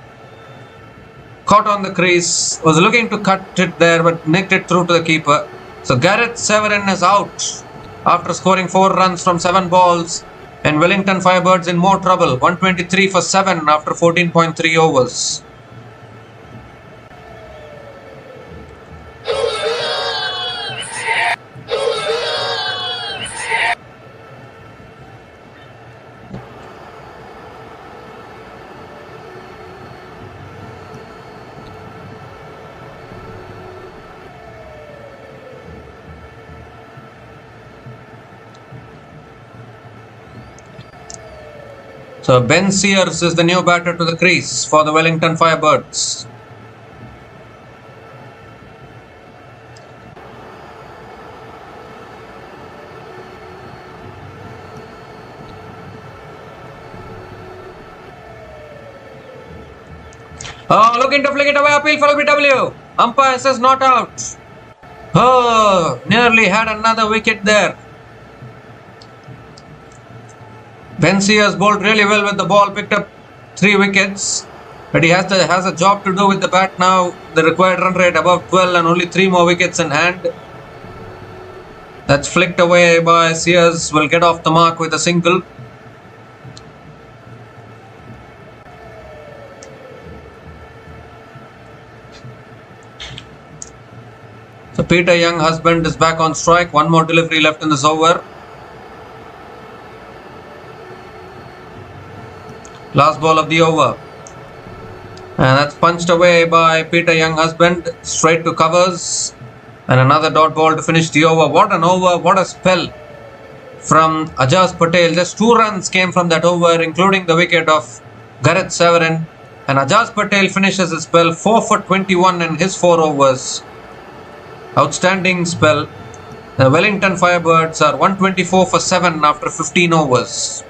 Caught on the crease. Was looking to cut it there but nicked it through to the keeper. So Gareth Severin is out after scoring 4 runs from 7 balls, and Wellington Firebirds in more trouble. 123 for 7 after 14.3 overs. So Ben Sears is the new batter to the crease for the Wellington Firebirds. Oh, looking to flick it away, appeal for LBW. Umpire says not out. Oh, nearly had another wicket there. Ben Sears bowled really well with the ball, picked up 3 wickets, but he has a job to do with the bat now. The required run rate above 12 and only 3 more wickets in hand. That's flicked away by Sears, will get off the mark with a single. So Peter Young husband is back on strike. 1 more delivery left in this over. Last ball of the over. And that's punched away by Peter Young husband. Straight to covers. And another dot ball to finish the over. What an over. What a spell from Ajaz Patel. Just 2 runs came from that over, including the wicket of Gareth Severin. And Ajaz Patel finishes his spell 4 for 21 in his 4 overs. Outstanding spell. The Wellington Firebirds are 124 for 7 after 15 overs.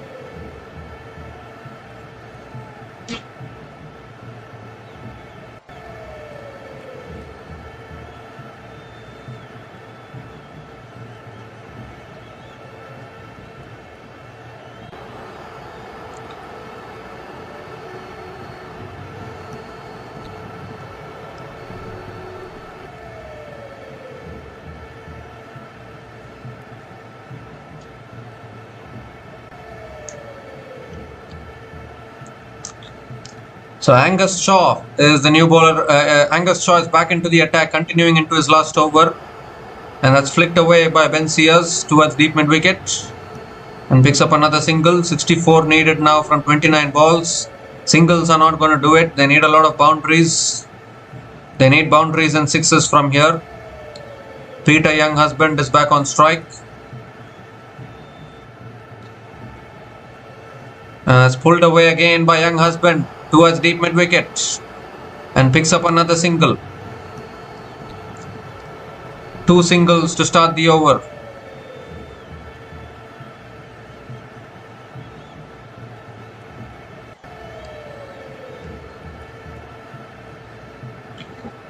So Angus Shaw is the new bowler. Angus Shaw is back into the attack, continuing into his last over. And that's flicked away by Ben Sears towards deep mid wicket. And picks up another single. 64 needed now from 29 balls. Singles are not going to do it. They need a lot of boundaries. They need boundaries and sixes from here. Peter Young husband is back on strike. It's pulled away again by Young husband towards deep mid wicket and picks up another single. 2 singles to start the over.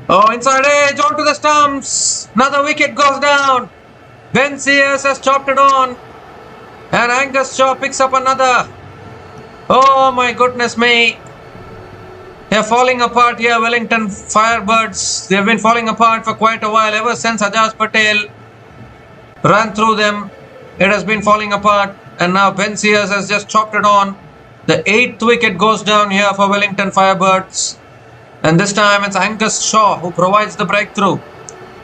Oh, inside edge, onto the stumps. Another wicket goes down. Ben Sears has chopped it on. And Angus Shaw picks up another. Oh my goodness me. They're falling apart here, Wellington Firebirds. They've been falling apart for quite a while. Ever since Ajaz Patel ran through them, it has been falling apart. And now Ben Sears has just chopped it on. The 8th wicket goes down here for Wellington Firebirds. And this time it's Angus Shaw who provides the breakthrough.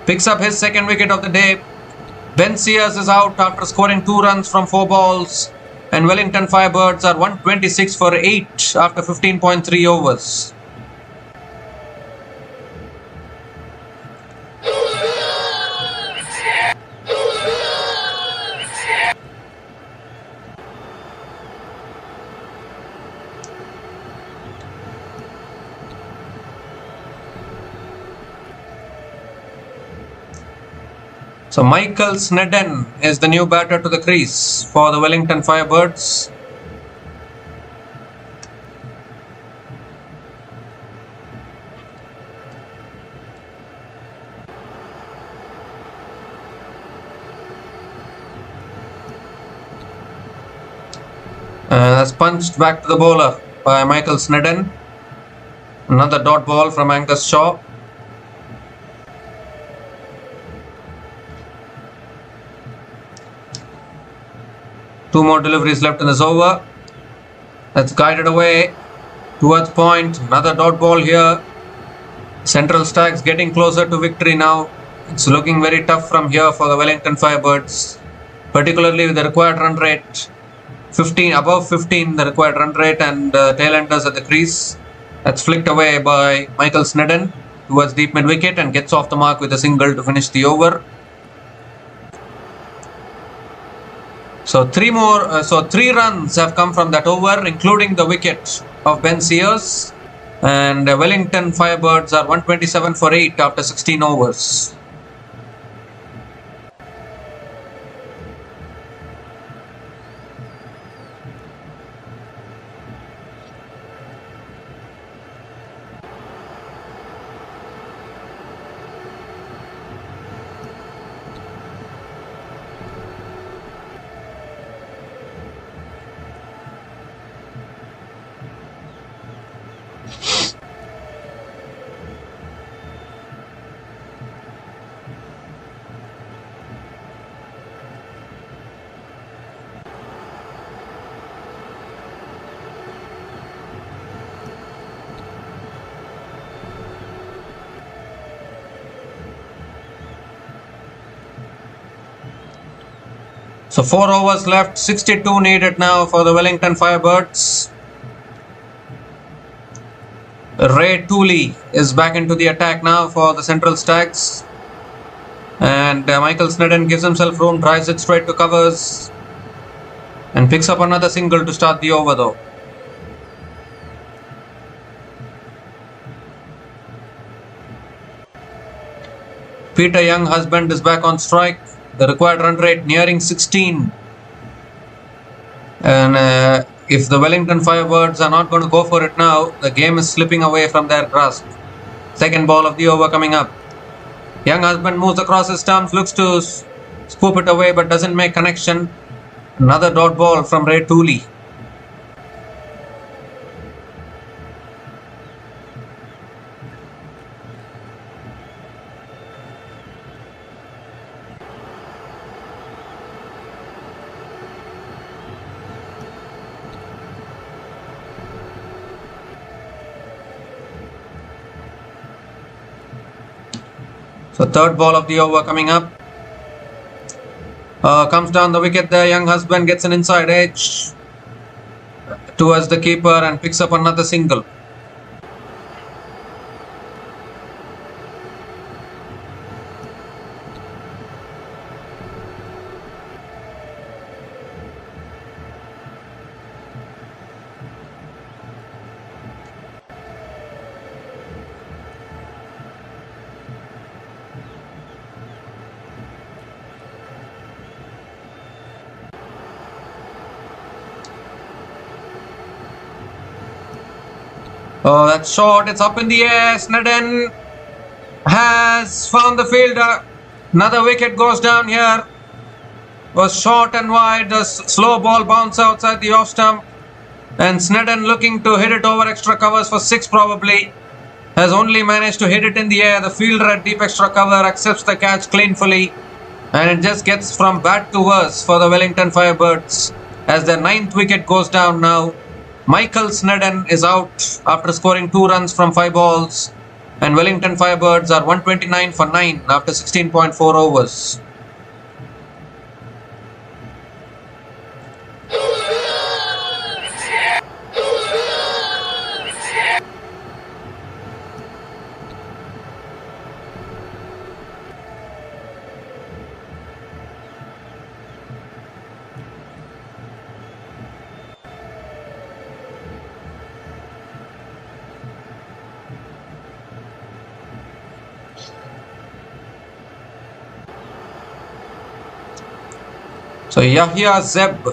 Picks up his 2nd wicket of the day. Ben Sears is out after scoring 2 runs from 4 balls. And Wellington Firebirds are 126 for 8 after 15.3 overs. So Michael Snedden is the new batter to the crease for the Wellington Firebirds. That's punched back to the bowler by Michael Snedden. Another dot ball from Angus Shaw. 2 more deliveries left in this over. That's guided away towards point. Another dot ball here. Central Stacks getting closer to victory now. It's looking very tough from here for the Wellington Firebirds, particularly with the required run rate 15, above 15 the required run rate, and tailenders at the crease. That's flicked away by Michael Snedden towards deep mid wicket and gets off the mark with a single to finish the over. So 3 runs have come from that over, including the wicket of Ben Sears, and Wellington Firebirds are 127 for 8 after 16 overs. So 4 overs left, 62 needed now for the Wellington Firebirds. Ray Tooley is back into the attack now for the Central Stacks. And Michael Snedden gives himself room, drives it straight to covers, and picks up another single to start the over though. Peter Young husband is back on strike. The required run rate nearing 16. And if the Wellington Firebirds are not going to go for it now, the game is slipping away from their grasp. Second ball of the over coming up. Young husband moves across his stumps, looks to scoop it away but doesn't make connection. Another dot ball from Ray Tooley. So third ball of the over coming up. Comes down the wicket there. Young husband gets an inside edge towards the keeper and picks up another single. Oh, that's short. It's up in the air. Snedden has found the fielder. Another wicket goes down here. Was short and wide. A slow ball bounce outside the off stump. And Snedden, looking to hit it over extra covers for 6 probably, has only managed to hit it in the air. The fielder at deep extra cover accepts the catch cleanfully. And it just gets from bad to worse for the Wellington Firebirds as their 9th wicket goes down now. Michael Snedden is out after scoring 2 runs from 5 balls, and Wellington Firebirds are 129 for 9 after 16.4 overs. So Yahya Zeb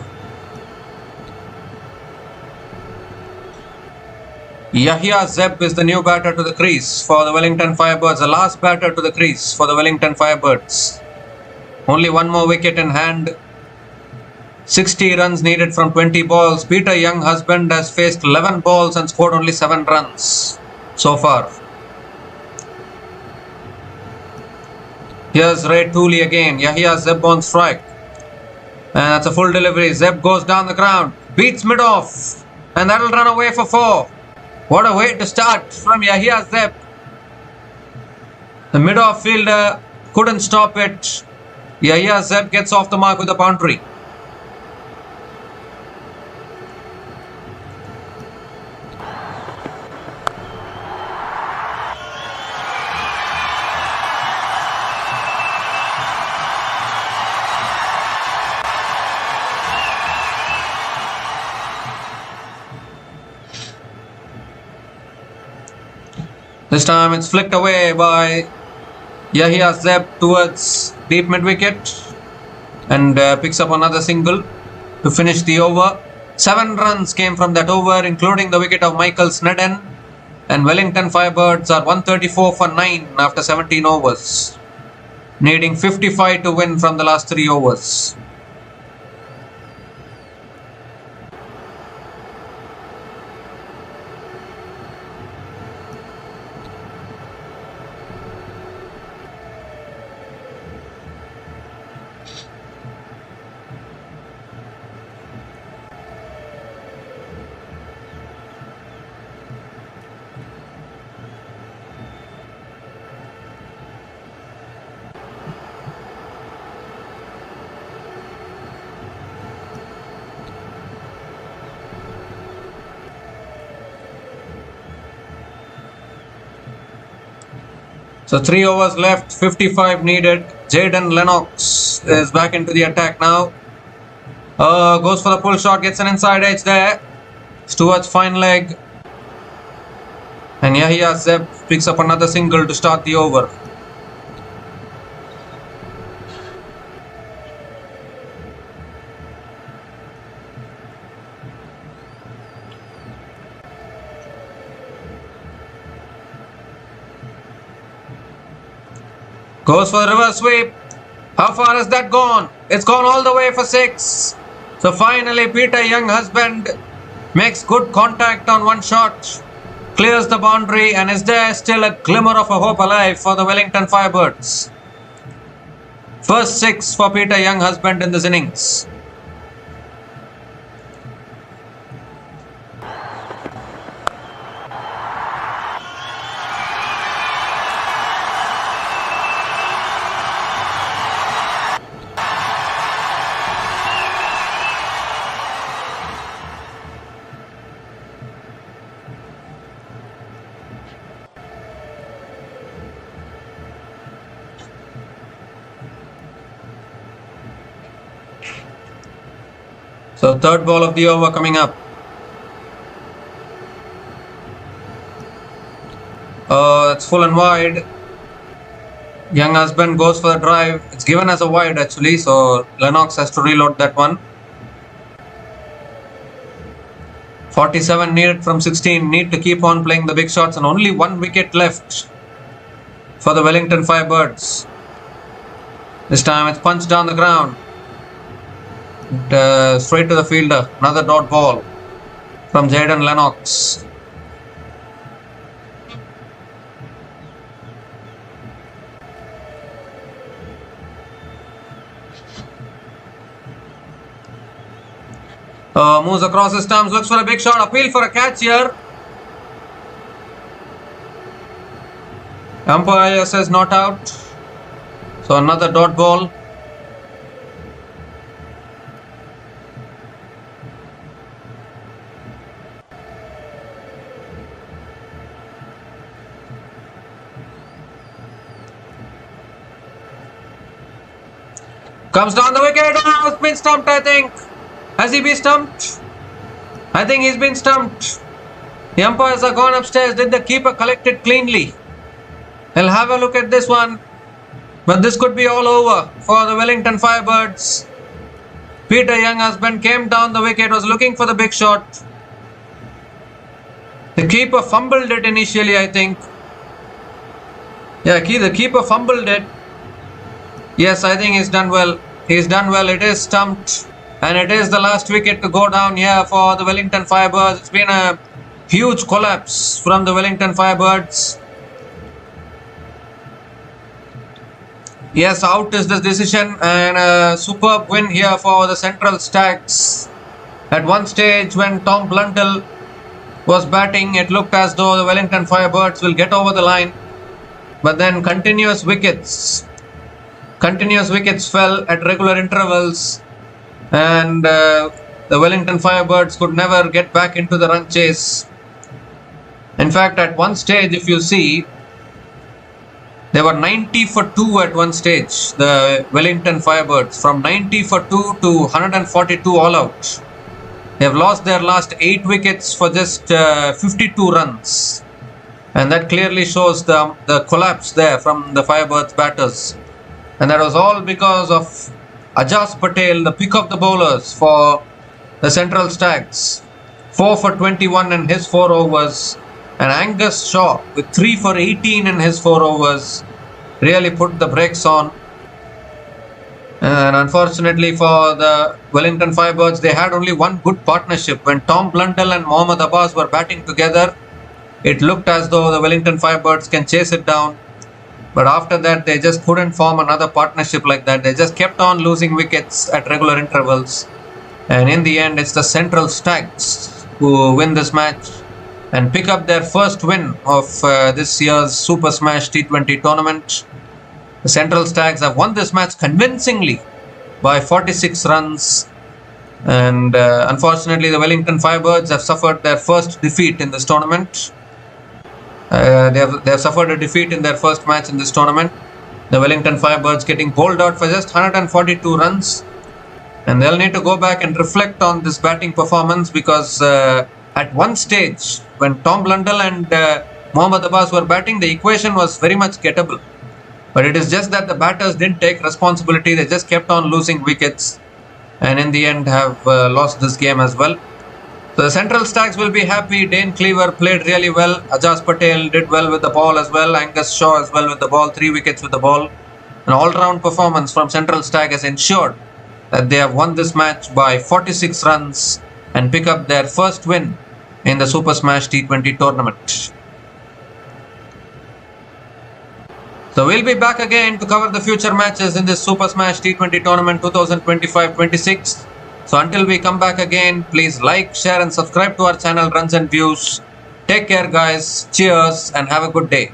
is the new batter to the crease for the Wellington Firebirds, the last batter to the crease for the Wellington Firebirds. Only 1 more wicket in hand. 60 runs needed from 20 balls. Peter Young husband has faced 11 balls and scored only 7 runs so far. Here's Ray Tooley again. Yahya Zeb on strike. And that's a full delivery. Zeb goes down the ground, beats mid-off, and that'll run away for 4. What a way to start from Yahya Zeb. The mid-off fielder couldn't stop it. Yahya Zeb gets off the mark with a boundary. This time it's flicked away by Yahya Zeb towards deep mid-wicket and picks up another single to finish the over. 7 runs came from that over, including the wicket of Michael Snedden, and Wellington Firebirds are 134 for 9 after 17 overs, needing 55 to win from the last 3 overs. So 3 overs left, 55 needed. Jaden Lennox is back into the attack now. Goes for the pull shot, gets an inside edge there. Stewart's fine leg. And Yahya Zeb picks up another single to start the over. Goes for the reverse sweep. How far has that gone? It's gone all the way for 6. So finally Peter Younghusband makes good contact on one shot, clears the boundary, and is there still a glimmer of a hope alive for the Wellington Firebirds? First 6 for Peter Younghusband in this innings. So third ball of the over coming up. That's full and wide. Younghusband goes for the drive. It's given as a wide actually, so Lennox has to reload that one. 47 needed from 16. Need to keep on playing the big shots, and only 1 wicket left for the Wellington Firebirds. This time it's punched down the ground. Straight to the fielder. Another dot ball from Jaden Lennox. Moves across his stumps, looks for a big shot, appeal for a catch here. Umpire says not out. So another dot ball. Comes down the wicket. Oh, it's been stumped, I think. Has he been stumped? I think he's been stumped. The umpires are gone upstairs. Did the keeper collect it cleanly? I'll have a look at this one. But this could be all over for the Wellington Firebirds. Peter Younghusband came down the wicket, was looking for the big shot. The keeper fumbled it initially, I think. Yeah, the keeper fumbled it. Yes, I think he's done well. He's done well. It is stumped. And it is the last wicket to go down here for the Wellington Firebirds. It's been a huge collapse from the Wellington Firebirds. Yes, out is the decision, and a superb win here for the Central Stags. At one stage when Tom Blundell was batting, it looked as though the Wellington Firebirds will get over the line, but then continuous wickets fell at regular intervals, and the Wellington Firebirds could never get back into the run chase. In fact, at one stage, if you see, they were 90 for 2 at one stage, the Wellington Firebirds, from 90 for 2 to 142 all out. They have lost their last 8 wickets for just 52 runs. And that clearly shows the collapse there from the Firebirds batters. And that was all because of Ajaz Patel, the pick of the bowlers for the Central Stags. 4 for 21 in his 4 overs. And Angus Shaw with 3 for 18 in his 4 overs really put the brakes on. And unfortunately for the Wellington Firebirds, they had only one good partnership. When Tom Blundell and Mohammad Abbas were batting together, it looked as though the Wellington Firebirds can chase it down. But after that, they just couldn't form another partnership like that. They just kept on losing wickets at regular intervals. And in the end, it's the Central Stags who win this match and pick up their first win of this year's Super Smash T20 tournament. The Central Stags have won this match convincingly by 46 runs. And unfortunately, the Wellington Firebirds have suffered their first defeat in this tournament. They have suffered a defeat in their first match in this tournament. The Wellington Firebirds getting bowled out for just 142 runs. And they'll need to go back and reflect on this batting performance, because at one stage, when Tom Blundell and Mohammad Abbas were batting, the equation was very much gettable. But it is just that the batters didn't take responsibility. They just kept on losing wickets, and in the end have lost this game as well. So the Central Stags will be happy. Dane Cleaver played really well. Ajaz Patel did well with the ball as well. Angus Shaw as well with the ball. 3 wickets with the ball. An all-round performance from Central Stag has ensured that they have won this match by 46 runs and pick up their first win in the Super Smash T20 tournament. So we'll be back again to cover the future matches in this Super Smash T20 tournament 2025-26. So until we come back again, please like, share and subscribe to our channel Runs and Views. Take care guys, cheers and have a good day.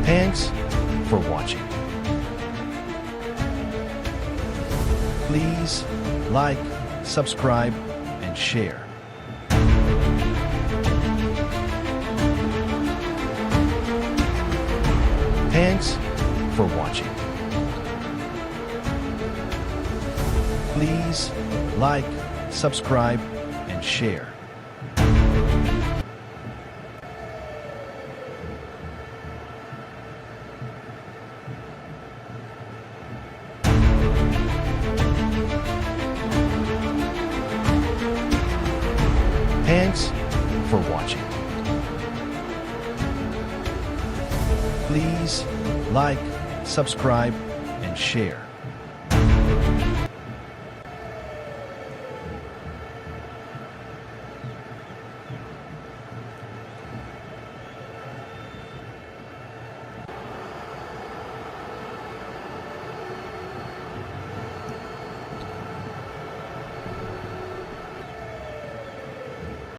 Thanks for watching. Please like, subscribe, and share. Thanks for watching. Please like, subscribe, and share. Thanks for watching. Please like, subscribe, and share.